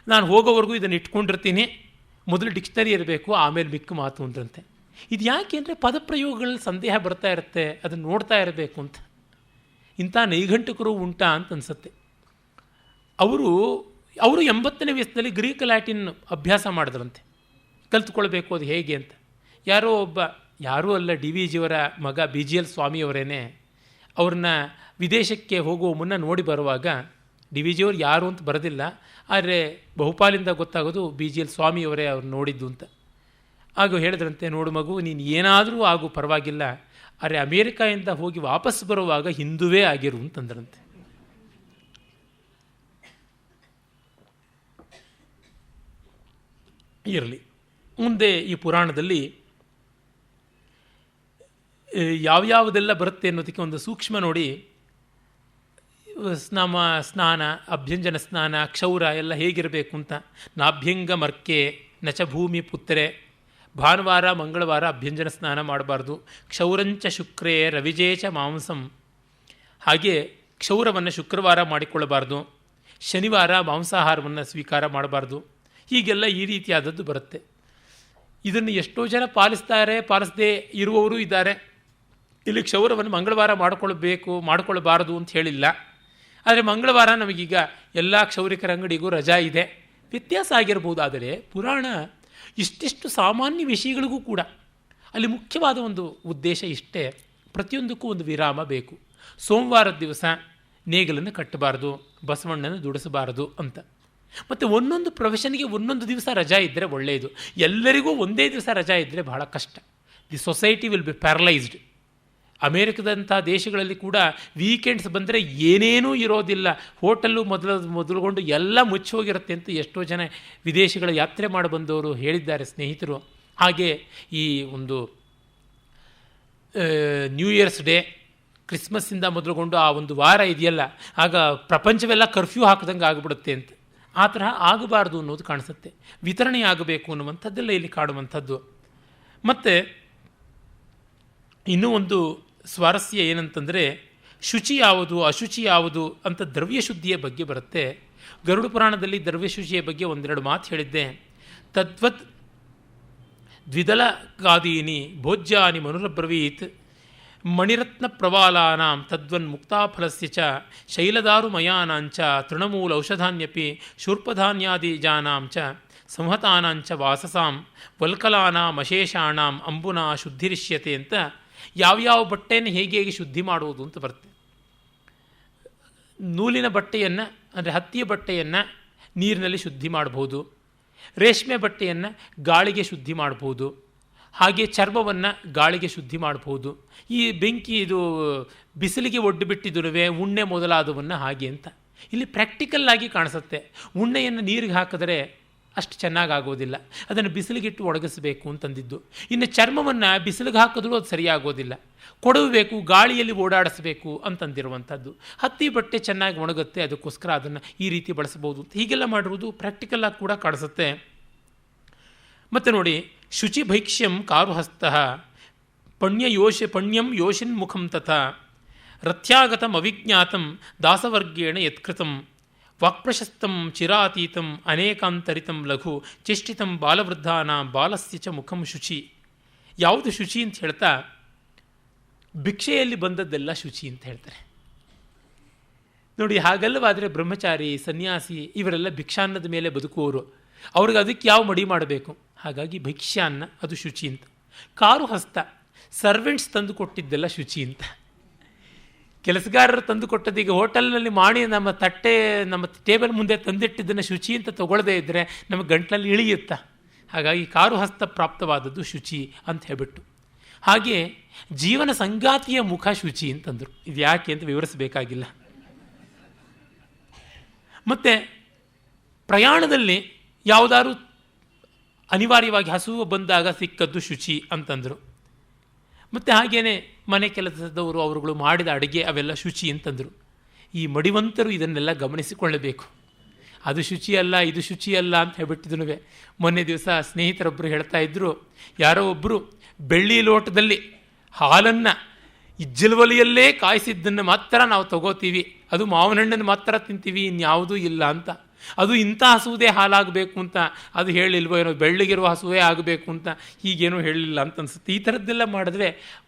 ನಾನು ಹೋಗೋವರೆಗೂ ಇದನ್ನು ಇಟ್ಕೊಂಡಿರ್ತೀನಿ, ಮೊದಲು ಡಿಕ್ಷನರಿ ಇರಬೇಕು, ಆಮೇಲೆ ಮಿಕ್ಕ ಮಾತು ಅಂದ್ರಂತೆ. ಇದು ಯಾಕೆ ಅಂದರೆ, ಪದಪ್ರಯೋಗಗಳಲ್ಲಿ ಸಂದೇಹ ಬರ್ತಾ ಇರುತ್ತೆ, ಅದನ್ನು ನೋಡ್ತಾ ಇರಬೇಕು ಅಂತ. ಇಂಥ ನೈಘಂಟಿಕರು ಉಂಟಾ ಅಂತ ಅನಿಸುತ್ತೆ. ಅವರು 80ನೇ ವಯಸ್ಸಿನಲ್ಲಿ ಗ್ರೀಕ್ ಲ್ಯಾಟಿನ್ ಅಭ್ಯಾಸ ಮಾಡಿದ್ರಂತೆ, ಕಲಿತ್ಕೊಳ್ಬೇಕು ಅದು ಹೇಗೆ ಅಂತ. ಯಾರೂ ಅಲ್ಲ, ಡಿ ವಿ ಜಿಯವರ ಮಗ BGL ಸ್ವಾಮಿಯವರೇನೆ ಅವ್ರನ್ನ ವಿದೇಶಕ್ಕೆ ಹೋಗುವ ಮುನ್ನ ನೋಡಿ ಬರುವಾಗ, ಡಿ ವಿ ಜಿಯವರು ಯಾರು ಅಂತ ಬರೋದಿಲ್ಲ, ಆದರೆ ಬಹುಪಾಲಿಂದ ಗೊತ್ತಾಗೋದು BGL ಸ್ವಾಮಿಯವರೇ ಅವ್ರು ನೋಡಿದ್ದು ಅಂತ. ಆಗ ಹೇಳಿದ್ರಂತೆ, ನೋಡು ಮಗು, ನೀನು ಏನಾದರೂ ಆಗು ಪರವಾಗಿಲ್ಲ, ಆದರೆ ಅಮೇರಿಕಾಯಿಂದ ಹೋಗಿ ವಾಪಸ್ ಬರುವಾಗ ಹಿಂದುವೇ ಆಗಿರು ಅಂತಂದ್ರಂತೆ. ಇರಲಿ, ಮುಂದೆ ಈ ಪುರಾಣದಲ್ಲಿ ಯಾವ್ಯಾವುದೆಲ್ಲ ಬರುತ್ತೆ ಅನ್ನೋದಕ್ಕೆ ಒಂದು ಸೂಕ್ಷ್ಮ ನೋಡಿ. ಸ್ನಾನ, ಅಭ್ಯಂಜನ ಸ್ನಾನ, ಕ್ಷೌರ ಎಲ್ಲ ಹೇಗಿರಬೇಕು ಅಂತ. ನಾಭ್ಯಂಗ ಮರ್ಕೆ ನಚ ಭೂಮಿ ಪುತ್ರೆ, ಭಾನುವಾರ ಮಂಗಳವಾರ ಅಭ್ಯಂಜನ ಸ್ನಾನ ಮಾಡಬಾರ್ದು. ಕ್ಷೌರಂಚ ಶುಕ್ರೇ ರವಿಜೇಚ ಮಾಂಸಂ. ಹಾಗೆ ಕ್ಷೌರವನ್ನು ಶುಕ್ರವಾರ ಮಾಡಿಕೊಳ್ಳಬಾರ್ದು, ಶನಿವಾರ ಮಾಂಸಾಹಾರವನ್ನು ಸ್ವೀಕಾರ ಮಾಡಬಾರ್ದು, ಹೀಗೆಲ್ಲ ಈ ರೀತಿಯಾದದ್ದು ಬರುತ್ತೆ. ಇದನ್ನು ಎಷ್ಟೋ ಜನ ಪಾಲಿಸದೇ ಇರುವವರು ಇದ್ದಾರೆ. ಇಲ್ಲಿ ಕ್ಷೌರವನ್ನು ಮಂಗಳವಾರ ಮಾಡಿಕೊಳ್ಳಬಾರದು ಅಂತ ಹೇಳಿಲ್ಲ. ಆದರೆ ಮಂಗಳವಾರ ನಮಗೀಗ ಎಲ್ಲ ಕ್ಷೌರಿಕರ ಅಂಗಡಿಗೂ ರಜಾ ಇದೆ. ವ್ಯತ್ಯಾಸ ಆಗಿರ್ಬೋದಾದರೆ ಪುರಾಣ ಇಷ್ಟಿಷ್ಟು ಸಾಮಾನ್ಯ ವಿಷಯಗಳಿಗೂ ಕೂಡ ಅಲ್ಲಿ ಮುಖ್ಯವಾದ ಒಂದು ಉದ್ದೇಶ ಇಷ್ಟೇ, ಪ್ರತಿಯೊಂದಕ್ಕೂ ಒಂದು ವಿರಾಮ ಬೇಕು. ಸೋಮವಾರದ ದಿವಸ ನೇಗಲನ್ನು ಕಟ್ಟಬಾರ್ದು, ಬಸವಣ್ಣನ ದುಡಿಸಬಾರದು ಅಂತ. ಮತ್ತು ಒಂದೊಂದು ಪ್ರೊಫೆಷನ್ಗೆ ಒಂದೊಂದು ದಿವಸ ರಜಾ ಇದ್ದರೆ ಒಳ್ಳೆಯದು. ಎಲ್ಲರಿಗೂ ಒಂದೇ ದಿವಸ ರಜಾ ಇದ್ದರೆ ಬಹಳ ಕಷ್ಟ. The society will be paralysed. ಅಮೇರಿಕದಂಥ ದೇಶಗಳಲ್ಲಿ ಕೂಡ ವೀಕೆಂಡ್ಸ್ ಬಂದರೆ ಏನೇನೂ ಇರೋದಿಲ್ಲ, ಹೋಟೆಲ್ಲು ಮೊದಲುಗೊಂಡು ಎಲ್ಲ ಮುಚ್ಚಿ ಹೋಗಿರುತ್ತೆ ಅಂತ ಎಷ್ಟೋ ಜನ ವಿದೇಶಗಳ ಯಾತ್ರೆ ಮಾಡಿ ಬಂದವರು ಹೇಳಿದ್ದಾರೆ ಸ್ನೇಹಿತರು. ಹಾಗೆ ಈ ಒಂದು ನ್ಯೂ ಇಯರ್ಸ್ ಡೇ, ಕ್ರಿಸ್ಮಸ್ಸಿಂದ ಮೊದಲುಗೊಂಡು ಆ ಒಂದು ವಾರ ಇದೆಯಲ್ಲ, ಆಗ ಪ್ರಪಂಚವೆಲ್ಲ ಕರ್ಫ್ಯೂ ಹಾಕಿದಂಗೆ ಆಗಿಬಿಡುತ್ತೆ ಅಂತ. ಆ ತರಹ ಆಗಬಾರ್ದು ಅನ್ನೋದು ಕಾಣಿಸುತ್ತೆ. ವಿತರಣೆ ಆಗಬೇಕು ಅನ್ನುವಂಥದ್ದೆಲ್ಲ ಇಲ್ಲಿ ಕಾಣುವಂಥದ್ದು. ಮತ್ತು ಇನ್ನೂ ಒಂದು ಸ್ವಾರಸ್ಯ ಏನಂತಂದರೆ, ಶುಚಿ ಯಾವುದು ಅಶುಚಿ ಯಾವುದು ಅಂತ ದ್ರವ್ಯ ಶುದ್ಧಿಯ ಬಗ್ಗೆ ಬರುತ್ತೆ. ಗರುಡ ಪುರಾಣದಲ್ಲಿ ದ್ರವ್ಯ ಶುಚಿಯ ಬಗ್ಗೆ ಒಂದೆರಡು ಮಾತು ಹೇಳಿದ್ದೆ. ತದ್ವತ್ ದ್ವಿದಲಗಾದೀನಿ ಭೋಜ್ಯಾನಿ ಮನುರಬ್ರವೀತ್ ಮಣಿರತ್ನ ಪ್ರವಾಲಾನಾಂ ತದ್ವನ್ ಮುಕ್ತಾಫಲಸ್ಯ ಚ ಶೈಲದಾರು ಮಯಾನಾಂಚ ತೃಣಮೂಲ ಔಷಧಾನ್ಯಪಿ ಶೂರ್ಪಧಾನ್ಯಾದಿಜಾನಾಂ ಚ ಸಂಹತಾನಾಂಚ ವಾಸಸಾಂ ವಲ್ಕಲಾನಾಂ ಅಶೇಷಾಣಾಂ ಅಂಬುನಾ ಶುದ್ಧಿರಿಷ್ಯತೆ ಅಂತ ಯಾವ್ಯಾವ ಬಟ್ಟೆಯನ್ನು ಹೇಗೆ ಶುದ್ಧಿ ಮಾಡುವುದು ಅಂತ ಬರುತ್ತೆ. ನೂಲಿನ ಬಟ್ಟೆಯನ್ನು ಅಂದರೆ ಹತ್ತಿಯ ಬಟ್ಟೆಯನ್ನು ನೀರಿನಲ್ಲಿ ಶುದ್ಧಿ ಮಾಡಬಹುದು, ರೇಷ್ಮೆ ಬಟ್ಟೆಯನ್ನು ಗಾಳಿಗೆ ಶುದ್ಧಿ ಮಾಡಬಹುದು, ಹಾಗೆ ಚರ್ಮವನ್ನು ಗಾಳಿಗೆ ಶುದ್ಧಿ ಮಾಡಬಹುದು. ಈ ಬೆಂಕಿ ಇದು ಬಿಸಿಲಿಗೆ ಒಡ್ಡು ಬಿಟ್ಟಿದ್ದುವೆ ಉಣ್ಣೆ ಮೊದಲಾದವನ್ನು ಹಾಗೆ ಅಂತ ಇಲ್ಲಿ ಪ್ರಾಕ್ಟಿಕಲ್ ಆಗಿ ಕಾಣಿಸುತ್ತೆ. ಉಣ್ಣೆಯನ್ನು ನೀರಿಗೆ ಹಾಕಿದ್ರೆ ಅಷ್ಟು ಚೆನ್ನಾಗಾಗೋದಿಲ್ಲ, ಅದನ್ನು ಬಿಸಿಲಿಗಿಟ್ಟು ಒಣಗಿಸಬೇಕು ಅಂತಂದಿದ್ದು. ಇನ್ನು ಚರ್ಮವನ್ನು ಬಿಸಿಲಿಗೆ ಹಾಕಿದ್ರೂ ಅದು ಸರಿಯಾಗೋದಿಲ್ಲ, ಕೊಡಬೇಕು, ಗಾಳಿಯಲ್ಲಿ ಓಡಾಡಿಸಬೇಕು ಅಂತಂದಿರುವಂಥದ್ದು. ಹತ್ತಿ ಬಟ್ಟೆ ಚೆನ್ನಾಗಿ ಒಣಗುತ್ತೆ, ಅದಕ್ಕೋಸ್ಕರ ಅದನ್ನು ಈ ರೀತಿ ಬಳಸಬಹುದು ಅಂತ ಹೀಗೆಲ್ಲ ಮಾಡಿರುವುದು ಪ್ರಾಕ್ಟಿಕಲ್ ಆಗಿ ಕೂಡ ಕಾಣಿಸುತ್ತೆ. ಮತ್ತು ನೋಡಿ, ಶುಚಿ ಭೈಕ್ಷ್ಯಂ ಕಾರುಹಸ್ತಃ ಪಣ್ಯಂ ಯೋಷನ್ಮುಖಂ ತಥಾ ರಥ್ಯಾಗತಂ ಅವಿಜ್ಞಾತಂ ದಾಸವರ್ಗೇಣ ಯತ್ಕೃತಂ ವಾಕ್ಪ್ರಶಸ್ತಂ ಚಿರಾತೀತಂ ಅನೇಕಾಂತರಿತಂ ಲಘು ಚೇಷ್ಟಿತಂ ಬಾಲವೃದ್ಧಾನಾಂ ಬಾಲಸ್ಯ ಚ ಮುಖಂ ಶುಚಿ. ಯಾವುದು ಶುಚಿ ಅಂತ ಹೇಳ್ತಾ ಭಿಕ್ಷೆಯಲ್ಲಿ ಬಂದದ್ದೆಲ್ಲ ಶುಚಿ ಅಂತ ಹೇಳ್ತಾರೆ. ನೋಡಿ, ಹಾಗಲ್ಲವಾದರೆ ಬ್ರಹ್ಮಚಾರಿ ಸನ್ಯಾಸಿ ಇವರೆಲ್ಲ ಭಿಕ್ಷಾನ್ನದ ಮೇಲೆ ಬದುಕುವವರು, ಅವ್ರಿಗೆ ಅದಕ್ಕೆ ಯಾವ ಮಡಿ ಮಾಡಬೇಕು? ಹಾಗಾಗಿ ಭೈಕ್ಷ್ಯಾನ್ನ ಅದು ಶುಚಿ ಅಂತ. ಕಾರುಹಸ್ತ ಸರ್ವೆಂಟ್ಸ್ ತಂದು ಕೊಟ್ಟಿದ್ದೆಲ್ಲ ಶುಚಿ ಅಂತ. ಕೆಲಸಗಾರರು ತಂದು ಕೊಟ್ಟದೀಗ ಹೋಟೆಲ್ನಲ್ಲಿ ಮಾಡಿ ನಮ್ಮ ಟೇಬಲ್ ಮುಂದೆ ತಂದಿಟ್ಟಿದ್ದನ್ನು ಶುಚಿ ಅಂತ ತಗೊಳ್ಳದೇ ಇದ್ದರೆ ನಮಗೆ ಗಂಟಲಲ್ಲಿ ಇಳಿಯುತ್ತಾ. ಹಾಗಾಗಿ ಕಾರುಹಸ್ತ ಪ್ರಾಪ್ತವಾದದ್ದು ಶುಚಿ ಅಂತ ಹೇಳ್ಬಿಟ್ಟು. ಹಾಗೆ ಜೀವನ ಸಂಗಾತಿಯ ಮುಖ ಶುಚಿ ಅಂತಂದರು. ಇದು ಯಾಕೆ ಅಂತ ವಿವರಿಸಬೇಕಾಗಿಲ್ಲ. ಮತ್ತು ಪ್ರಯಾಣದಲ್ಲಿ ಯಾವುದಾದ್ರು ಅನಿವಾರ್ಯವಾಗಿ ಹಸುವು ಬಂದಾಗ ಸಿಕ್ಕದ್ದು ಶುಚಿ ಅಂತಂದರು. ಮತ್ತು ಹಾಗೇನೆ ಮನೆ ಕೆಲಸದವರು ಅವರುಗಳು ಮಾಡಿದ ಅಡುಗೆ ಅವೆಲ್ಲ ಶುಚಿ ಅಂತಂದರು. ಈ ಮಡಿವಂತರು ಇದನ್ನೆಲ್ಲ ಗಮನಿಸಿಕೊಳ್ಳಬೇಕು. ಅದು ಶುಚಿಯಲ್ಲ, ಇದು ಶುಚಿಯಲ್ಲ ಅಂತ ಹೇಳ್ಬಿಟ್ಟಿದ್ನು. ಮೊನ್ನೆ ದಿವಸ ಸ್ನೇಹಿತರೊಬ್ಬರು ಹೇಳ್ತಾ ಇದ್ದರು, ಯಾರೋ ಒಬ್ಬರು ಬೆಳ್ಳಿ ಲೋಟದಲ್ಲಿ ಹಾಲನ್ನು ಇಜ್ಜಲವಲಿಯಲ್ಲೇ ಕಾಯಿಸಿದ್ದನ್ನು ಮಾತ್ರ ನಾವು ತಗೋತೀವಿ, ಅದು ಮಾವಿನ ಹಣ್ಣನ್ನು ಮಾತ್ರ ತಿಂತೀವಿ, ಇನ್ಯಾವುದೂ ಇಲ್ಲ ಅಂತ. ಅದು ಇಂಥ ಹಸುವುದೇ ಹಾಲಾಗಬೇಕು ಅಂತ ಅದು ಹೇಳಿಲ್ವೋ ಏನೋ, ಬೆಳ್ಳಗಿರುವ ಹಸುವೇ ಆಗಬೇಕು ಅಂತ ಹೀಗೇನೋ ಹೇಳಲಿಲ್ಲ ಅಂತ ಅನಿಸುತ್ತೆ. ಈ ಥರದ್ದೆಲ್ಲ ಮಾಡಿದ್ರೆ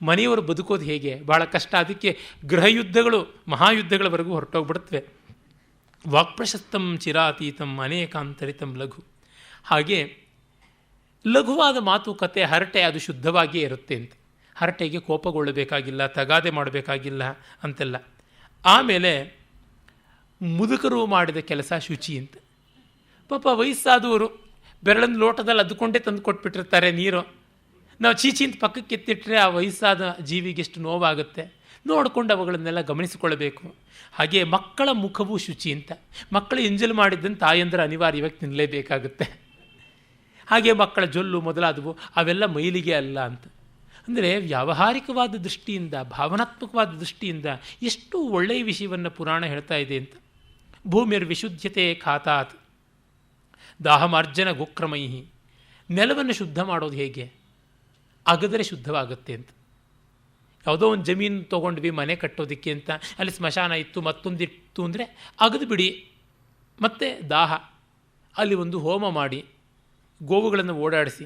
ಮನೆಯವರು ಬದುಕೋದು ಹೇಗೆ? ಭಾಳ ಕಷ್ಟ. ಅದಕ್ಕೆ ಗೃಹಯುದ್ಧಗಳು ಮಹಾಯುದ್ಧಗಳವರೆಗೂ ಹೊರಟೋಗ್ಬಿಡುತ್ತವೆ. ವಾಕ್ಪ್ರಶಸ್ತಂ ಚಿರಾತೀತಂ ಅನೇಕಾಂತರಿತಂ ಲಘು. ಹಾಗೆ ಲಘುವಾದ ಮಾತುಕತೆ, ಹರಟೆ ಅದು ಶುದ್ಧವಾಗಿಯೇ ಇರುತ್ತೆ ಅಂತ. ಹರಟೆಗೆ ಕೋಪಗೊಳ್ಳಬೇಕಾಗಿಲ್ಲ, ತಗಾದೆ ಮಾಡಬೇಕಾಗಿಲ್ಲ ಅಂತೆಲ್ಲ. ಆಮೇಲೆ ಮುದುಕರು ಮಾಡಿದ ಕೆಲಸ ಶುಚಿ ಅಂತ. ಪಾಪ ವಯಸ್ಸಾದವರು ಬೆರಳನ್ನು ಲೋಟದಲ್ಲಿ ಅದ್ದುಕೊಂಡೇ ತಂದು ಕೊಟ್ಬಿಟ್ಟಿರ್ತಾರೆ ನೀರು. ನಾವು ಚೀಚಿಂತ ಪಕ್ಕಕ್ಕೆ ಎತ್ತಿಟ್ಟರೆ ಆ ವಯಸ್ಸಾದ ಜೀವಿಗೆ ಎಷ್ಟು ನೋವಾಗುತ್ತೆ. ನೋಡಿಕೊಂಡು ಅವುಗಳನ್ನೆಲ್ಲ ಗಮನಿಸಿಕೊಳ್ಳಬೇಕು. ಹಾಗೆ ಮಕ್ಕಳ ಮುಖವೂ ಶುಚಿ ಅಂತ. ಮಕ್ಕಳು ಎಂಜಲ್ ಮಾಡಿದ್ದನ್ನು ತಾಯಂದ್ರೆ ಅನಿವಾರ್ಯವಾಗಿ ತಿನ್ನಲೇಬೇಕಾಗುತ್ತೆ. ಹಾಗೆ ಮಕ್ಕಳ ಜೊಲ್ಲು ಮೊದಲಾದವು ಅವೆಲ್ಲ ಮೈಲಿಗೆ ಅಲ್ಲ ಅಂತ. ಅಂದರೆ ವ್ಯಾವಹಾರಿಕವಾದ ದೃಷ್ಟಿಯಿಂದ, ಭಾವನಾತ್ಮಕವಾದ ದೃಷ್ಟಿಯಿಂದ ಎಷ್ಟು ಒಳ್ಳೆಯ ವಿಷಯವನ್ನು ಪುರಾಣ ಹೇಳ್ತಾ ಇದೆ ಅಂತ. ಭೂಮಿರ್ ವಿಶುದ್ಧತೆ ಖಾತಾತ್ ದಾಹಮಾರ್ಜನ ಯಾವುದೋ ಒಂದು ಜಮೀನು ತೊಗೊಂಡ್ವಿ ಮನೆ ಕಟ್ಟೋದಕ್ಕೆ ಅಂತ, ಅಲ್ಲಿ ಸ್ಮಶಾನ ಇತ್ತು ಮತ್ತೊಂದಿತ್ತು ಅಂದರೆ ಅಗದು ಬಿಡಿ, ಮತ್ತು ದಾಹ, ಅಲ್ಲಿ ಒಂದು ಹೋಮ ಮಾಡಿ ಗೋವುಗಳನ್ನು ಓಡಾಡಿಸಿ,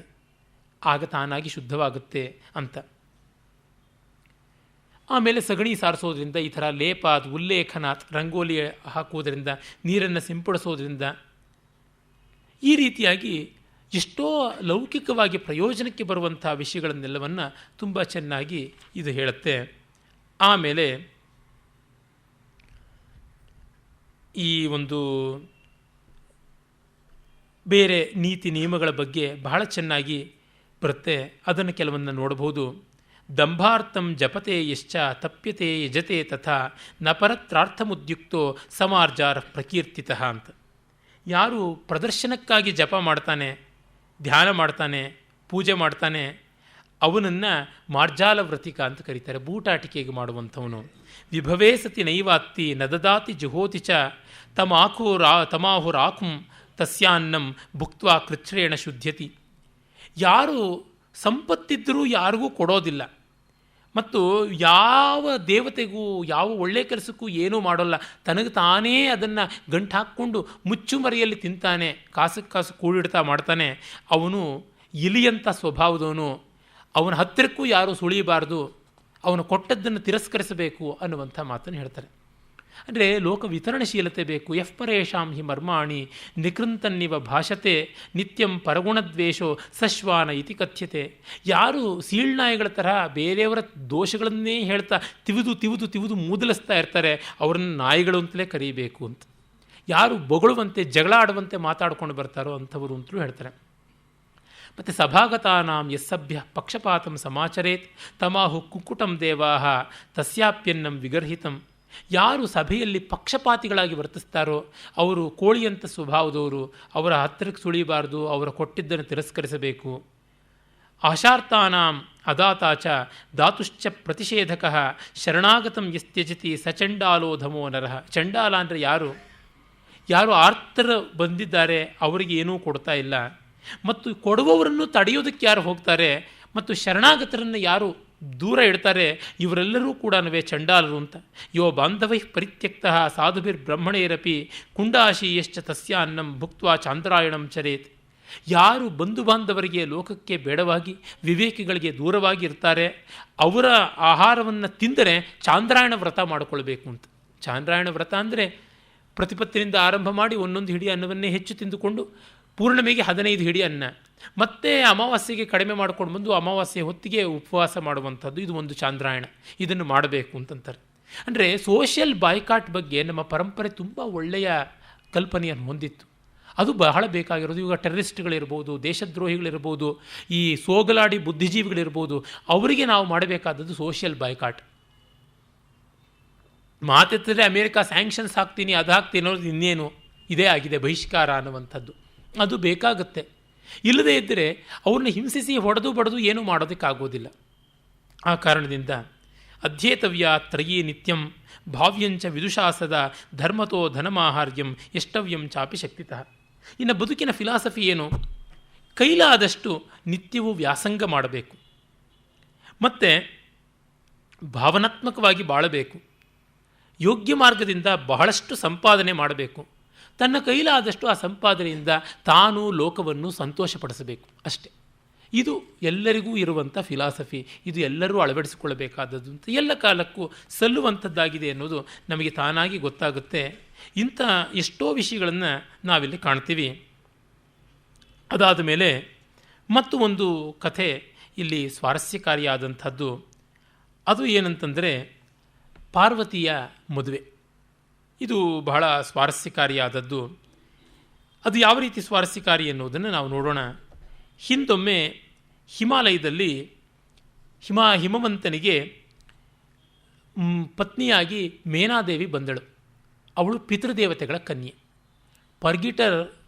ಆಗ ತಾನಾಗಿ ಶುದ್ಧವಾಗುತ್ತೆ ಅಂತ. ಆಮೇಲೆ ಸಗಣಿ ಸಾರಿಸೋದ್ರಿಂದ, ಈ ಥರ ಲೇಪಾತ್ ಉಲ್ಲೇಖನಾತ್ ರಂಗೋಲಿ ಹಾಕುವುದರಿಂದ, ನೀರನ್ನು ಸಿಂಪಡಿಸೋದ್ರಿಂದ, ಈ ರೀತಿಯಾಗಿ ಎಷ್ಟೋ ಲೌಕಿಕವಾಗಿ ಪ್ರಯೋಜನಕ್ಕೆ ಬರುವಂಥ ವಿಷಯಗಳನ್ನೆಲ್ಲವನ್ನು ತುಂಬ ಚೆನ್ನಾಗಿ ಇದು ಹೇಳುತ್ತೆ. ಆಮೇಲೆ ಈ ಒಂದು ಬೇರೆ ನೀತಿ ನಿಯಮಗಳ ಬಗ್ಗೆ ಬಹಳ ಚೆನ್ನಾಗಿ ಬರುತ್ತೆ. ಅದನ್ನು ಕೆಲವನ್ನು ನೋಡಬಹುದು. ದಂಭಾರ್ಥಂ ಜಪತೆ ಯಶ್ಚ ತಪ್ಯತೆ ಯಜತೆ ತಥಾ ನ ಪರತ್ರಾರ್ಥಮುದ್ಯುಕ್ತೋ ಸಮಾರ್ಜಾರ ಪ್ರಕೀರ್ತಿತಃ ಅಂತ. ಯಾರು ಪ್ರದರ್ಶನಕ್ಕಾಗಿ ಜಪ ಮಾಡ್ತಾನೆ, ಧ್ಯಾನ ಮಾಡ್ತಾನೆ, ಪೂಜೆ ಮಾಡ್ತಾನೆ, ಅವನನ್ನು ಮಾರ್ಜಾಲ ವ್ರತಿಕ ಅಂತ ಕರೀತಾರೆ, ಬೂಟಾಟಿಕೆಗೆ ಮಾಡುವಂಥವನು. ವಿಭವೇ ಸತಿ ನೈವಾತ್ತಿ ನದದಾತಿ ಜುಹೋತಿ ಚ ತಮಾಹುರಾಕುಂ ತಸ್ಯಾನ್ನಂ ಭುಕ್ತ್ವಾ ಕೃಚ್ಛ್ರೇಣ ಶುದ್ಧ್ಯತಿ. ಯಾರು ಸಂಪತ್ತಿದ್ದರೂ ಯಾರಿಗೂ ಕೊಡೋದಿಲ್ಲ, ಮತ್ತು ಯಾವ ದೇವತೆಗೂ ಯಾವ ಒಳ್ಳೆಯ ಕೆಲಸಕ್ಕೂ ಏನೂ ಮಾಡೋಲ್ಲ, ತನಗೆ ತಾನೇ ಅದನ್ನು ಗಂಟು ಹಾಕ್ಕೊಂಡು ಮುಚ್ಚುಮರೆಯಲ್ಲಿ ತಿಂತಾನೆ, ಕಾಸಕ್ಕೆ ಕಾಸು ಕೂಡಿಡ್ತಾ ಮಾಡ್ತಾನೆ, ಅವನು ಇಲಿಯಂಥ ಸ್ವಭಾವದವನು. ಅವನ ಹತ್ತಿರಕ್ಕೂ ಯಾರೂ ಸುಳಿಯಬಾರ್ದು, ಅವನು ಕೊಟ್ಟದ್ದನ್ನು ತಿರಸ್ಕರಿಸಬೇಕು ಅನ್ನುವಂಥ ಮಾತನ್ನು ಹೇಳ್ತಾರೆ. ಅಂದರೆ ಲೋಕ ವಿತರಣಶೀಲತೆ ಬೇಕು. ಯಃ ಪರೇಶಾಂ ಹಿ ಮರ್ಮಾಣಿ ನಿಕೃಂತನ್ನಿವ ಭಾಷತೆ ನಿತ್ಯಂ ಪರಗುಣದ್ವೇಷೋ ಸಶ್ವಾನ ಇತಿ ಕಥ್ಯತೆ. ಯಾರು ಸೀಳ್ನಾಯಿಗಳ ತರಹ ಬೇರೆಯವರ ದೋಷಗಳನ್ನೇ ಹೇಳ್ತಾ ತಿವಿದು ತಿವಿದು ತಿವಿದು ಮೂದಲಿಸ್ತಾ ಇರ್ತಾರೆ, ಅವ್ರನ್ನ ನಾಯಿಗಳು ಅಂತಲೇ ಕರೀಬೇಕು ಅಂತ. ಯಾರು ಬೊಗಳುವಂತೆ ಜಗಳ ಆಡುವಂತೆ ಮಾತಾಡ್ಕೊಂಡು ಬರ್ತಾರೋ ಅಂಥವರು ಅಂತಲೂ ಹೇಳ್ತಾರೆ. ಮತ್ತು ಸಭಾಗತಾನಾಂ ಯಸ್ಸಭ್ಯ ಪಕ್ಷಪಾತಂ ಸಮಾಚರೇತ್ ತಮಾಹು ಕುಕ್ಕುಟಂ ದೇವಾಹ ತಸ್ಯಾಪ್ಯನ್ನಂ ವಿಗರ್ಹಿತಂ. ಯಾರು ಸಭೆಯಲ್ಲಿ ಪಕ್ಷಪಾತಿಗಳಾಗಿ ವರ್ತಿಸ್ತಾರೋ ಅವರು ಕೋಳಿಯಂಥ ಸ್ವಭಾವದವರು, ಅವರ ಹತ್ತಿರಕ್ಕೆ ಸುಳಿಬಾರ್ದು, ಅವರ ಕೊಟ್ಟಿದ್ದನ್ನು ತಿರಸ್ಕರಿಸಬೇಕು. ಆಶಾರ್ತಾನಾಂ ಅದಾತಾಚ ಧಾತುಶ್ಚ ಪ್ರತಿಷೇಧಕಃ ಶರಣಾಗತಂ ಯಸ್ತ್ಯಜತಿ ಸಚಂಡಾಲೋ ಧಮೋ ನರಃ. ಚಂಡಾಲ ಅಂದರೆ ಯಾರು ಆರ್ತರು ಬಂದಿದ್ದಾರೆ ಅವರಿಗೆ ಏನೂ ಕೊಡ್ತಾ ಇಲ್ಲ, ಮತ್ತು ಕೊಡುವವರನ್ನು ತಡೆಯೋದಕ್ಕೆ ಯಾರು ಹೋಗ್ತಾರೆ, ಮತ್ತು ಶರಣಾಗತರನ್ನು ಯಾರು ದೂರ ಇಡ್ತಾರೆ, ಇವರೆಲ್ಲರೂ ಕೂಡ ಚಂಡಾಲರು ಅಂತ. ಯೋ ಬಾಂಧವೈ ಪರಿತ್ಯಕ್ತಃ ಸಾಧುಭಿರ್ಬ್ರಹ್ಮಣೇರಪಿ ಕುಂಡಾಶೀಯಶ್ಚ ತಸ್ಯಾನ್ನಂ ಭುಕ್ತ್ವಾ ಚಾಂದ್ರಾಯಣಂ ಚರೇತ್. ಯಾರು ಬಂಧು ಬಾಂಧವರಿಗೆ ಲೋಕಕ್ಕೆ ಬೇಡವಾಗಿ ವಿವೇಕಿಗಳಿಗೆ ದೂರವಾಗಿ ಇರ್ತಾರೆ, ಅವರ ಆಹಾರವನ್ನು ತಿಂದರೆ ಚಾಂದ್ರಾಯಣ ವ್ರತ ಮಾಡಿಕೊಳ್ಬೇಕು ಅಂತ. ಚಾಂದ್ರಾಯಣ ವ್ರತ ಅಂದರೆ ಪ್ರತಿಪತ್ತಿನಿಂದ ಆರಂಭ ಮಾಡಿ ಒಂದೊಂದು ಹಿಡಿ ಅನ್ನವನ್ನೇ ಹೆಚ್ಚು ತಿಂದುಕೊಂಡು ಪೂರ್ಣಿಮೆಗೆ 15 ಹಿಡಿ ಅನ್ನ, ಮತ್ತೆ ಅಮಾವಾಸ್ಯೆಗೆ ಕಡಿಮೆ ಮಾಡ್ಕೊಂಡು ಬಂದು ಅಮಾವಾಸ್ಯೆ ಹೊತ್ತಿಗೆ ಉಪವಾಸ ಮಾಡುವಂಥದ್ದು, ಇದು ಒಂದು ಚಾಂದ್ರಾಯಣ. ಇದನ್ನು ಮಾಡಬೇಕು ಅಂತಂತಾರೆ. ಅಂದರೆ ಸೋಷಿಯಲ್ ಬಾಯ್ಕಾಟ್ ಬಗ್ಗೆ ನಮ್ಮ ಪರಂಪರೆ ತುಂಬ ಒಳ್ಳೆಯ ಕಲ್ಪನೆಯನ್ನು ಹೊಂದಿತ್ತು. ಅದು ಬಹಳ ಬೇಕಾಗಿರೋದು. ಇವಾಗ ಟೆರರಿಸ್ಟ್ಗಳಿರ್ಬೋದು, ದೇಶದ್ರೋಹಿಗಳಿರ್ಬೋದು, ಈ ಸೋಗಲಾಡಿ ಬುದ್ಧಿಜೀವಿಗಳಿರ್ಬೋದು, ಅವರಿಗೆ ನಾವು ಮಾಡಬೇಕಾದದ್ದು ಸೋಷಿಯಲ್ ಬಾಯ್ಕಾಟ್. ಮಾತೆತ್ತಿದ್ರೆ ಅಮೇರಿಕಾ ಸ್ಯಾಂಕ್ಷನ್ಸ್ ಹಾಕ್ತೀನಿ, ಅದು ಹಾಕ್ತೀನಿ ಅನ್ನೋದು ಇನ್ನೇನು ಇದೇ ಆಗಿದೆ, ಬಹಿಷ್ಕಾರ ಅನ್ನುವಂಥದ್ದು. ಅದು ಬೇಕಾಗುತ್ತೆ. ಇಲ್ಲದೇ ಇದ್ದರೆ ಅವ್ರನ್ನ ಹಿಂಸಿಸಿ ಹೊಡೆದು ಬಡಿದು ಏನೂ ಮಾಡೋದಕ್ಕಾಗೋದಿಲ್ಲ. ಆ ಕಾರಣದಿಂದ ಅಧ್ಯೇತವ್ಯ ತ್ರಯೀ ನಿತ್ಯಂ ಭಾವ್ಯಂಚ ವಿದುಷಾಸದ ಧರ್ಮತೋ ಧನಮಾಹಾರ್ಯಂ ಎಷ್ಟವ್ಯಂ ಚಾಪಿ ಶಕ್ತಿತಃ. ಇನ್ನು ಬದುಕಿನ ಫಿಲಾಸಫಿ ಏನು? ಕೈಲಾದಷ್ಟು ನಿತ್ಯವೂ ವ್ಯಾಸಂಗ ಮಾಡಬೇಕು, ಮತ್ತು ಭಾವನಾತ್ಮಕವಾಗಿ ಬಾಳಬೇಕು, ಯೋಗ್ಯ ಮಾರ್ಗದಿಂದ ಬಹಳಷ್ಟು ಸಂಪಾದನೆ ಮಾಡಬೇಕು, ತನ್ನ ಕೈಲಾದಷ್ಟು ಆ ಸಂಪಾದನೆಯಿಂದ ತಾನು ಲೋಕವನ್ನು ಸಂತೋಷಪಡಿಸಬೇಕು ಅಷ್ಟೆ. ಇದು ಎಲ್ಲರಿಗೂ ಇರುವಂಥ ಫಿಲಾಸಫಿ. ಇದು ಎಲ್ಲರೂ ಅಳವಡಿಸಿಕೊಳ್ಳಬೇಕಾದದ್ದು ಅಂತ ಎಲ್ಲ ಕಾಲಕ್ಕೂ ಸಲ್ಲುವಂಥದ್ದಾಗಿದೆ ಅನ್ನೋದು ನಮಗೆ ತಾನಾಗಿ ಗೊತ್ತಾಗುತ್ತೆ. ಇಂಥ ಎಷ್ಟೋ ವಿಷಯಗಳನ್ನು ನಾವಿಲ್ಲಿ ಕಾಣ್ತೀವಿ. ಅದಾದ ಮೇಲೆ ಮತ್ತು ಒಂದು ಕಥೆ ಇಲ್ಲಿ ಸ್ವಾರಸ್ಯಕಾರಿಯಾದಂಥದ್ದು. ಅದು ಏನಂತಂದರೆ ಪಾರ್ವತಿಯ ಮದುವೆ. ಇದು ಬಹಳ ಸ್ವಾರಸ್ಯಕಾರಿಯಾದದ್ದು. ಅದು ಯಾವ ರೀತಿ ಸ್ವಾರಸ್ಯಕಾರಿ ಎನ್ನುವುದನ್ನು ನಾವು ನೋಡೋಣ. ಹಿಂದೊಮ್ಮೆ ಹಿಮಾಲಯದಲ್ಲಿ ಹಿಮವಂತನಿಗೆ ಪತ್ನಿಯಾಗಿ ಮೇನಾದೇವಿ ಬಂದಳು. ಅವಳು ಪಿತೃದೇವತೆಗಳ ಕನ್ಯೆ. ಪರ್ಗಿಟರ್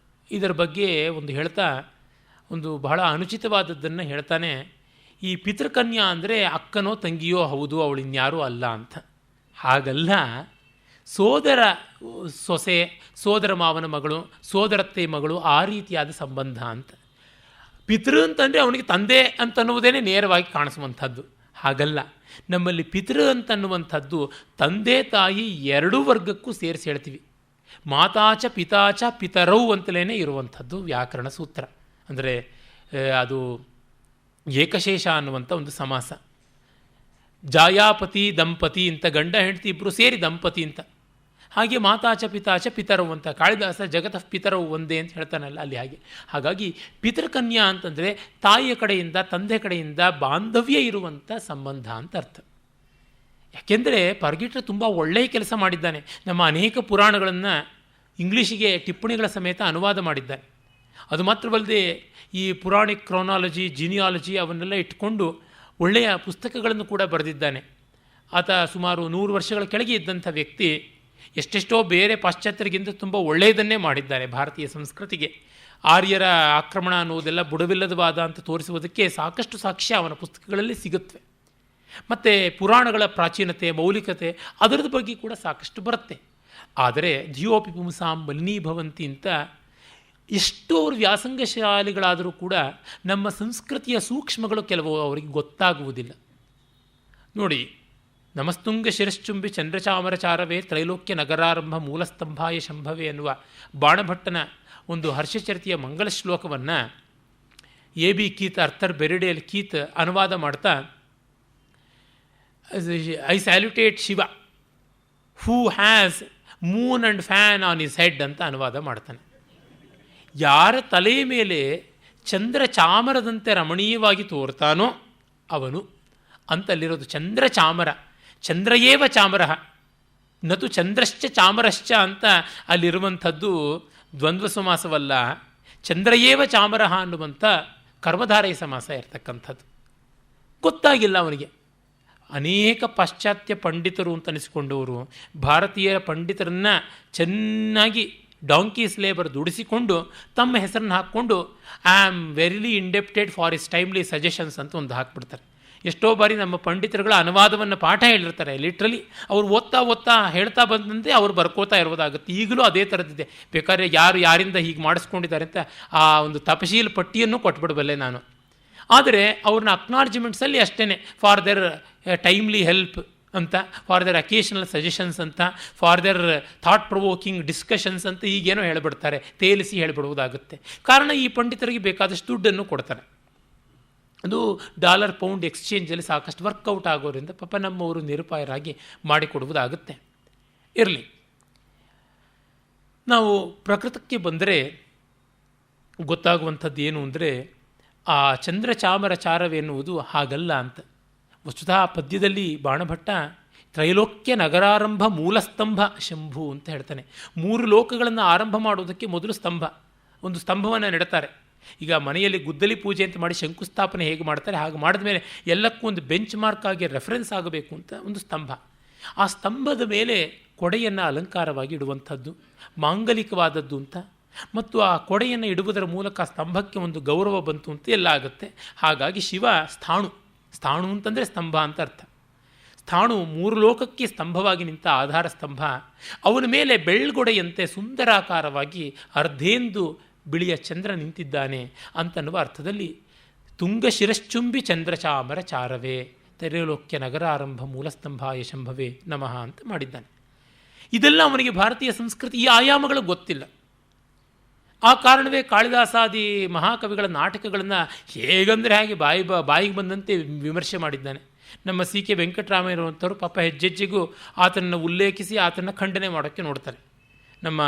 ಇದರ ಬಗ್ಗೆ ಒಂದು ಹೇಳ್ತಾ ಒಂದು ಬಹಳ ಅನುಚಿತವಾದದ್ದನ್ನು ಹೇಳ್ತಾನೆ. ಈ ಪಿತೃಕನ್ಯಾ ಅಂದರೆ ಅಕ್ಕನೋ ತಂಗಿಯೋ ಹೌದು, ಅವಳು ಇನ್ಯಾರೂ ಅಲ್ಲ ಅಂತ. ಹಾಗಲ್ಲ, ಸೋದರ ಸೊಸೆ, ಸೋದರ ಮಾವನ ಮಗಳು, ಸೋದರತ್ತೆ ಮಗಳು, ಆ ರೀತಿಯಾದ ಸಂಬಂಧ ಅಂತ. ಪಿತೃ ಅಂತಂದರೆ ಅವನಿಗೆ ತಂದೆ ಅಂತನ್ನುವುದೇ ನೇರವಾಗಿ ಕಾಣಿಸುವಂಥದ್ದು. ಹಾಗಲ್ಲ. ನಮ್ಮಲ್ಲಿ ಪಿತೃ ಅಂತನ್ನುವಂಥದ್ದು ತಂದೆ ತಾಯಿ ಎರಡೂ ವರ್ಗಕ್ಕೂ ಸೇರಿಸಿ ಹೇಳ್ತೀವಿ. ಮಾತಾಚ ಪಿತಾಚ ಪಿತರೌ ಅಂತಲೇ ಇರುವಂಥದ್ದು ವ್ಯಾಕರಣ ಸೂತ್ರ. ಅಂದರೆ ಅದು ಏಕಶೇಷ ಅನ್ನುವಂಥ ಒಂದು ಸಮಾಸ. ಜಾಯಾಪತಿ ದಂಪತಿ ಅಂತ ಗಂಡ ಹೆಂಡತಿ ಇಬ್ಬರು ಸೇರಿ ದಂಪತಿ ಅಂತ. ಹಾಗೆ ಮಾತಾಚ ಪಿತಾಚ ಪಿತರವು ಅಂತ ಕಾಳಿದಾಸ ಜಗತಃ ಪಿತರವು ಒಂದೇ ಅಂತ ಹೇಳ್ತಾನಲ್ಲ ಅಲ್ಲಿ ಹಾಗೆ. ಹಾಗಾಗಿ ಪಿತೃಕನ್ಯಾ ಅಂತಂದರೆ ತಾಯಿಯ ಕಡೆಯಿಂದ ತಂದೆ ಕಡೆಯಿಂದ ಬಾಂಧವ್ಯ ಇರುವಂಥ ಸಂಬಂಧ ಅಂತ ಅರ್ಥ. ಯಾಕೆಂದರೆ ಪರ್ಗಿಟ್ರೆ ತುಂಬ ಒಳ್ಳೆಯ ಕೆಲಸ ಮಾಡಿದ್ದಾನೆ. ನಮ್ಮ ಅನೇಕ ಪುರಾಣಗಳನ್ನು ಇಂಗ್ಲೀಷಿಗೆ ಟಿಪ್ಪಣಿಗಳ ಸಮೇತ ಅನುವಾದ ಮಾಡಿದ್ದಾನೆ. ಅದು ಮಾತ್ರವಲ್ಲದೆ ಈ ಪುರಾಣಿಕ್ ಕ್ರೋನಾಲಜಿ, ಜಿನಿಯಾಲಜಿ ಅವನ್ನೆಲ್ಲ ಇಟ್ಕೊಂಡು ಒಳ್ಳೆಯ ಪುಸ್ತಕಗಳನ್ನು ಕೂಡ ಬರೆದಿದ್ದಾನೆ. ಆತ ಸುಮಾರು 100 ವರ್ಷಗಳ ಕೆಳಗೆ ಇದ್ದಂಥ ವ್ಯಕ್ತಿ. ಎಷ್ಟೆಷ್ಟೋ ಬೇರೆ ಪಾಶ್ಚಾತ್ಯರಿಗಿಂತ ತುಂಬ ಒಳ್ಳೆಯದನ್ನೇ ಮಾಡಿದ್ದಾನೆ ಭಾರತೀಯ ಸಂಸ್ಕೃತಿಗೆ. ಆರ್ಯರ ಆಕ್ರಮಣ ಅನ್ನೋದೆಲ್ಲ ಬುಡವಿಲ್ಲದ ವಾದ ಅಂತ ತೋರಿಸುವುದಕ್ಕೆ ಸಾಕಷ್ಟು ಸಾಕ್ಷ್ಯ ಅವನ ಪುಸ್ತಕಗಳಲ್ಲಿ ಸಿಗುತ್ತವೆ. ಮತ್ತು ಪುರಾಣಗಳ ಪ್ರಾಚೀನತೆ, ಮೌಲಿಕತೆ ಅದರದ ಬಗ್ಗೆ ಕೂಡ ಸಾಕಷ್ಟು ಬರುತ್ತೆ. ಆದರೆ ಧಿಯೋಪಿ ಪುಂಸಾಂ ಮಲಿನೀಭವಂತಿ ಅಂತ ಎಷ್ಟು ಅವರು ವ್ಯಾಸಂಗಶಾಲಿಗಳಾದರೂ ಕೂಡ ನಮ್ಮ ಸಂಸ್ಕೃತಿಯ ಸೂಕ್ಷ್ಮಗಳು ಕೆಲವು ಅವರಿಗೆ ಗೊತ್ತಾಗುವುದಿಲ್ಲ. ನೋಡಿ, ನಮಸ್ತುಂಗ ಶಿರಶ್ಚುಂಬಿ ಚಂದ್ರಚಾಮರಚಾರವೇ ತ್ರೈಲೋಕ್ಯ ನಗರಾರಂಭ ಮೂಲಸ್ತಂಭಾಯ ಶಂಭವೇ ಎನ್ನುವ ಬಾಣಭಟ್ಟನ ಒಂದು ಹರ್ಷಚರಿತೆಯ ಮಂಗಳ ಶ್ಲೋಕವನ್ನು A B Keith Arthur Berriedale Keith ಅನುವಾದ ಮಾಡ್ತಾ I salutate Shiva who has moon and fan on his head ಅಂತ ಅನುವಾದ ಮಾಡ್ತಾನೆ. ಯಾರ ತಲೆಯ ಮೇಲೆ ಚಂದ್ರ ಚಾಮರದಂತೆ ರಮಣೀಯವಾಗಿ ತೋರ್ತಾನೋ ಅವನು ಅಂತಲ್ಲಿರೋದು. ಚಂದ್ರ ಚಾಮರ, ಚಂದ್ರಯೇವ ಚಾಮರ ನತು ಚಂದ್ರಶ್ಚ ಚಾಮರಶ್ಚ ಅಂತ ಅಲ್ಲಿರುವಂಥದ್ದು ದ್ವಂದ್ವ ಸಮಾಸವಲ್ಲ, ಚಂದ್ರಯೇವ ಚಾಮರ ಅನ್ನುವಂಥ ಕರ್ಮಧಾರಯ ಸಮಾಸ ಇರ್ತಕ್ಕಂಥದ್ದು. ಗೊತ್ತಾಗಿಲ್ಲ ಅವನಿಗೆ. ಅನೇಕ ಪಾಶ್ಚಾತ್ಯ ಪಂಡಿತರು ಅಂತ ಅನಿಸಿಕೊಂಡವರು ಭಾರತೀಯ ಪಂಡಿತರನ್ನು ಚೆನ್ನಾಗಿ ಡಾಂಕೀಸ್ ಲೇಬರ್ ದುಡಿಸಿಕೊಂಡು ತಮ್ಮ ಹೆಸರನ್ನು ಹಾಕ್ಕೊಂಡು I am verily indebted for is timely suggestions ಅಂತ ಒಂದು ಹಾಕ್ಬಿಡ್ತಾರೆ. ಎಷ್ಟೋ ಬಾರಿ ನಮ್ಮ ಪಂಡಿತರುಗಳ ಅನುವಾದವನ್ನು ಪಾಠ ಹೇಳಿರ್ತಾರೆ. ಲಿಟ್ರಲಿ ಅವ್ರು ಓದ್ತಾ ಹೇಳ್ತಾ ಬಂದಂತೆ ಅವ್ರು ಬರ್ಕೋತಾ ಇರೋದಾಗುತ್ತೆ. ಈಗಲೂ ಅದೇ ಥರದ್ದಿದೆ. ಬೇಕಾದ್ರೆ ಯಾರು ಯಾರಿಂದ ಹೀಗೆ ಮಾಡಿಸ್ಕೊಂಡಿದ್ದಾರೆ ಅಂತ ಆ ಒಂದು ತಪಶೀಲ್ ಪಟ್ಟಿಯನ್ನು ಕೊಟ್ಬಿಡಬಲ್ಲೆ ನಾನು. ಆದರೆ ಅವ್ರನ್ನ ಅಕ್ನಾಲಜ್ಮೆಂಟ್ಸಲ್ಲಿ ಅಷ್ಟೇ ಫಾರ್ ದೇರ್ ಟೈಮ್ಲಿ ಹೆಲ್ಪ್ ಅಂತ, ಫಾರ್ ದೇರ್ ಅಕೇಷನಲ್ ಸಜೆಷನ್ಸ್ ಅಂತ, for there thought provoking discussions ಅಂತ ಈಗೇನೋ ಹೇಳಿಬಿಡ್ತಾರೆ, ತೇಲಿಸಿ ಹೇಳಿಬಿಡುವುದಾಗುತ್ತೆ. ಕಾರಣ ಈ ಪಂಡಿತರಿಗೆ ಬೇಕಾದಷ್ಟು ದುಡ್ಡನ್ನು ಕೊಡ್ತಾರೆ. ಅದು ಡಾಲರ್ ಪೌಂಡ್ ಎಕ್ಸ್ಚೇಂಜಲ್ಲಿ ಸಾಕಷ್ಟು ವರ್ಕೌಟ್ ಆಗೋದ್ರಿಂದ ಪಾಪ ನಮ್ಮವರು ನಿರುಪಾಯರಾಗಿ ಮಾಡಿಕೊಡುವುದಾಗುತ್ತೆ. ಇರಲಿ, ನಾವು ಪ್ರಕೃತಕ್ಕೆ ಬಂದರೆ ಗೊತ್ತಾಗುವಂಥದ್ದು ಏನು ಅಂದರೆ ಆ ಚಂದ್ರಚಾಮರ ಚಾರವೆನ್ನುವುದು ಹಾಗಲ್ಲ ಅಂತ. ವಸ್ತುತಃ ಪದ್ಯದಲ್ಲಿ ಬಾಣಭಟ್ಟ ತ್ರೈಲೋಕ್ಯ ನಗರಾರಂಭ ಮೂಲಸ್ತಂಭ ಶಂಭು ಅಂತ ಹೇಳ್ತಾನೆ. 3 ಲೋಕಗಳನ್ನು ಆರಂಭ ಮಾಡುವುದಕ್ಕೆ ಮೊದಲು ಸ್ತಂಭ, ಒಂದು ಸ್ತಂಭವನ್ನು ನೆಡ್ತಾರೆ. ಈಗ ಮನೆಯಲ್ಲಿ ಗುದ್ದಲಿ ಪೂಜೆ ಅಂತ ಮಾಡಿ ಶಂಕುಸ್ಥಾಪನೆ ಹೇಗೆ ಮಾಡ್ತಾರೆ ಹಾಗೆ ಮಾಡಿದ ಮೇಲೆ ಎಲ್ಲಕ್ಕೂ ಒಂದು ಬೆಂಚ್ ಮಾರ್ಕ್ ಆಗಿ ರೆಫರೆನ್ಸ್ ಆಗಬೇಕು ಅಂತ ಒಂದು ಸ್ತಂಭ. ಆ ಸ್ತಂಭದ ಮೇಲೆ ಕೊಡೆಯನ್ನು ಅಲಂಕಾರವಾಗಿ ಇಡುವಂಥದ್ದು ಮಾಂಗಲಿಕವಾದದ್ದು ಅಂತ, ಮತ್ತು ಆ ಕೊಡೆಯನ್ನು ಇಡುವುದರ ಮೂಲಕ ಸ್ತಂಭಕ್ಕೆ ಒಂದು ಗೌರವ ಬಂತು ಅಂತ ಎಲ್ಲ ಆಗುತ್ತೆ. ಹಾಗಾಗಿ ಶಿವ ಸ್ಥಾಣು, ಸ್ಥಾಣು ಅಂತಂದರೆ ಸ್ತಂಭ ಅಂತ ಅರ್ಥ. ಸ್ಥಾಣು 3 ಲೋಕಕ್ಕೆ ಸ್ತಂಭವಾಗಿ ನಿಂತ ಆಧಾರ ಸ್ತಂಭ. ಅವನ ಮೇಲೆ ಬೆಳ್ಗೊಡೆಯಂತೆ ಸುಂದರಾಕಾರವಾಗಿ ಅರ್ಧೇಂದು ಬಿಳಿಯ ಚಂದ್ರ ನಿಂತಿದ್ದಾನೆ ಅಂತನ್ನುವ ಅರ್ಥದಲ್ಲಿ ತುಂಗ ಶಿರಶ್ಚುಂಬಿ ಚಂದ್ರಚಾಮರ ಚಾರವೇ ತ್ರೈಲೋಕ್ಯ ನಗರಾರಂಭ ಮೂಲಸ್ತಂಭಾಯ ಶಂಭವೇ ನಮಃ ಅಂತ ಮಾಡಿದ್ದಾನೆ. ಇದೆಲ್ಲ ಅವನಿಗೆ ಭಾರತೀಯ ಸಂಸ್ಕೃತಿ ಈ ಆಯಾಮಗಳು ಗೊತ್ತಿಲ್ಲ. ಆ ಕಾರಣವೇ ಕಾಳಿದಾಸಾದಿ ಮಹಾಕವಿಗಳ ನಾಟಕಗಳನ್ನು ಹೇಗಂದರೆ ಹಾಗೆ ಬಾಯಿಗೆ ಬಂದಂತೆ ವಿಮರ್ಶೆ ಮಾಡಿದ್ದಾನೆ. ನಮ್ಮ ಸಿ ಕೆ ವೆಂಕಟರಾಮಯ್ಯನವಂಥವ್ರು ಪಾಪ ಹೆಜ್ಜೆಜ್ಜೆಗೂ ಆತನನ್ನು ಉಲ್ಲೇಖಿಸಿ ಆತನ ಖಂಡನೆ ಮಾಡೋಕ್ಕೆ ನೋಡ್ತಾರೆ. ನಮ್ಮ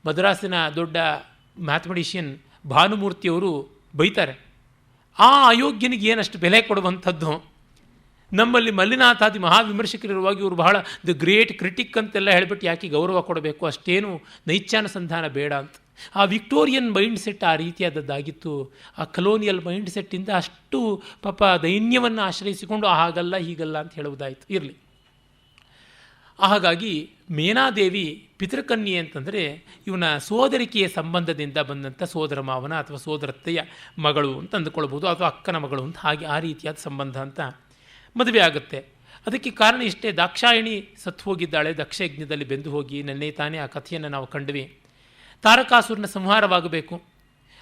ಮದ್ರಾಸಿನ ದೊಡ್ಡ ಮ್ಯಾಥಮೆಟಿಷಿಯನ್ ಭಾನುಮೂರ್ತಿಯವರು ಬೈತಾರೆ, ಆ ಅಯೋಗ್ಯನಿಗೆ ಏನಷ್ಟು ಬೆಲೆ ಕೊಡುವಂಥದ್ದು. ನಮ್ಮಲ್ಲಿ ಮಲ್ಲಿನಾಥಾದಿ ಮಹಾವಿಮರ್ಶಕರಿರುವಾಗ ಇವರು ಬಹಳ ದ ಗ್ರೇಟ್ ಕ್ರಿಟಿಕ್ ಅಂತೆಲ್ಲ ಹೇಳಿಬಿಟ್ಟು ಯಾಕೆ ಗೌರವ ಕೊಡಬೇಕು, ಅಷ್ಟೇನು ನೈಚ್ಯಾನುಸಂಧಾನ ಬೇಡ ಅಂತ. ಆ ವಿಕ್ಟೋರಿಯನ್ ಮೈಂಡ್ ಸೆಟ್ ಆ ರೀತಿಯಾದದ್ದಾಗಿತ್ತು. ಆ ಕಲೋನಿಯಲ್ ಮೈಂಡ್ ಸೆಟ್ಟಿಂದ ಅಷ್ಟು ಪಾಪ ದೈನ್ಯವನ್ನು ಆಶ್ರಯಿಸಿಕೊಂಡು ಹಾಗಲ್ಲ ಹೀಗಲ್ಲ ಅಂತ ಹೇಳುವುದಾಯಿತು. ಇರಲಿ, ಹಾಗಾಗಿ ಮೇನಾದೇವಿ ಪಿತೃಕನ್ಯೆ ಅಂತಂದರೆ ಇವನ ಸೋದರಿಕೆಯ ಸಂಬಂಧದಿಂದ ಬಂದಂಥ ಸೋದರ ಮಾವನ ಅಥವಾ ಸೋದರತ್ತೆಯ ಮಗಳು ಅಂತ ಅಂದುಕೊಳ್ಬೋದು, ಅಥವಾ ಅಕ್ಕನ ಮಗಳು ಅಂತ, ಹಾಗೆ ಆ ರೀತಿಯಾದ ಸಂಬಂಧ ಅಂತ ಮದುವೆ ಆಗುತ್ತೆ. ಅದಕ್ಕೆ ಕಾರಣ ಇಷ್ಟೇ, ದಾಕ್ಷಾಯಿಣಿ ಸತ್ತು ಹೋಗಿದ್ದಾಳೆ, ದಕ್ಷ ಯಜ್ಞದಲ್ಲಿ ಬೆಂದು ಹೋಗಿ. ನೆನ್ನೆ ತಾನೇ ಆ ಕಥೆಯನ್ನು ನಾವು ಕಂಡ್ವಿ. ತಾರಕಾಸುರನ ಸಂಹಾರವಾಗಬೇಕು,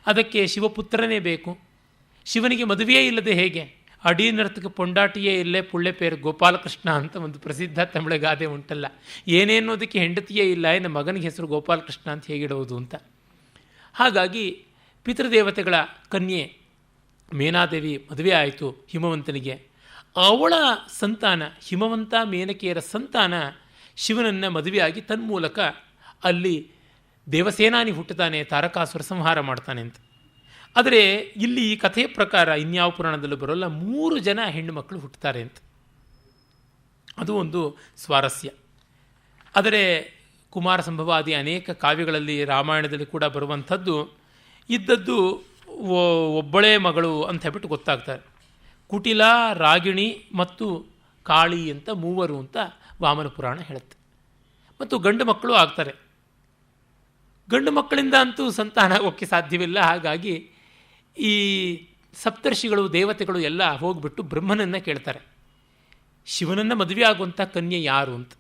ಅದಕ್ಕೆ ಶಿವಪುತ್ರನೇ ಬೇಕು. ಶಿವನಿಗೆ ಮದುವೆಯೇ ಇಲ್ಲದೆ ಹೇಗೆ? ಅಡಿನರ್ತಕ್ಕೆ ಪೊಂಡಾಟಿಯೇ ಇಲ್ಲೇ ಪುಳ್ಳೆ ಪೇರು ಗೋಪಾಲಕೃಷ್ಣ ಅಂತ ಒಂದು ಪ್ರಸಿದ್ಧ ತಮಿಳ ಗಾದೆ ಉಂಟಲ್ಲ. ಏನೇನೋದಕ್ಕೆ ಹೆಂಡತಿಯೇ ಇಲ್ಲ, ನಮ್ಮ ಮಗನಿಗೆ ಹೆಸರು ಗೋಪಾಲಕೃಷ್ಣ ಅಂತ ಹೇಗಿಡುವುದು ಅಂತ. ಹಾಗಾಗಿ ಪಿತೃದೇವತೆಗಳ ಕನ್ಯೆ ಮೇನಾದೇವಿ ಮದುವೆ ಆಯಿತು ಹಿಮವಂತನಿಗೆ. ಅವಳ ಸಂತಾನ ಹಿಮವಂತ ಮೇನಕೆಯರ ಸಂತಾನ ಶಿವನನ್ನು ಮದುವೆಯಾಗಿ ತನ್ಮೂಲಕ ಅಲ್ಲಿ ದೇವಸೇನಾನಿ ಹುಟ್ಟುತ್ತಾನೆ, ತಾರಕಾಸುರ ಸಂಹಾರ ಮಾಡ್ತಾನೆ ಅಂತ. ಆದರೆ ಇಲ್ಲಿ ಈ ಕಥೆಯ ಪ್ರಕಾರ ಇನ್ಯಾವ ಪುರಾಣದಲ್ಲೂ ಬರೋಲ್ಲ, 3 ಜನ ಹೆಣ್ಣು ಮಕ್ಕಳು ಹುಟ್ಟುತ್ತಾರೆ ಅಂತ. ಅದು ಒಂದು ಸ್ವಾರಸ್ಯ. ಆದರೆ ಕುಮಾರ ಸಂಭವಾದಿ ಅನೇಕ ಕಾವ್ಯಗಳಲ್ಲಿ ರಾಮಾಯಣದಲ್ಲಿ ಕೂಡ ಬರುವಂಥದ್ದು ಇದ್ದದ್ದು ಒಬ್ಬಳೇ ಮಗಳು ಅಂತ ಹೇಳ್ಬಿಟ್ಟು ಗೊತ್ತಾಗ್ತಾರೆ. ಕುಟಿಲ, ರಾಗಿಣಿ ಮತ್ತು ಕಾಳಿ ಅಂತ 3 ಅಂತ ವಾಮನ ಪುರಾಣ ಹೇಳುತ್ತೆ. ಮತ್ತು ಗಂಡು ಮಕ್ಕಳು ಆಗ್ತಾರೆ. ಗಂಡು ಮಕ್ಕಳಿಂದ ಅಂತೂ ಸಂತಾನ ಆಗೋಕ್ಕೆ ಸಾಧ್ಯವಿಲ್ಲ. ಹಾಗಾಗಿ ಈ ಸಪ್ತರ್ಷಿಗಳು ದೇವತೆಗಳು ಎಲ್ಲ ಹೋಗಿಬಿಟ್ಟು ಬ್ರಹ್ಮನನ್ನು ಕೇಳ್ತಾರೆ, ಶಿವನನ್ನು ಮದುವೆ ಆಗುವಂಥ ಕನ್ಯೆ ಯಾರು ಅಂತ.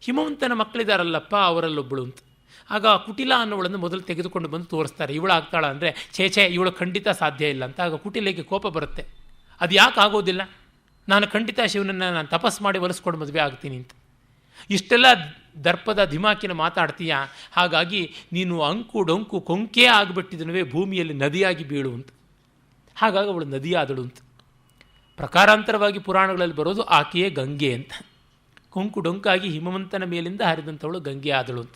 ಹಿಮವಂತನ ಮಕ್ಕಳಿದಾರಲ್ಲಪ್ಪ ಅವರಲ್ಲೊಬ್ಬಳು ಅಂತ. ಆಗ ಕುಟಿಲ ಅನ್ನೋಳನ್ನು ಮೊದಲು ತೆಗೆದುಕೊಂಡು ಬಂದು ತೋರಿಸ್ತಾರೆ. ಇವಳು ಆಗ್ತಾಳ ಅಂದರೆ ಛೇ ಇವಳು ಖಂಡಿತ ಸಾಧ್ಯ ಇಲ್ಲ ಅಂತ. ಆಗ ಕುಟಿಲೆಗೆ ಕೋಪ ಬರುತ್ತೆ. ಅದು ಯಾಕೆ ಆಗೋದಿಲ್ಲ, ನಾನು ಖಂಡಿತ ಶಿವನನ್ನು ನಾನು ತಪಸ್ ಮಾಡಿ ಒಲಿಸ್ಕೊಂಡು ಮದುವೆ ಆಗ್ತೀನಿ ಅಂತ. ಇಷ್ಟೆಲ್ಲ ದರ್ಪದ ಧಿಮಾಕಿನ ಮಾತಾಡ್ತೀಯ, ಹಾಗಾಗಿ ನೀನು ಅಂಕು ಡೊಂಕು ಕೊಂಕೇ ಆಗಿಬಿಟ್ಟಿದನುವೆ ಭೂಮಿಯಲ್ಲಿ ನದಿಯಾಗಿ ಬೀಳು ಅಂತ. ಹಾಗಾಗಿ ಅವಳು ನದಿಯಾದಳು ಅಂತ. ಪ್ರಕಾರಾಂತರವಾಗಿ ಪುರಾಣಗಳಲ್ಲಿ ಬರೋದು ಆಕೆಯೇ ಗಂಗೆ ಅಂತ. ಕೊಂಕು ಡೊಂಕಾಗಿ ಹಿಮವಂತನ ಮೇಲಿಂದ ಹರಿದಂಥವಳು ಗಂಗೆ ಆದಳು ಅಂತ.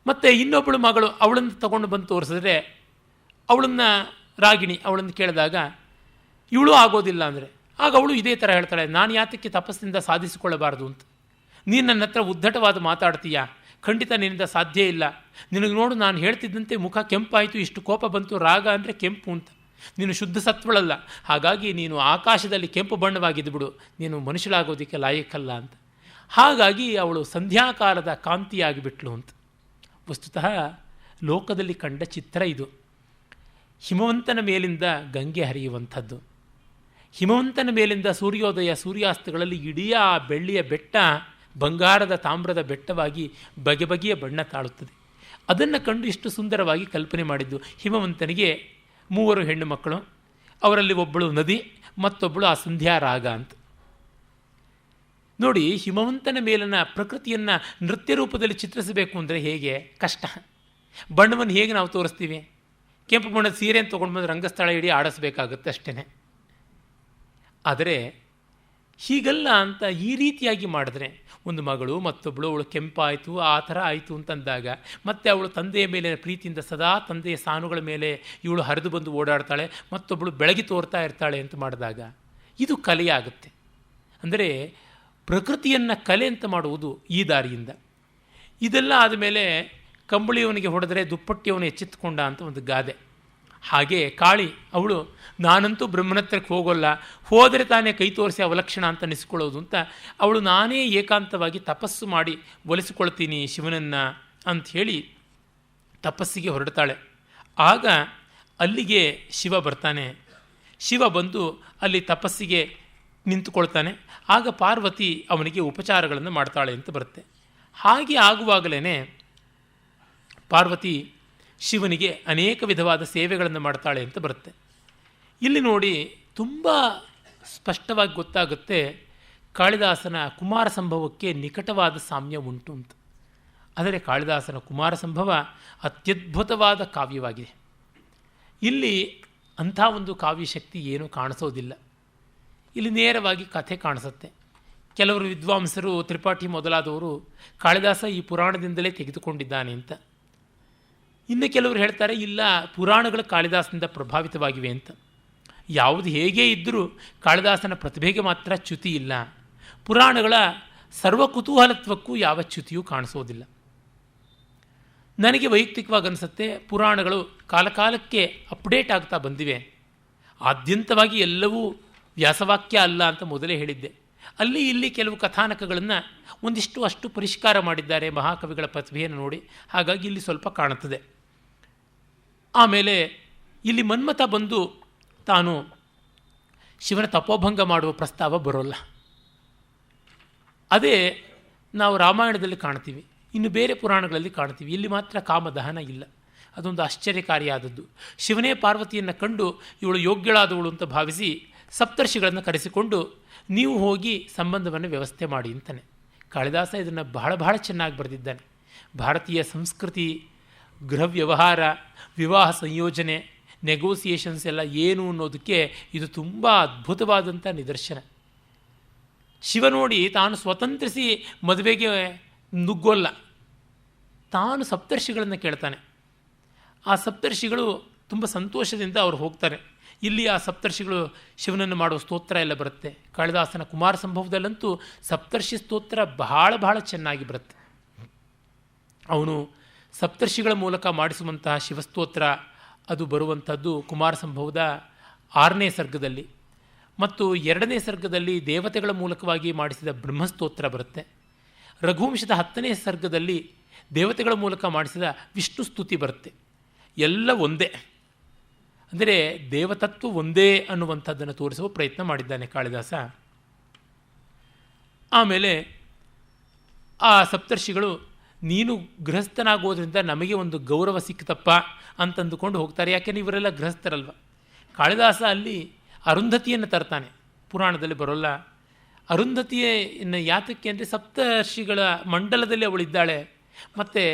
ಮತ್ತು ಇನ್ನೊಬ್ಬಳು ಮಗಳು ಅವಳನ್ನು ತಗೊಂಡು ಬಂದು ತೋರಿಸಿದ್ರೆ ಅವಳನ್ನು ರಾಗಿಣಿ ಅವಳನ್ನು ಕೇಳಿದಾಗ ಇವಳು ಆಗೋದಿಲ್ಲ ಅಂದರೆ ಆಗ ಅವಳು ಇದೇ ಥರ ಹೇಳ್ತಾಳೆ, ನಾನು ಯಾತಕ್ಕೆ ತಪಸ್ಸಿನಿಂದ ಸಾಧಿಸಿಕೊಳ್ಳಬಾರ್ದು ಅಂತ. ನೀನು ನನ್ನ ಹತ್ರ ಉದ್ದಟವಾದ ಮಾತಾಡ್ತೀಯ, ಖಂಡಿತ ನಿನ್ನಿಂದ ಸಾಧ್ಯ ಇಲ್ಲ. ನಿನಗೆ ನೋಡು, ನಾನು ಹೇಳ್ತಿದ್ದಂತೆ ಮುಖ ಕೆಂಪಾಯಿತು, ಇಷ್ಟು ಕೋಪ ಬಂತು. ರಾಗ ಅಂದರೆ ಕೆಂಪು ಅಂತ. ನೀನು ಶುದ್ಧ ಸತ್ವಳಲ್ಲ, ಹಾಗಾಗಿ ನೀನು ಆಕಾಶದಲ್ಲಿ ಕೆಂಪು ಬಣ್ಣವಾಗಿದ್ದು ಬಿಡು, ನೀನು ಮನುಷ್ಯಳಾಗೋದಕ್ಕೆ ಲಾಯಕ್ಕಲ್ಲ ಅಂತ. ಹಾಗಾಗಿ ಅವಳು ಸಂಧ್ಯಾಕಾಲದ ಕಾಂತಿಯಾಗಿಬಿಟ್ಲು ಅಂತ. ವಸ್ತುತಃ ಲೋಕದಲ್ಲಿ ಕಂಡ ಚಿತ್ರ ಇದು. ಹಿಮವಂತನ ಮೇಲಿಂದ ಗಂಗೆ ಹರಿಯುವಂಥದ್ದು. ಹಿಮವಂತನ ಮೇಲಿಂದ ಸೂರ್ಯೋದಯ ಸೂರ್ಯಾಸ್ತಗಳಲ್ಲಿ ಇಡೀ ಆ ಬೆಳ್ಳಿಯ ಬೆಟ್ಟ ಬಂಗಾರದ ತಾಮ್ರದ ಬೆಟ್ಟವಾಗಿ ಬಗೆ ಬಗೆಯ ಬಣ್ಣ ತಾಳುತ್ತದೆ. ಅದನ್ನು ಕಂಡು ಇಷ್ಟು ಸುಂದರವಾಗಿ ಕಲ್ಪನೆ ಮಾಡಿದ್ದು. ಹಿಮವಂತನಿಗೆ 3 ಹೆಣ್ಣು ಮಕ್ಕಳು, ಅವರಲ್ಲಿ ಒಬ್ಬಳು ನದಿ, ಮತ್ತೊಬ್ಬಳು ಆ ಸಂಧ್ಯಾ ರಾಗ ಅಂತ. ನೋಡಿ, ಹಿಮವಂತನ ಮೇಲಿನ ಪ್ರಕೃತಿಯನ್ನು ನೃತ್ಯ ರೂಪದಲ್ಲಿ ಚಿತ್ರಿಸಬೇಕು ಅಂದರೆ ಹೇಗೆ ಕಷ್ಟ. ಬಣ್ಣವನ್ನು ಹೇಗೆ ನಾವು ತೋರಿಸ್ತೀವಿ? ಕೆಂಪು ಬಣ್ಣದ ಸೀರೆಯನ್ನು ತೊಗೊಂಡು ಬಂದು ರಂಗಸ್ಥಳ ಇಡೀ ಆಡಿಸ್ಬೇಕಾಗುತ್ತೆ ಅಷ್ಟೇ. ಆದರೆ ಹೀಗಲ್ಲ ಅಂತ ಈ ರೀತಿಯಾಗಿ ಮಾಡಿದ್ರೆ, ಒಂದು ಮಗಳು ಮತ್ತೊಬ್ಬಳು, ಅವಳು ಕೆಂಪಾಯಿತು ಆ ಥರ ಆಯಿತು ಅಂತಂದಾಗ, ಮತ್ತು ಅವಳು ತಂದೆಯ ಮೇಲೆ ಪ್ರೀತಿಯಿಂದ ಸದಾ ತಂದೆಯ ಸಾನುಗಳ ಮೇಲೆ ಇವಳು ಹರಿದು ಬಂದು ಓಡಾಡ್ತಾಳೆ, ಮತ್ತೊಬ್ಬಳು ಬೆಳಗಿ ತೋರ್ತಾ ಇರ್ತಾಳೆ ಅಂತ ಮಾಡಿದಾಗ ಇದು ಕಲೆಯಾಗುತ್ತೆ. ಅಂದರೆ ಪ್ರಕೃತಿಯನ್ನು ಕಲೆ ಅಂತ ಮಾಡುವುದು ಈ ದಾರಿಯಿಂದ. ಇದೆಲ್ಲ ಆದಮೇಲೆ ಕಂಬಳಿಯವನಿಗೆ ಹೊಡೆದರೆ ದುಪ್ಪಟ್ಟಿಯವನು ಎಚ್ಚೆತ್ತುಕೊಂಡ ಅಂತ ಒಂದು ಗಾದೆ. ಹಾಗೆ ಕಾಳಿ ಅವಳು ನಾನಂತೂ ಬ್ರಹ್ಮನತ್ರಕ್ಕೆ ಹೋಗೋಲ್ಲ, ಹೋದರೆ ತಾನೇ ಕೈ ತೋರಿಸಿ ಅವಲಕ್ಷಣ ಅಂತ ಅನಿಸ್ಕೊಳ್ಳೋದು ಅಂತ ಅವಳು ನಾನೇ ಏಕಾಂತವಾಗಿ ತಪಸ್ಸು ಮಾಡಿ ಒಲಿಸಿಕೊಳ್ತೀನಿ ಶಿವನನ್ನು ಅಂಥೇಳಿ ತಪಸ್ಸಿಗೆ ಹೊರಡ್ತಾಳೆ. ಆಗ ಅಲ್ಲಿಗೆ ಶಿವ ಬರ್ತಾನೆ. ಶಿವ ಬಂದು ಅಲ್ಲಿ ತಪಸ್ಸಿಗೆ ನಿಂತುಕೊಳ್ತಾನೆ. ಆಗ ಪಾರ್ವತಿ ಅವನಿಗೆ ಉಪಚಾರಗಳನ್ನು ಮಾಡ್ತಾಳೆ ಅಂತ ಬರುತ್ತೆ. ಹಾಗೆ ಆಗುವಾಗಲೇ ಪಾರ್ವತಿ ಶಿವನಿಗೆ ಅನೇಕ ವಿಧವಾದ ಸೇವೆಗಳನ್ನು ಮಾಡ್ತಾಳೆ ಅಂತ ಬರುತ್ತೆ. ಇಲ್ಲಿ ನೋಡಿ ತುಂಬ ಸ್ಪಷ್ಟವಾಗಿ ಗೊತ್ತಾಗುತ್ತೆ ಕಾಳಿದಾಸನ ಕುಮಾರ ಸಂಭವಕ್ಕೆ ನಿಕಟವಾದ ಸಾಮ್ಯ ಉಂಟು ಅಂತ. ಆದರೆ ಕಾಳಿದಾಸನ ಕುಮಾರ ಸಂಭವ ಅತ್ಯದ್ಭುತವಾದ ಕಾವ್ಯವಾಗಿದೆ. ಇಲ್ಲಿ ಅಂಥ ಒಂದು ಕಾವ್ಯಶಕ್ತಿ ಏನೂ ಕಾಣಿಸೋದಿಲ್ಲ. ಇಲ್ಲಿ ನೇರವಾಗಿ ಕಥೆ ಕಾಣಿಸುತ್ತೆ. ಕೆಲವರು ವಿದ್ವಾಂಸರು, ತ್ರಿಪಾಠಿ ಮೊದಲಾದವರು ಕಾಳಿದಾಸ ಈ ಪುರಾಣದಿಂದಲೇ ತೆಗೆದುಕೊಂಡಿದ್ದಾನೆ ಅಂತ. ಇನ್ನು ಕೆಲವರು ಹೇಳ್ತಾರೆ ಇಲ್ಲ, ಪುರಾಣಗಳು ಕಾಳಿದಾಸನಿಂದ ಪ್ರಭಾವಿತವಾಗಿವೆ ಅಂತ. ಯಾವುದು ಹೇಗೆ ಇದ್ದರೂ ಕಾಳಿದಾಸನ ಪ್ರತಿಭೆಗೆ ಮಾತ್ರ ಚ್ಯುತಿ ಇಲ್ಲ. ಪುರಾಣಗಳ ಸರ್ವ ಕುತೂಹಲತ್ವಕ್ಕೂ ಯಾವ ಚ್ಯುತಿಯೂ ಕಾಣಿಸೋದಿಲ್ಲ. ನನಗೆ ವೈಯಕ್ತಿಕವಾಗಿ ಅನಿಸುತ್ತೆ, ಪುರಾಣಗಳು ಕಾಲಕಾಲಕ್ಕೆ ಅಪ್ಡೇಟ್ ಆಗ್ತಾ ಬಂದಿವೆ. ಆದ್ಯಂತವಾಗಿ ಎಲ್ಲವೂ ವ್ಯಾಸವಾಕ್ಯ ಅಲ್ಲ ಅಂತ ಮೊದಲೇ ಹೇಳಿದ್ದೆ. ಅಲ್ಲಿ ಇಲ್ಲಿ ಕೆಲವು ಕಥಾನಕಗಳನ್ನು ಒಂದಿಷ್ಟು ಅಷ್ಟು ಪರಿಷ್ಕಾರ ಮಾಡಿದ್ದಾರೆ ಮಹಾಕವಿಗಳ ಪ್ರತಿಭೆಯನ್ನು ನೋಡಿ. ಹಾಗಾಗಿ ಇಲ್ಲಿ ಸ್ವಲ್ಪ ಕಾಣುತ್ತದೆ. ಆಮೇಲೆ ಇಲ್ಲಿ ಮನ್ಮಥ ಬಂದು ತಾನು ಶಿವನ ತಪೋಭಂಗ ಮಾಡುವ ಪ್ರಸ್ತಾವ ಬರೋಲ್ಲ. ಅದೇ ನಾವು ರಾಮಾಯಣದಲ್ಲಿ ಕಾಣ್ತೀವಿ, ಇನ್ನು ಬೇರೆ ಪುರಾಣಗಳಲ್ಲಿ ಕಾಣ್ತೀವಿ. ಇಲ್ಲಿ ಮಾತ್ರ ಕಾಮದಹನ ಇಲ್ಲ. ಅದೊಂದು ಆಶ್ಚರ್ಯಕಾರಿಯಾದದ್ದು. ಶಿವನೇ ಪಾರ್ವತಿಯನ್ನು ಕಂಡು ಇವಳು ಯೋಗ್ಯಳಾದವಳು ಅಂತ ಭಾವಿಸಿ ಸಪ್ತರ್ಷಿಗಳನ್ನು ಕರೆಸಿಕೊಂಡು ನೀವು ಹೋಗಿ ಸಂಬಂಧವನ್ನು ವ್ಯವಸ್ಥೆ ಮಾಡಿ ಅಂತಾನೆ. ಕಾಳಿದಾಸ ಇದನ್ನು ಬಹಳ ಬಹಳ ಚೆನ್ನಾಗಿ ಬರೆದಿದ್ದಾನೆ. ಭಾರತೀಯ ಸಂಸ್ಕೃತಿ, ಗೃಹ ವ್ಯವಹಾರ, ವಿವಾಹ ಸಂಯೋಜನೆ, ನೆಗೋಸಿಯೇಷನ್ಸ್ ಎಲ್ಲ ಏನು ಅನ್ನೋದಕ್ಕೆ ಇದು ತುಂಬ ಅದ್ಭುತವಾದಂಥ ನಿದರ್ಶನ. ಶಿವ ನೋಡಿ ತಾನು ಸ್ವತಂತ್ರಿಸಿ ಮದುವೆಗೆ ನುಗ್ಗೋಲ್ಲ, ತಾನು ಸಪ್ತರ್ಷಿಗಳನ್ನು ಕೇಳ್ತಾನೆ. ಆ ಸಪ್ತರ್ಷಿಗಳು ತುಂಬ ಸಂತೋಷದಿಂದ ಅವರು ಹೋಗ್ತಾರೆ. ಇಲ್ಲಿ ಆ ಸಪ್ತರ್ಷಿಗಳು ಶಿವನನ್ನು ಮಾಡುವ ಸ್ತೋತ್ರ ಎಲ್ಲ ಬರುತ್ತೆ. ಕಾಳಿದಾಸನ ಕುಮಾರ ಸಂಭವದಲ್ಲಂತೂ ಸಪ್ತರ್ಷಿ ಸ್ತೋತ್ರ ಬಹಳ ಬಹಳ ಚೆನ್ನಾಗಿ ಬರುತ್ತೆ. ಅವನು ಸಪ್ತರ್ಷಿಗಳ ಮೂಲಕ ಮಾಡಿಸುವಂತಹ ಶಿವಸ್ತೋತ್ರ ಅದು ಬರುವಂಥದ್ದು ಕುಮಾರ ಸಂಭವದ 6ನೇ ಸರ್ಗದಲ್ಲಿ, ಮತ್ತು 2ನೇ ಸರ್ಗದಲ್ಲಿ ದೇವತೆಗಳ ಮೂಲಕವಾಗಿ ಮಾಡಿಸಿದ ಬ್ರಹ್ಮಸ್ತೋತ್ರ ಬರುತ್ತೆ. ರಘುವಂಶದ 10ನೇ ಸರ್ಗದಲ್ಲಿ ದೇವತೆಗಳ ಮೂಲಕ ಮಾಡಿಸಿದ ವಿಷ್ಣು ಸ್ತುತಿ ಬರುತ್ತೆ. ಎಲ್ಲ ಒಂದೇ, ಅಂದರೆ ದೇವತತ್ವ ಒಂದೇ ಅನ್ನುವಂಥದ್ದನ್ನು ತೋರಿಸುವ ಪ್ರಯತ್ನ ಮಾಡಿದ್ದಾನೆ ಕಾಳಿದಾಸ. ಆಮೇಲೆ ಆ ಸಪ್ತರ್ಷಿಗಳು ನೀನು ಗೃಹಸ್ಥನಾಗೋದ್ರಿಂದ ನಮಗೆ ಒಂದು ಗೌರವ ಸಿಕ್ತಪ್ಪ ಅಂತಂದುಕೊಂಡು ಹೋಗ್ತಾರೆ. ಯಾಕೆಂದರೆ ಇವರೆಲ್ಲ ಗೃಹಸ್ಥರಲ್ವ. ಕಾಳಿದಾಸ ಅಲ್ಲಿ ಅರುಂಧತಿಯನ್ನು ತರ್ತಾನೆ, ಪುರಾಣದಲ್ಲಿ ಬರೋಲ್ಲ. ಅರುಂಧತಿಯನ್ನು ಯಾತಕ್ಕೆ ಅಂದರೆ ಸಪ್ತರ್ಷಿಗಳ ಮಂಡಲದಲ್ಲಿ ಅವಳಿದ್ದಾಳೆ, ಮತ್ತು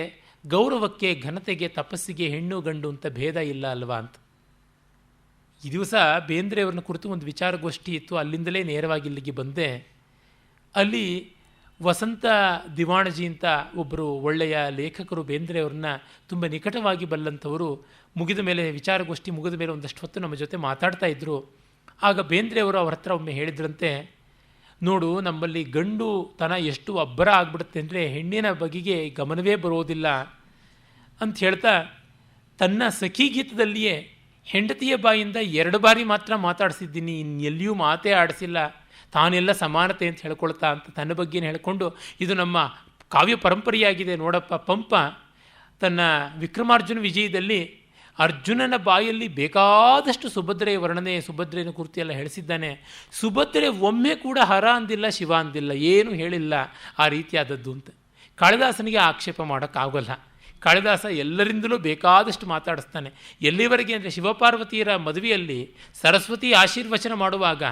ಗೌರವಕ್ಕೆ, ಘನತೆಗೆ, ತಪಸ್ಸಿಗೆ ಹೆಣ್ಣು ಗಂಡು ಅಂತ ಭೇದ ಇಲ್ಲ ಅಲ್ವಾ ಅಂತ. ಈ ದಿವಸ ಬೇಂದ್ರೆಯವ್ರನ್ನ ಕುರಿತು ಒಂದು ವಿಚಾರಗೋಷ್ಠಿ ಇತ್ತು, ಅಲ್ಲಿಂದಲೇ ನೇರವಾಗಿ ಇಲ್ಲಿಗೆ ಬಂದೆ. ಅಲ್ಲಿ ವಸಂತ ದಿವಾಣಜಿ ಅಂತ ಒಬ್ಬರು ಒಳ್ಳೆಯ ಲೇಖಕರು ಬೇಂದ್ರೆಯವ್ರನ್ನ ತುಂಬ ನಿಕಟವಾಗಿ ಬಲ್ಲಂಥವರು ಮುಗಿದ ಮೇಲೆ, ವಿಚಾರಗೋಷ್ಠಿ ಮುಗಿದ ಮೇಲೆ ಒಂದಷ್ಟು ಹೊತ್ತು ನಮ್ಮ ಜೊತೆ ಮಾತಾಡ್ತಾ ಇದ್ದರು. ಆಗ ಬೇಂದ್ರೆಯವರು ಅವ್ರ ಹತ್ರ ಒಮ್ಮೆ ಹೇಳಿದ್ರಂತೆ, ನೋಡು ನಮ್ಮಲ್ಲಿ ಗಂಡು ತನ ಎಷ್ಟು ಅಬ್ಬರ ಆಗ್ಬಿಡುತ್ತೆ ಅಂದರೆ ಹೆಣ್ಣಿನ ಬಗೆಗೆ ಗಮನವೇ ಬರೋದಿಲ್ಲ ಅಂತ ಹೇಳ್ತಾ, ತನ್ನ ಸಖಿ ಗೀತದಲ್ಲಿಯೇ ಹೆಂಡತಿಯ ಬಾಯಿಂದ 2 ಬಾರಿ ಮಾತ್ರ ಮಾತಾಡಿಸಿದ್ದೀನಿ, ಇನ್ನೆಲ್ಲಿಯೂ ಮಾತೇ ಆಡಿಸಿಲ್ಲ, ತಾನೆಲ್ಲ ಸಮಾನತೆ ಅಂತ ಹೇಳ್ಕೊಳ್ತಾ ಅಂತ ತನ್ನ ಬಗ್ಗೆನೇ ಹೇಳ್ಕೊಂಡು, ಇದು ನಮ್ಮ ಕಾವ್ಯ ಪರಂಪರೆಯಾಗಿದೆ ನೋಡಪ್ಪ. ಪಂಪ ತನ್ನ ವಿಕ್ರಮಾರ್ಜುನ ವಿಜಯದಲ್ಲಿ ಅರ್ಜುನನ ಬಾಯಲ್ಲಿ ಬೇಕಾದಷ್ಟು ಸುಭದ್ರೆಯ ವರ್ಣನೆ, ಸುಭದ್ರೆಯ ಕುರಿತು ಎಲ್ಲ ಹೇಳಿಸಿದ್ದಾನೆ. ಸುಭದ್ರೆ ಒಮ್ಮೆ ಕೂಡ ಹರ ಅಂದಿಲ್ಲ, ಶಿವ ಅಂದಿಲ್ಲ, ಏನು ಹೇಳಿಲ್ಲ ಆ ರೀತಿಯಾದದ್ದು ಅಂತ. ಕಾಳಿದಾಸನಿಗೆ ಆಕ್ಷೇಪ ಮಾಡೋಕ್ಕಾಗಲ್ಲ. ಕಾಳಿದಾಸ ಎಲ್ಲರಿಂದಲೂ ಬೇಕಾದಷ್ಟು ಮಾತಾಡಿಸ್ತಾನೆ. ಎಲ್ಲಿವರೆಗೆ ಅಂದರೆ ಶಿವಪಾರ್ವತಿಯರ ಮದುವೆಯಲ್ಲಿ ಸರಸ್ವತಿ ಆಶೀರ್ವಚನ ಮಾಡುವಾಗ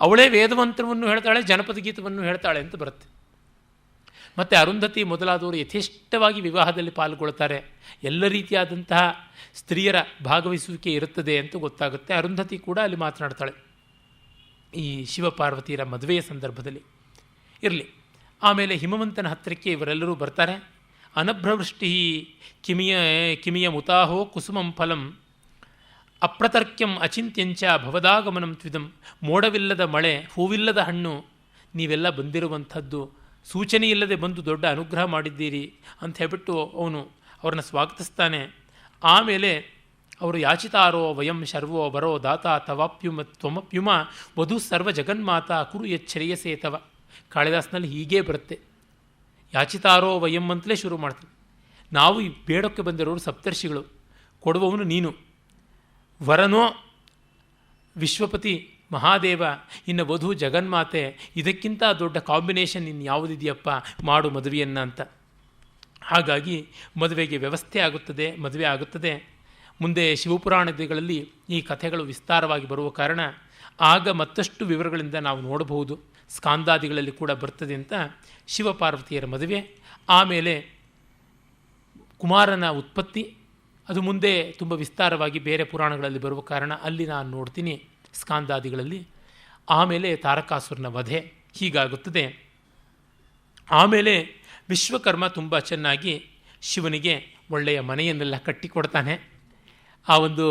ಅವಳೇ ವೇದಮಂತ್ರವನ್ನು ಹೇಳ್ತಾಳೆ, ಜನಪದ ಗೀತವನ್ನು ಹೇಳ್ತಾಳೆ ಅಂತ ಬರುತ್ತೆ. ಮತ್ತು ಅರುಂಧತಿ ಮೊದಲಾದವರು ಯಥೇಷ್ಟವಾಗಿ ವಿವಾಹದಲ್ಲಿ ಪಾಲ್ಗೊಳ್ತಾರೆ. ಎಲ್ಲ ರೀತಿಯಾದಂತಹ ಸ್ತ್ರೀಯರ ಭಾಗವಹಿಸುವಿಕೆ ಇರುತ್ತದೆ ಅಂತ ಗೊತ್ತಾಗುತ್ತೆ. ಅರುಂಧತಿ ಕೂಡ ಅಲ್ಲಿ ಮಾತನಾಡ್ತಾಳೆ ಈ ಶಿವಪಾರ್ವತಿಯರ ಮದುವೆಯ ಸಂದರ್ಭದಲ್ಲಿ. ಇರಲಿ, ಆಮೇಲೆ ಹಿಮವಂತನ ಹತ್ತಿರಕ್ಕೆ ಇವರೆಲ್ಲರೂ ಬರ್ತಾರೆ. ಅನಭ್ರವೃಷ್ಟಿ ಕಿಮಿಯ ಮುತಾಹೋ ಕುಸುಮಂ ಫಲಂ ಅಪ್ರತರ್ಕ್ಯಂ ಅಚಿಂತ್ಯಂಚ ಭವದಾಗಮನಂ ತ್ವಿದಂ. ಮೋಡವಿಲ್ಲದ ಮಳೆ, ಹೂವಿಲ್ಲದ ಹಣ್ಣು, ನೀವೆಲ್ಲ ಬಂದಿರುವಂಥದ್ದು ಸೂಚನೆ ಇಲ್ಲದೆ ಬಂದು ದೊಡ್ಡ ಅನುಗ್ರಹ ಮಾಡಿದ್ದೀರಿ ಅಂತ ಹೇಳ್ಬಿಟ್ಟು ಅವನು ಅವ್ರನ್ನ ಸ್ವಾಗತಿಸ್ತಾನೆ. ಆಮೇಲೆ ಅವರು ಯಾಚಿತಾರೋ ವಯಂ ಶರ್ವೋ ಬರೋ ದಾತ ತವಾಪ್ಯುಮ ತ್ವಮಪ್ಯುಮ ವಧು ಸರ್ವ ಜಗನ್ಮಾತ ಕುರು ಎಚ್ಚರಿಯಸೇ ತವ. ಕಾಳಿದಾಸನಲ್ಲಿ ಹೀಗೇ ಬರುತ್ತೆ. ಯಾಚಿತಾರೋ ವಯಂ ಅಂತಲೇ ಶುರು ಮಾಡ್ತೀವಿ. ನಾವು ಈ ಬೇಡಕ್ಕೆ ಬಂದಿರೋರು ಸಪ್ತರ್ಷಿಗಳು, ಕೊಡುವವನು ನೀನು, ವರನೋ ವಿಶ್ವಪತಿ ಮಹಾದೇವ, ಇನ್ನು ವಧು ಜಗನ್ಮಾತೆ. ಇದಕ್ಕಿಂತ ದೊಡ್ಡ ಕಾಂಬಿನೇಷನ್ ಇನ್ನು ಯಾವುದಿದೆಯಪ್ಪ, ಮಾಡು ಮದುವೆಯನ್ನು ಅಂತ. ಹಾಗಾಗಿ ಮದುವೆಗೆ ವ್ಯವಸ್ಥೆ ಆಗುತ್ತದೆ, ಮದುವೆ ಆಗುತ್ತದೆ. ಮುಂದೆ ಶಿವಪುರಾಣಗಳಲ್ಲಿ ಈ ಕಥೆಗಳು ವಿಸ್ತಾರವಾಗಿ ಬರುವ ಕಾರಣ ಆಗ ಮತ್ತಷ್ಟು ವಿವರಗಳಿಂದ ನಾವು ನೋಡಬಹುದು. ಸ್ಕಾಂದಾದಿಗಳಲ್ಲಿ ಕೂಡ ಬರ್ತದೆ ಅಂತ ಶಿವಪಾರ್ವತಿಯರ ಮದುವೆ. ಆಮೇಲೆ ಕುಮಾರನ ಉತ್ಪತ್ತಿ, ಅದು ಮುಂದೆ ತುಂಬ ವಿಸ್ತಾರವಾಗಿ ಬೇರೆ ಪುರಾಣಗಳಲ್ಲಿ ಬರುವ ಕಾರಣ ಅಲ್ಲಿ ನಾನು ನೋಡ್ತೀನಿ ಸ್ಕಾಂದಾದಿಗಳಲ್ಲಿ. ಆಮೇಲೆ ತಾರಕಾಸುರನ ವಧೆ ಹೀಗಾಗುತ್ತದೆ. ಆಮೇಲೆ ವಿಶ್ವಕರ್ಮ ತುಂಬ ಚೆನ್ನಾಗಿ ಶಿವನಿಗೆ ಒಳ್ಳೆಯ ಮನೆಯನ್ನೆಲ್ಲ ಕಟ್ಟಿಕೊಡ್ತಾನೆ. ಆ ಒಂದು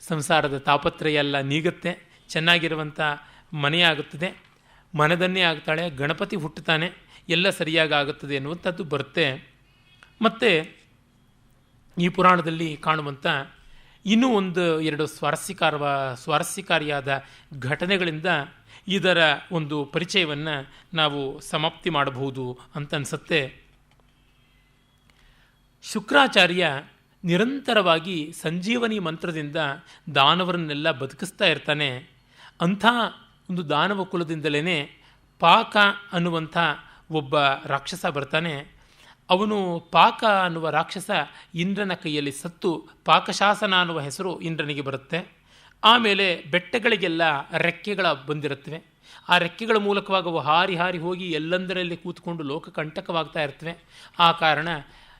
ಸಂಸಾರದ ತಾಪತ್ರಯ ಎಲ್ಲ ನೀಗುತ್ತೆ, ಚೆನ್ನಾಗಿರುವಂಥ ಮನೆಯಾಗುತ್ತದೆ, ಮನದನ್ನೇ ಆಗ್ತಾಳೆ, ಗಣಪತಿ ಹುಟ್ಟುತ್ತಾನೆ, ಎಲ್ಲ ಸರಿಯಾಗಿ ಆಗುತ್ತದೆ ಎನ್ನುವಂಥದ್ದು ಬರುತ್ತೆ. ಮತ್ತು ಈ ಪುರಾಣದಲ್ಲಿ ಕಾಣುವಂಥ ಇನ್ನೂ ಒಂದು ಎರಡು ಸ್ವಾರಸ್ಯಕಾರಿಯಾದ ಘಟನೆಗಳಿಂದ ಇದರ ಒಂದು ಪರಿಚಯವನ್ನು ನಾವು ಸಮಾಪ್ತಿ ಮಾಡಬಹುದು ಅಂತ ಅನಿಸುತ್ತೆ. ಶುಕ್ರಾಚಾರ್ಯ ನಿರಂತರವಾಗಿ ಸಂಜೀವನಿ ಮಂತ್ರದಿಂದ ದಾನವರನ್ನೆಲ್ಲ ಬದುಕಿಸ್ತಾ ಇರ್ತಾನೆ. ಅಂಥ ಒಂದು ದಾನವ ಕುಲದಿಂದಲೇ ಪಾಕ ಅನ್ನುವಂಥ ಒಬ್ಬ ರಾಕ್ಷಸ ಬರ್ತಾನೆ. ಅವನು ಪಾಕ ಅನ್ನುವ ರಾಕ್ಷಸ ಇಂದ್ರನ ಕೈಯಲ್ಲಿ ಸತ್ತು ಪಾಕಶಾಸನ ಅನ್ನುವ ಹೆಸರು ಇಂದ್ರನಿಗೆ ಬರುತ್ತೆ. ಆಮೇಲೆ ಬೆಟ್ಟಗಳಿಗೆಲ್ಲ ರೆಕ್ಕೆಗಳ ಬಂದಿರುತ್ತವೆ. ಆ ರೆಕ್ಕೆಗಳ ಮೂಲಕವಾಗಿ ಅವು ಹಾರಿ ಹಾರಿ ಹೋಗಿ ಎಲ್ಲಂದರಲ್ಲಿ ಕೂತ್ಕೊಂಡು ಲೋಕಕಂಟಕವಾಗ್ತಾ ಇರ್ತವೆ. ಆ ಕಾರಣ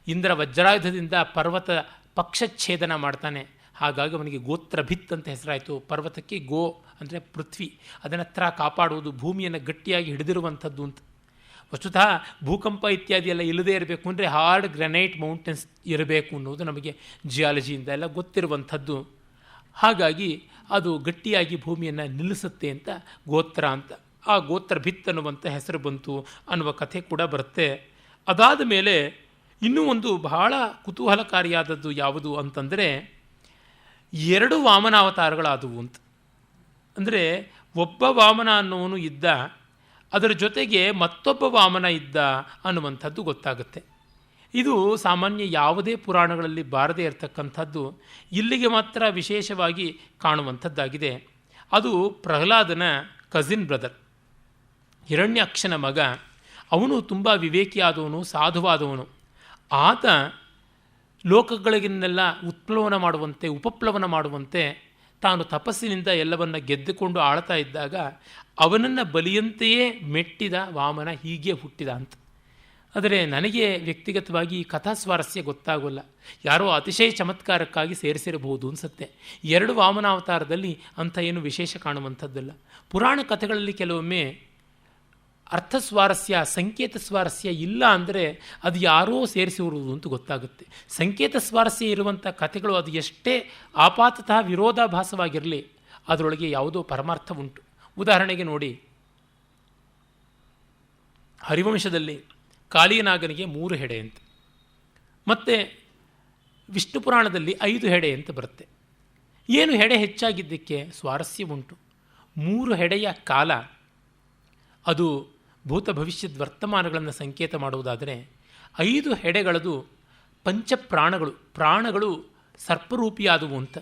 ಇಂದ್ರ ವಜ್ರಾಯುಧದಿಂದ ಪರ್ವತ ಪಕ್ಷಚ್ಛೇದನ ಮಾಡ್ತಾನೆ. ಹಾಗಾಗಿ ಅವನಿಗೆ ಗೋತ್ರಭಿತ್ ಅಂತ ಹೆಸರಾಯಿತು. ಪರ್ವತಕ್ಕೆ ಗೋ ಅಂದರೆ ಪೃಥ್ವಿ, ಅದನ್ನ ಹತ್ರ ಕಾಪಾಡುವುದು, ಭೂಮಿಯನ್ನು ಗಟ್ಟಿಯಾಗಿ ಹಿಡಿದಿರುವಂಥದ್ದು ಅಂತ. ವಸ್ತುತಃ ಭೂಕಂಪ ಇತ್ಯಾದಿ ಎಲ್ಲ ಇಲ್ಲದೇ ಇರಬೇಕು ಅಂದರೆ ಹಾರ್ಡ್ ಗ್ರನೈಟ್ ಮೌಂಟೇನ್ಸ್ ಇರಬೇಕು ಅನ್ನೋದು ನಮಗೆ ಜಿಯಾಲಜಿಯಿಂದ ಎಲ್ಲ ಗೊತ್ತಿರುವಂಥದ್ದು. ಹಾಗಾಗಿ ಅದು ಗಟ್ಟಿಯಾಗಿ ಭೂಮಿಯನ್ನು ನಿಲ್ಲಿಸುತ್ತೆ ಅಂತ ಗೋತ್ರ ಅಂತ, ಆ ಗೋತ್ರ ಭಿತ್ ಅನ್ನುವಂಥ ಹೆಸರು ಬಂತು ಅನ್ನುವ ಕಥೆ ಕೂಡ ಬರುತ್ತೆ. ಅದಾದ ಮೇಲೆ ಇನ್ನೂ ಒಂದು ಬಹಳ ಕುತೂಹಲಕಾರಿಯಾದದ್ದು ಯಾವುದು ಅಂತಂದರೆ 2 ವಾಮನಾವತಾರಗಳಾದವು ಅಂತ. ಅಂದರೆ ಒಬ್ಬ ವಾಮನ ಅನ್ನೋನು ಇದ್ದ, ಅದರ ಜೊತೆಗೆ ಮತ್ತೊಬ್ಬ ವಾಮನ ಇದ್ದ ಅನ್ನುವಂಥದ್ದು ಗೊತ್ತಾಗುತ್ತೆ. ಇದು ಸಾಮಾನ್ಯ ಯಾವುದೇ ಪುರಾಣಗಳಲ್ಲಿ ಬಾರದೇ ಇರತಕ್ಕಂಥದ್ದು, ಇಲ್ಲಿಗೆ ಮಾತ್ರ ವಿಶೇಷವಾಗಿ ಕಾಣುವಂಥದ್ದಾಗಿದೆ. ಅದು ಪ್ರಹ್ಲಾದನ ಕಸಿನ್ ಬ್ರದರ್, ಹಿರಣ್ಯಾಕ್ಷನ ಮಗ. ಅವನು ತುಂಬ ವಿವೇಕಿಯಾದವನು, ಸಾಧುವಾದವನು. ಆತ ಲೋಕಗಳಿಗೆನ್ನೆಲ್ಲ ಉತ್ಪ್ಲವನ ಮಾಡುವಂತೆ, ಉಪಪ್ಲವನ ಮಾಡುವಂತೆ ತಾನು ತಪಸ್ಸಿನಿಂದ ಎಲ್ಲವನ್ನ ಗೆದ್ದುಕೊಂಡು ಆಳ್ತಾ ಇದ್ದಾಗ ಅವನನ್ನು ಬಲಿಯಂತೆಯೇ ಮೆಟ್ಟಿದ ವಾಮನ ಹೀಗೆ ಹುಟ್ಟಿದ ಅಂತ. ಆದರೆ ನನಗೆ ವ್ಯಕ್ತಿಗತವಾಗಿ ಈ ಕಥಾ ಸ್ವಾರಸ್ಯ ಗೊತ್ತಾಗೋಲ್ಲ. ಯಾರೋ ಅತಿಶಯ ಚಮತ್ಕಾರಕ್ಕಾಗಿ ಸೇರಿಸಿರಬಹುದು ಅನಿಸುತ್ತೆ. 2 ವಾಮನಾವತಾರದಲ್ಲಿ ಅಂಥ ಏನು ವಿಶೇಷ ಕಾಣುವಂಥದ್ದಲ್ಲ. ಪುರಾಣ ಕಥೆಗಳಲ್ಲಿ ಕೆಲವೊಮ್ಮೆ ಅರ್ಥ ಸ್ವಾರಸ್ಯ, ಸಂಕೇತ ಸ್ವಾರಸ್ಯ ಇಲ್ಲ ಅಂದರೆ ಅದು ಯಾರೋ ಸೇರಿಸಿರುವುದು ಅಂತ ಗೊತ್ತಾಗುತ್ತೆ. ಸಂಕೇತ ಸ್ವಾರಸ್ಯ ಇರುವಂಥ ಕಥೆಗಳು ಅದು ಎಷ್ಟೇ ಆಪಾತತಃ ವಿರೋಧಾಭಾಸವಾಗಿರಲಿ, ಅದರೊಳಗೆ ಯಾವುದೋ ಪರಮಾರ್ಥ ಉಂಟು. ಉದಾಹರಣೆಗೆ ನೋಡಿ, ಹರಿವಂಶದಲ್ಲಿ ಕಾಳಿಯನಾಗನಿಗೆ 3 ಹೆಡೆ ಅಂತ, ಮತ್ತು ವಿಷ್ಣು ಪುರಾಣದಲ್ಲಿ 5 ಹೆಡೆ ಅಂತ ಬರುತ್ತೆ. ಏನು ಹೆಡೆ ಹೆಚ್ಚಾಗಿದ್ದಕ್ಕೆ ಸ್ವಾರಸ್ಯ ಉಂಟು. 3 ಹೆಡೆಯ ಕಾಲ ಅದು ಭೂತ ಭವಿಷ್ಯದ ವರ್ತಮಾನಗಳನ್ನು ಸಂಕೇತ ಮಾಡುವುದಾದರೆ, 5 ಹೆಡೆಗಳದು ಪಂಚಪ್ರಾಣಗಳು. ಪ್ರಾಣಗಳು ಸರ್ಪರೂಪಿಯಾದವು ಅಂತ.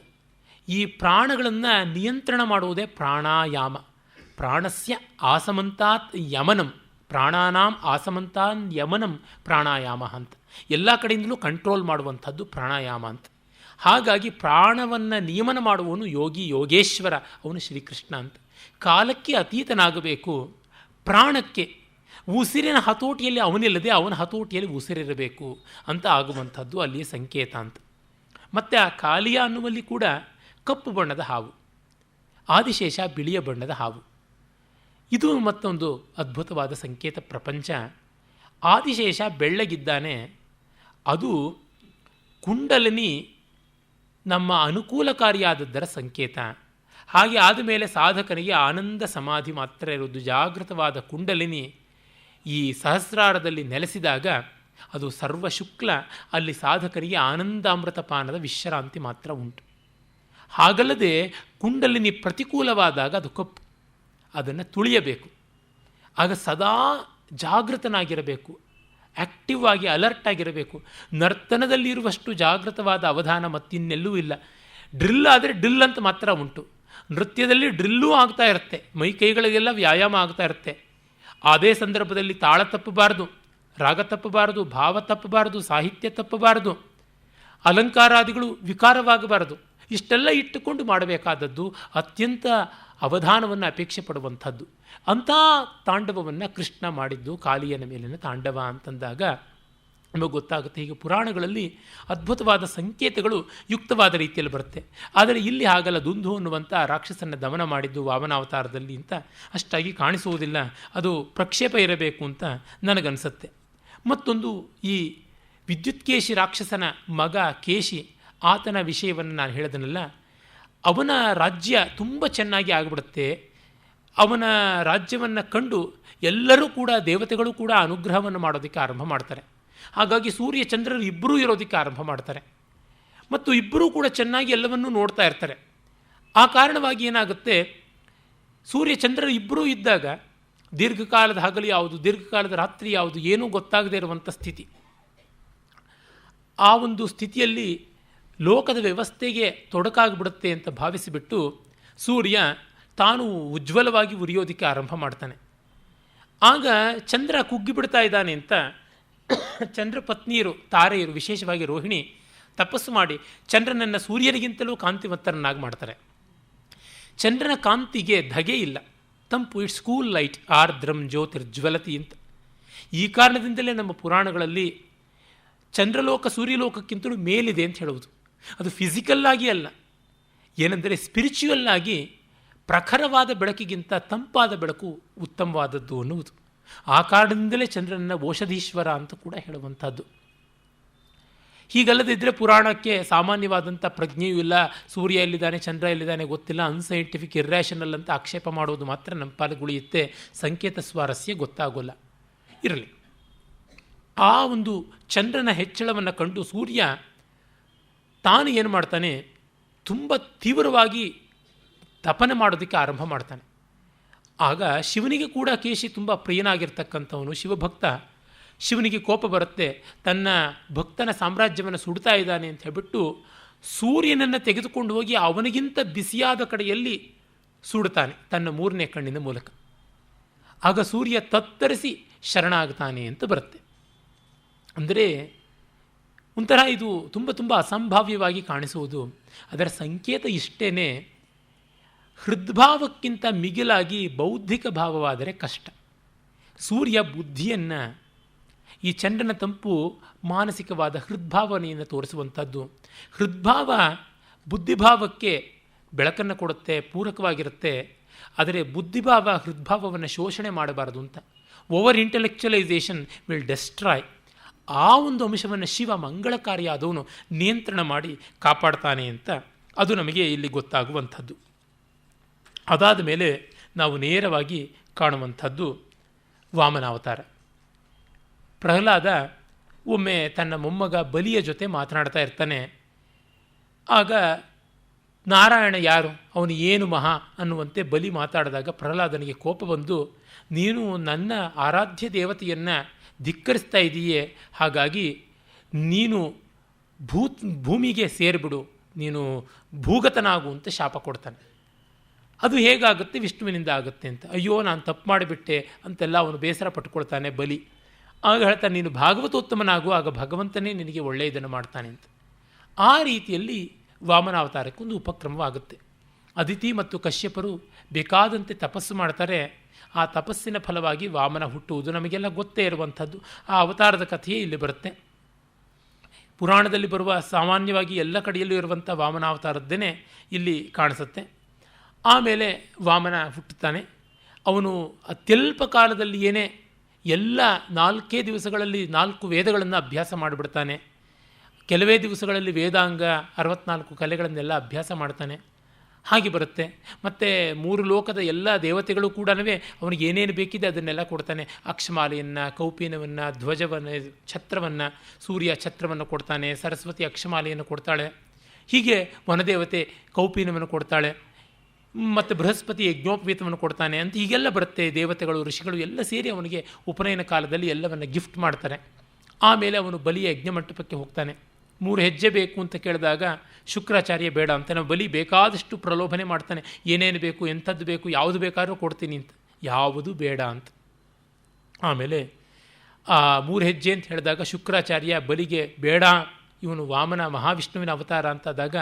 ಈ ಪ್ರಾಣಗಳನ್ನು ನಿಯಂತ್ರಣ ಮಾಡುವುದೇ ಪ್ರಾಣಾಯಾಮ. ಪ್ರಾಣಸ್ಯ ಆಸಮಂತಾತ್ ಯಮನಂ, ಪ್ರಾಣಾನಾಂ ಆಸಮಂತಾನ್ ಯಮನಂ ಪ್ರಾಣಾಯಾಮ ಅಂತ. ಎಲ್ಲ ಕಡೆಯಿಂದಲೂ ಕಂಟ್ರೋಲ್ ಮಾಡುವಂಥದ್ದು ಪ್ರಾಣಾಯಾಮ ಅಂತ. ಹಾಗಾಗಿ ಪ್ರಾಣವನ್ನು ನಿಯಮನ ಮಾಡುವವನು ಯೋಗಿ, ಯೋಗೇಶ್ವರ, ಅವನು ಶ್ರೀಕೃಷ್ಣ ಅಂತ. ಕಾಲಕ್ಕೆ ಅತೀತನಾಗಬೇಕು, ಪ್ರಾಣಕ್ಕೆ ಉಸಿರಿನ ಹತೋಟಿಯಲ್ಲಿ ಅವನಿಲ್ಲದೆ ಅವನ ಹತೋಟಿಯಲ್ಲಿ ಉಸಿರಿರಬೇಕು ಅಂತ ಆಗುವಂಥದ್ದು ಅಲ್ಲಿಯ ಸಂಕೇತ ಅಂತ. ಮತ್ತು ಆ ಕಾಲಿಯ ಅನ್ನುವಲ್ಲಿ ಕೂಡ ಕಪ್ಪು ಬಣ್ಣದ ಹಾವು, ಆದಿಶೇಷ ಬಿಳಿಯ ಬಣ್ಣದ ಹಾವು. ಇದು ಮತ್ತೊಂದು ಅದ್ಭುತವಾದ ಸಂಕೇತ ಪ್ರಪಂಚ. ಆದಿಶೇಷ ಬೆಳ್ಳಗಿದ್ದಾನೆ, ಅದು ಕುಂಡಲಿನಿ ನಮ್ಮ ಅನುಕೂಲಕಾರಿಯಾದದ್ದರ ಸಂಕೇತ. ಹಾಗೆ ಆದಮೇಲೆ ಸಾಧಕನಿಗೆ ಆನಂದ ಸಮಾಧಿ ಮಾತ್ರ ಇರುವುದು. ಜಾಗೃತವಾದ ಕುಂಡಲಿನಿ ಈ ಸಹಸ್ರಾರದಲ್ಲಿ ನೆಲೆಸಿದಾಗ ಅದು ಸರ್ವಶುಕ್ಲ, ಅಲ್ಲಿ ಸಾಧಕನಿಗೆ ಆನಂದಾಮೃತ ಪಾನದ ವಿಶ್ರಾಂತಿ ಮಾತ್ರ ಉಂಟು. ಹಾಗಲ್ಲದೆ ಕುಂಡಲಿನಿ ಪ್ರತಿಕೂಲವಾದಾಗ ಅದು ಕಪ್ಪು, ಅದನ್ನು ತುಳಿಯಬೇಕು. ಆಗ ಸದಾ ಜಾಗೃತನಾಗಿರಬೇಕು, ಆ್ಯಕ್ಟಿವ್ ಆಗಿ ಅಲರ್ಟ್ ಆಗಿರಬೇಕು. ನರ್ತನದಲ್ಲಿರುವಷ್ಟು ಜಾಗೃತವಾದ ಅವಧಾನ ಮತ್ತಿನ್ನೆಲ್ಲೂ ಇಲ್ಲ. ಡ್ರಿಲ್ ಆದರೆ ಡ್ರಿಲ್ ಅಂತ ಮಾತ್ರ ಉಂಟು. ನೃತ್ಯದಲ್ಲಿ ಡ್ರಿಲ್ಲೂ ಆಗ್ತಾ ಇರುತ್ತೆ, ಮೈ ಕೈಗಳಿಗೆಲ್ಲ ವ್ಯಾಯಾಮ ಆಗ್ತಾ ಇರುತ್ತೆ. ಅದೇ ಸಂದರ್ಭದಲ್ಲಿ ತಾಳ ತಪ್ಪಬಾರದು, ರಾಗ ತಪ್ಪಬಾರದು, ಭಾವ ತಪ್ಪಬಾರದು, ಸಾಹಿತ್ಯ ತಪ್ಪಬಾರದು, ಅಲಂಕಾರಾದಿಗಳು ವಿಕಾರವಾಗಬಾರದು. ಇಷ್ಟೆಲ್ಲ ಇಟ್ಟುಕೊಂಡು ಮಾಡಬೇಕಾದದ್ದು ಅತ್ಯಂತ ಅವಧಾನವನ್ನು ಅಪೇಕ್ಷೆ ಪಡುವಂಥದ್ದು. ಅಂಥ ತಾಂಡವವನ್ನು ಕೃಷ್ಣ ಮಾಡಿದ್ದು ಕಾಲಿಯನ ಮೇಲಿನ ತಾಂಡವ ಅಂತಂದಾಗ ನಮಗೆ ಗೊತ್ತಾಗುತ್ತೆ. ಹೀಗೆ ಪುರಾಣಗಳಲ್ಲಿ ಅದ್ಭುತವಾದ ಸಂಕೇತಗಳು ಯುಕ್ತವಾದ ರೀತಿಯಲ್ಲಿ ಬರುತ್ತೆ. ಆದರೆ ಇಲ್ಲಿ ಹಾಗಲ್ಲ. ದುಂದು ಅನ್ನುವಂಥ ರಾಕ್ಷಸನ್ನು ದಮನ ಮಾಡಿದ್ದು ವಾಮನಾವತಾರದಲ್ಲಿ ಅಂತ ಅಷ್ಟಾಗಿ ಕಾಣಿಸುವುದಿಲ್ಲ. ಅದು ಪ್ರಕ್ಷೇಪ ಇರಬೇಕು ಅಂತ ನನಗನ್ಸುತ್ತೆ. ಮತ್ತೊಂದು, ಈ ವಿದ್ಯುತ್ಕೇಶಿ ರಾಕ್ಷಸನ ಮಗ ಕೇಶಿ, ಆತನ ವಿಷಯವನ್ನು ನಾನು ಹೇಳಿದನಲ್ಲ, ಅವನ ರಾಜ್ಯ ತುಂಬ ಚೆನ್ನಾಗಿ ಆಗಿಬಿಡುತ್ತೆ. ಅವನ ರಾಜ್ಯವನ್ನು ಕಂಡು ಎಲ್ಲರೂ ಕೂಡ, ದೇವತೆಗಳು ಕೂಡ ಅನುಗ್ರಹವನ್ನು ಮಾಡೋದಕ್ಕೆ ಆರಂಭ ಮಾಡ್ತಾರೆ. ಹಾಗಾಗಿ ಸೂರ್ಯ ಚಂದ್ರರು ಇಬ್ಬರೂ ಇರೋದಕ್ಕೆ ಆರಂಭ ಮಾಡ್ತಾರೆ ಮತ್ತು ಇಬ್ಬರೂ ಕೂಡ ಚೆನ್ನಾಗಿ ಎಲ್ಲವನ್ನೂ ನೋಡ್ತಾ ಇರ್ತಾರೆ. ಆ ಕಾರಣವಾಗಿ ಏನಾಗುತ್ತೆ, ಸೂರ್ಯ ಚಂದ್ರರು ಇಬ್ಬರೂ ಇದ್ದಾಗ ದೀರ್ಘಕಾಲದ ಹಗಲು ಯಾವುದು, ದೀರ್ಘಕಾಲದ ರಾತ್ರಿ ಯಾವುದು ಏನೂ ಗೊತ್ತಾಗದೇ ಇರುವಂಥ ಸ್ಥಿತಿ. ಆ ಒಂದು ಸ್ಥಿತಿಯಲ್ಲಿ ಲೋಕದ ವ್ಯವಸ್ಥೆಗೆ ತೊಡಕಾಗಿಬಿಡುತ್ತೆ ಅಂತ ಭಾವಿಸಿಬಿಟ್ಟು ಸೂರ್ಯ ತಾನು ಉಜ್ವಲವಾಗಿ ಉರಿಯೋದಕ್ಕೆ ಆರಂಭ ಮಾಡ್ತಾನೆ. ಆಗ ಚಂದ್ರ ಕುಗ್ಗಿಬಿಡ್ತಾ ಇದ್ದಾನೆ ಅಂತ ಚಂದ್ರ ಪತ್ನಿಯರು, ತಾರೆಯರು, ವಿಶೇಷವಾಗಿ ರೋಹಿಣಿ ತಪಸ್ಸು ಮಾಡಿ ಚಂದ್ರನನ್ನು ಸೂರ್ಯನಿಗಿಂತಲೂ ಕಾಂತಿವಂತರನ್ನಾಗಿ ಮಾಡ್ತಾರೆ. ಚಂದ್ರನ ಕಾಂತಿಗೆ ಧಗೆ ಇಲ್ಲ, ತಂಪು. ಇಟ್ಸ್ ಕೂಲ್ ಲೈಟ್, ಆರ್ದ್ರಂ ಜ್ಯೋತಿರ್ಜ್ವಲತಿ ಅಂತ. ಈ ಕಾರಣದಿಂದಲೇ ನಮ್ಮ ಪುರಾಣಗಳಲ್ಲಿ ಚಂದ್ರಲೋಕ ಸೂರ್ಯಲೋಕಕ್ಕಿಂತಲೂ ಮೇಲಿದೆ ಅಂತ ಹೇಳುವುದು. ಅದು ಫಿಸಿಕಲ್ಲಾಗಿ ಅಲ್ಲ, ಏನೆಂದರೆ ಸ್ಪಿರಿಚುವಲ್ ಆಗಿ ಪ್ರಖರವಾದ ಬೆಳಕಿಗಿಂತ ತಂಪಾದ ಬೆಳಕು ಉತ್ತಮವಾದದ್ದು ಅನ್ನುವುದು. ಆ ಕಾರಣದಿಂದಲೇ ಚಂದ್ರನನ್ನು ಔಷಧೀಶ್ವರ ಅಂತ ಕೂಡ ಹೇಳುವಂಥದ್ದು. ಹೀಗಲ್ಲದಿದ್ದರೆ ಪುರಾಣಕ್ಕೆ ಸಾಮಾನ್ಯವಾದಂಥ ಪ್ರಜ್ಞೆಯೂ ಇಲ್ಲ, ಸೂರ್ಯ ಎಲ್ಲಿದ್ದಾನೆ ಚಂದ್ರ ಎಲ್ಲಿದ್ದಾನೆ ಗೊತ್ತಿಲ್ಲ, ಅನ್ಸೈಂಟಿಫಿಕ್, ಇರ್ರ್ಯಾಷನಲ್ ಅಂತ ಆಕ್ಷೇಪ ಮಾಡೋದು ಮಾತ್ರ ನಮ್ಮ ಪಾಲುಗುಳಿಯುತ್ತೆ, ಸಂಕೇತ ಸ್ವಾರಸ್ಯ ಗೊತ್ತಾಗೋಲ್ಲ. ಇರಲಿ, ಆ ಒಂದು ಚಂದ್ರನ ಹೆಚ್ಚಳವನ್ನು ಕಂಡು ಸೂರ್ಯ ತಾನು ಏನು ಮಾಡ್ತಾನೆ, ತುಂಬ ತೀವ್ರವಾಗಿ ತಪನೆ ಮಾಡೋದಕ್ಕೆ ಆರಂಭ ಮಾಡ್ತಾನೆ. ಆಗ ಶಿವನಿಗೆ ಕೂಡ ಕೇಶಿ ತುಂಬ ಪ್ರಿಯನಾಗಿರ್ತಕ್ಕಂಥವನು, ಶಿವಭಕ್ತ. ಶಿವನಿಗೆ ಕೋಪ ಬರುತ್ತೆ, ತನ್ನ ಭಕ್ತನ ಸಾಮ್ರಾಜ್ಯವನ್ನು ಸುಡ್ತಾ ಇದ್ದಾನೆ ಅಂತ ಹೇಳ್ಬಿಟ್ಟು ಸೂರ್ಯನನ್ನು ತೆಗೆದುಕೊಂಡು ಹೋಗಿ ಅವನಿಗಿಂತ ಬಿಸಿಯಾದ ಕಡೆಯಲ್ಲಿ ಸುಡುತ್ತಾನೆ ತನ್ನ 3ನೇ ಕಣ್ಣಿನ ಮೂಲಕ. ಆಗ ಸೂರ್ಯ ತತ್ತರಿಸಿ ಶರಣಾಗ್ತಾನೆ ಅಂತ ಬರುತ್ತೆ. ಅಂದರೆ ಒಂಥರ ಇದು ತುಂಬ ತುಂಬ ಅಸಂಭಾವ್ಯವಾಗಿ ಕಾಣಿಸುವುದು. ಅದರ ಸಂಕೇತ ಇಷ್ಟೇ, ಹೃದ್ಭಾವಕ್ಕಿಂತ ಮಿಗಿಲಾಗಿ ಬೌದ್ಧಿಕ ಭಾವವಾದರೆ ಕಷ್ಟ. ಸೂರ್ಯ ಬುದ್ಧಿಯನ್ನು, ಈ ಚಂದ್ರನ ತಂಪು ಮಾನಸಿಕವಾದ ಹೃದ್ಭಾವನೆಯನ್ನು ತೋರಿಸುವಂಥದ್ದು. ಹೃದ್ಭಾವ ಬುದ್ಧಿಭಾವಕ್ಕೆ ಬೆಳಕನ್ನು ಕೊಡುತ್ತೆ, ಪೂರಕವಾಗಿರುತ್ತೆ. ಆದರೆ ಬುದ್ಧಿಭಾವ ಹೃದ್ಭಾವವನ್ನು ಶೋಷಣೆ ಮಾಡಬಾರದು ಅಂತ. Over intellectualisation will destroy. ಆ ಒಂದು ಅಂಶವನ್ನು ಶಿವ ಮಂಗಳಕಾರಿಯಾದವನು ನಿಯಂತ್ರಣ ಮಾಡಿ ಕಾಪಾಡ್ತಾನೆ ಅಂತ ಅದು ನಮಗೆ ಇಲ್ಲಿ ಗೊತ್ತಾಗುವಂಥದ್ದು. ಅದಾದ ಮೇಲೆ ನಾವು ನೇರವಾಗಿ ಕಾಣುವಂಥದ್ದು ವಾಮನಾವತಾರ. ಪ್ರಹ್ಲಾದ ಒಮ್ಮೆ ತನ್ನ ಮೊಮ್ಮಗ ಬಲಿಯ ಜೊತೆ ಮಾತನಾಡ್ತಾ ಇರ್ತಾನೆ. ಆಗ ನಾರಾಯಣ ಯಾರು, ಅವನು ಏನು ಮಹಾ ಅನ್ನುವಂತೆ ಬಲಿ ಮಾತಾಡಿದಾಗ ಪ್ರಹ್ಲಾದನಿಗೆ ಕೋಪ ಬಂದು, ನೀನು ನನ್ನ ಆರಾಧ್ಯ ದೇವತೆಯನ್ನು ಧಿಕ್ಕರಿಸ್ತಾ ಇದೆಯೇ, ಹಾಗಾಗಿ ನೀನು ಭೂಮಿಗೆ ಸೇರಿಬಿಡು, ನೀನು ಭೂಗತನಾಗು ಅಂತ ಶಾಪ ಕೊಡ್ತಾನೆ. ಅದು ಹೇಗಾಗುತ್ತೆ, ವಿಷ್ಣುವಿನಿಂದ ಆಗುತ್ತೆ ಅಂತ. ಅಯ್ಯೋ ನಾನು ತಪ್ಪು ಮಾಡಿಬಿಟ್ಟೆ ಅಂತೆಲ್ಲ ಅವನು ಬೇಸರ ಪಟ್ಕೊಳ್ತಾನೆ ಬಲಿ. ಆಗ ಹೇಳ್ತಾನೆ, ನೀನು ಭಾಗವತೋತ್ತಮನಾಗು, ಆಗ ಭಗವಂತನೇ ನಿನಗೆ ಒಳ್ಳೆಯದನ್ನು ಮಾಡ್ತಾನೆ ಅಂತ. ಆ ರೀತಿಯಲ್ಲಿ ವಾಮನಾವತಾರಕ್ಕೊಂದು ಉಪಕ್ರಮವಾಗುತ್ತೆ. ಅದಿತಿ ಮತ್ತು ಕಶ್ಯಪರು ಬೇಕಾದಂತೆ ತಪಸ್ಸು ಮಾಡ್ತಾರೆ. ಆ ತಪಸ್ಸಿನ ಫಲವಾಗಿ ವಾಮನ ಹುಟ್ಟುವುದು ನಮಗೆಲ್ಲ ಗೊತ್ತೇ ಇರುವಂಥದ್ದು. ಆ ಅವತಾರದ ಕಥೆಯೇ ಇಲ್ಲಿ ಬರುತ್ತೆ. ಪುರಾಣದಲ್ಲಿ ಬರುವ ಸಾಮಾನ್ಯವಾಗಿ ಎಲ್ಲ ಕಡೆಯಲ್ಲೂ ಇರುವಂಥ ವಾಮನಾವತಾರದ್ದೇನೆ ಇಲ್ಲಿ ಕಾಣಿಸುತ್ತೆ. ಆಮೇಲೆ ವಾಮನ ಹುಟ್ಟುತ್ತಾನೆ. ಅವನು ಅತ್ಯಲ್ಪ ಕಾಲದಲ್ಲಿಯೇ ಎಲ್ಲ 4 ದಿವಸಗಳಲ್ಲಿ 4 ವೇದಗಳನ್ನು ಅಭ್ಯಾಸ ಮಾಡಿಬಿಡ್ತಾನೆ. ಕೆಲವೇ ದಿವಸಗಳಲ್ಲಿ ವೇದಾಂಗ 64 ಕಲೆಗಳನ್ನೆಲ್ಲ ಅಭ್ಯಾಸ ಮಾಡ್ತಾನೆ. ಹಾಗೆ ಬರುತ್ತೆ. ಮತ್ತು 3 ಲೋಕದ ಎಲ್ಲ ದೇವತೆಗಳು ಕೂಡ ಅವನಿಗೆ ಏನೇನು ಬೇಕಿದೆ ಅದನ್ನೆಲ್ಲ ಕೊಡ್ತಾನೆ. ಅಕ್ಷಮಾಲೆಯನ್ನು, ಕೌಪೀನವನ್ನು, ಧ್ವಜವನ್ನು, ಛತ್ರವನ್ನು, ಸೂರ್ಯ ಛತ್ರವನ್ನು ಕೊಡ್ತಾನೆ. ಸರಸ್ವತಿ ಅಕ್ಷಮಾಲೆಯನ್ನು ಕೊಡ್ತಾಳೆ. ಹೀಗೆ ವನದೇವತೆ ಕೌಪೀನವನ್ನು ಕೊಡ್ತಾಳೆ. ಮತ್ತು ಬೃಹಸ್ಪತಿ ಯಜ್ಞೋಪವೀತವನ್ನು ಕೊಡ್ತಾನೆ ಅಂತ ಹೀಗೆಲ್ಲ ಬರುತ್ತೆ. ದೇವತೆಗಳು, ಋಷಿಗಳು ಎಲ್ಲ ಸೇರಿ ಅವನಿಗೆ ಉಪನಯನ ಕಾಲದಲ್ಲಿ ಎಲ್ಲವನ್ನು ಗಿಫ್ಟ್ ಮಾಡ್ತಾರೆ. ಆಮೇಲೆ ಅವನು ಬಲಿಯ ಯಜ್ಞ ಮಂಟಪಕ್ಕೆ ಹೋಗ್ತಾನೆ. 3 ಹೆಜ್ಜೆ ಬೇಕು ಅಂತ ಕೇಳಿದಾಗ ಶುಕ್ರಾಚಾರ್ಯ ಬೇಡ ಅಂತ, ನಾವು ಬಲಿ ಬೇಕಾದಷ್ಟು ಪ್ರಲೋಭನೆ ಮಾಡ್ತಾನೆ. ಏನೇನು ಬೇಕು, ಎಂಥದ್ದು ಬೇಕು, ಯಾವುದು ಬೇಕಾದ್ರೂ ಕೊಡ್ತೀನಿ ಅಂತ. ಯಾವುದು ಬೇಡ ಅಂತ. ಆಮೇಲೆ ಆ 3 ಹೆಜ್ಜೆ ಅಂತ ಹೇಳಿದಾಗ ಶುಕ್ರಾಚಾರ್ಯ ಬಲಿಗೆ ಬೇಡ, ಇವನು ವಾಮನ ಮಹಾವಿಷ್ಣುವಿನ ಅವತಾರ ಅಂತಾದಾಗ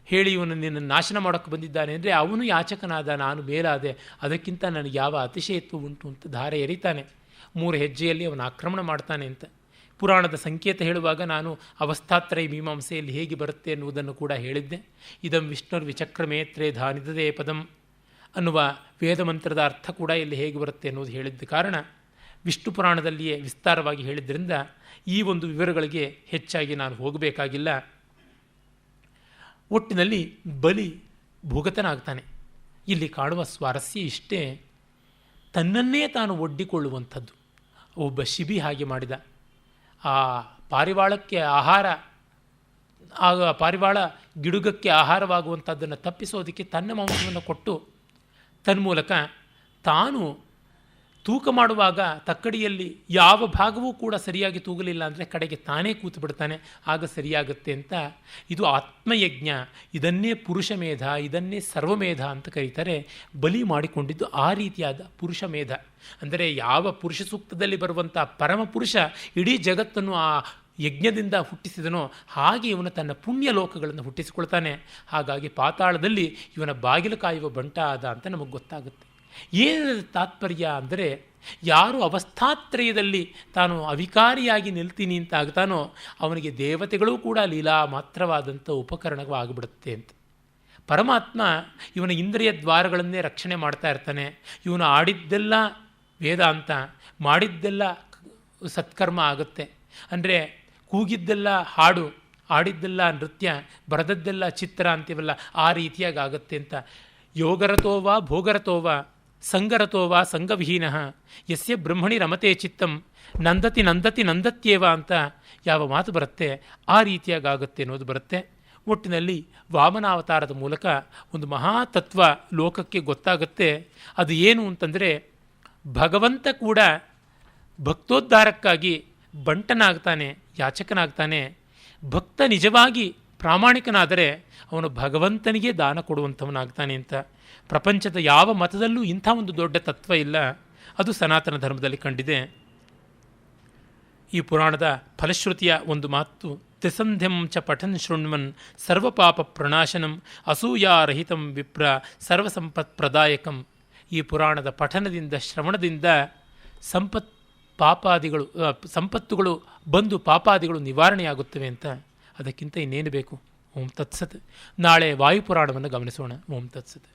ಹೇಳಿ ಇವನು ನಿನ್ನ ನಾಶನ ಮಾಡೋಕ್ಕೆ ಬಂದಿದ್ದಾನೆ ಅಂದರೆ ಅವನು ಯಾಚಕನಾದ, ನಾನು ಮೇಲಾದೆ, ಅದಕ್ಕಿಂತ ನನಗೆ ಯಾವ ಅತಿಶಯತ್ವ ಉಂಟು ಅಂತ ಧಾರೆ ಎರಿತಾನೆ. 3 ಹೆಜ್ಜೆಯಲ್ಲಿ ಅವನು ಆಕ್ರಮಣ ಮಾಡ್ತಾನೆ ಅಂತ ಪುರಾಣದ ಸಂಕೇತ ಹೇಳುವಾಗ ನಾನು ಅವಸ್ಥಾತ್ರಯ ಮೀಮಾಂಸೆಯಲ್ಲಿ ಹೇಗೆ ಬರುತ್ತೆ ಎನ್ನುವುದನ್ನು ಕೂಡ ಹೇಳಿದ್ದೆ. ಇದಂ ವಿಷ್ಣುರ್ ವಿಚಕ್ರಮೇತ್ರೇ ಧಾನಿದದೇ ಪದಂ ಅನ್ನುವ ವೇದ ಮಂತ್ರದ ಅರ್ಥ ಕೂಡ ಇಲ್ಲಿ ಹೇಗೆ ಬರುತ್ತೆ ಎನ್ನುವುದು ಹೇಳಿದ್ದ ಕಾರಣ ವಿಷ್ಣು ಪುರಾಣದಲ್ಲಿಯೇ ವಿಸ್ತಾರವಾಗಿ ಹೇಳಿದ್ದರಿಂದ ಈ ಒಂದು ವಿವರಗಳಿಗೆ ಹೆಚ್ಚಾಗಿ ನಾನು ಹೋಗಬೇಕಾಗಿಲ್ಲ. ಒಟ್ಟಿನಲ್ಲಿ ಬಲಿ ಭೂಗತನಾಗ್ತಾನೆ. ಇಲ್ಲಿ ಕಾಣುವ ಸ್ವಾರಸ್ಯ ಇಷ್ಟೇ, ತನ್ನನ್ನೇ ತಾನು ಒಡ್ಡಿಕೊಳ್ಳುವಂಥದ್ದು. ಒಬ್ಬ ಶಿಬಿ ಹಾಗೆ ಮಾಡಿದ. ಆ ಪಾರಿವಾಳಕ್ಕೆ ಆಹಾರ, ಆಗ ಪಾರಿವಾಳ ಗಿಡುಗಕ್ಕೆ ಆಹಾರವಾಗುವಂಥದ್ದನ್ನು ತಪ್ಪಿಸೋದಕ್ಕೆ ತನ್ನ ಮಾಂಸವನ್ನು ಕೊಟ್ಟು ತನ್ಮೂಲಕ ತಾನು ತೂಕ ಮಾಡುವಾಗ ತಕ್ಕಡಿಯಲ್ಲಿ ಯಾವ ಭಾಗವೂ ಕೂಡ ಸರಿಯಾಗಿ ತೂಗಲಿಲ್ಲ ಅಂದರೆ ಕಡೆಗೆ ತಾನೇ ಕೂತು ಬಿಡ್ತಾನೆ, ಆಗ ಸರಿಯಾಗುತ್ತೆ ಅಂತ. ಇದು ಆತ್ಮಯಜ್ಞ. ಇದನ್ನೇ ಪುರುಷ ಮೇಧ, ಇದನ್ನೇ ಸರ್ವಮೇಧ ಅಂತ ಕರೀತಾರೆ. ಬಲಿ ಮಾಡಿಕೊಂಡಿದ್ದು ಆ ರೀತಿಯಾದ ಪುರುಷ ಮೇಧ. ಅಂದರೆ ಯಾವ ಪುರುಷ ಸೂಕ್ತದಲ್ಲಿ ಬರುವಂಥ ಪರಮ ಪುರುಷ ಇಡೀ ಜಗತ್ತನ್ನು ಆ ಯಜ್ಞದಿಂದ ಹುಟ್ಟಿಸಿದನೋ ಹಾಗೆ ಇವನು ತನ್ನ ಪುಣ್ಯ ಲೋಕಗಳನ್ನು ಹುಟ್ಟಿಸಿಕೊಳ್ತಾನೆ. ಹಾಗಾಗಿ ಪಾತಾಳದಲ್ಲಿ ಇವನ ಬಾಗಿಲು ಕಾಯುವ ಬಂಟ ಆದ ಅಂತ ನಮಗೆ ಗೊತ್ತಾಗುತ್ತೆ. ಏನು ತಾತ್ಪರ್ಯ ಅಂದರೆ, ಯಾರು ಅವಸ್ಥಾತ್ರಯದಲ್ಲಿ ತಾನು ಅವಿಕಾರಿಯಾಗಿ ನಿಲ್ತೀನಿ ಅಂತ ಆಗ್ತಾನೋ ಅವನಿಗೆ ದೇವತೆಗಳೂ ಕೂಡ ಲೀಲಾ ಮಾತ್ರವಾದಂಥ ಉಪಕರಣವಾಗಿಬಿಡುತ್ತೆ ಅಂತ. ಪರಮಾತ್ಮ ಇವನ ಇಂದ್ರಿಯ ದ್ವಾರಗಳನ್ನೇ ರಕ್ಷಣೆ ಮಾಡ್ತಾ ಇರ್ತಾನೆ. ಇವನು ಆಡಿದ್ದೆಲ್ಲ ವೇದಾಂತ, ಮಾಡಿದ್ದೆಲ್ಲ ಸತ್ಕರ್ಮ ಆಗುತ್ತೆ. ಅಂದರೆ ಕೂಗಿದ್ದೆಲ್ಲ ಹಾಡು, ಆಡಿದ್ದೆಲ್ಲ ನೃತ್ಯ, ಬರೆದದ್ದೆಲ್ಲ ಚಿತ್ರ ಅಂತೀವಲ್ಲ, ಆ ರೀತಿಯಾಗಿ ಆಗುತ್ತೆ ಅಂತ. ಯೋಗರತೋವಾ ಭೋಗರತೋವಾ ಸಂಗರತೋವಾ ಸಂಗವಿಹೀನಃ ಯಸ್ಯ ಬ್ರಹ್ಮಣಿ ರಮತೆ ಚಿತ್ತಂ ನಂದತಿ ನಂದತಿ ನಂದತ್ಯೇವ ಅಂತ ಯಾವ ಮಾತು ಬರುತ್ತೆ ಆ ರೀತಿಯಾಗಿ ಆಗುತ್ತೆ ಅನ್ನೋದು ಬರುತ್ತೆ. ಒಟ್ಟಿನಲ್ಲಿ ವಾಮನಾವತಾರದ ಮೂಲಕ ಒಂದು ಮಹಾತತ್ವ ಲೋಕಕ್ಕೆ ಗೊತ್ತಾಗುತ್ತೆ. ಅದು ಏನು ಅಂತಂದರೆ, ಭಗವಂತ ಕೂಡ ಭಕ್ತೋದ್ಧಾರಕ್ಕಾಗಿ ಬಂಟನಾಗ್ತಾನೆ, ಯಾಚಕನಾಗ್ತಾನೆ. ಭಕ್ತ ನಿಜವಾಗಿ ಪ್ರಾಮಾಣಿಕನಾದರೆ ಅವನು ಭಗವಂತನಿಗೆ ದಾನ ಕೊಡುವಂಥವನಾಗ್ತಾನೆ ಅಂತ. ಪ್ರಪಂಚದ ಯಾವ ಮತದಲ್ಲೂ ಇಂಥ ಒಂದು ದೊಡ್ಡ ತತ್ವ ಇಲ್ಲ, ಅದು ಸನಾತನ ಧರ್ಮದಲ್ಲಿ ಕಂಡಿದೆ. ಈ ಪುರಾಣದ ಫಲಶ್ರುತಿಯ ಒಂದು ಮಾತು, ತ್ರಿಸಂಧ್ಯಂ ಚ ಪಠನ್ ಶೃಣ್ವನ್ ಸರ್ವಪಾಪ ಪ್ರಣಾಶನಂ ಅಸೂಯಾರಹಿತಂ ವಿಪ್ರ ಸರ್ವಸಂಪತ್ ಪ್ರದಾಯಕಂ. ಈ ಪುರಾಣದ ಪಠನದಿಂದ, ಶ್ರವಣದಿಂದ ಸಂಪತ್ತುಗಳು ಬಂದು ಪಾಪಾದಿಗಳು ನಿವಾರಣೆಯಾಗುತ್ತವೆ ಅಂತ. ಅದಕ್ಕಿಂತ ಇನ್ನೇನು ಬೇಕು? ಓಂ ತತ್ಸತ್. ನಾಳೆ ವಾಯುಪುರಾಣವನ್ನು ಗಮನಿಸೋಣ. ಓಂ ತತ್ಸತ್.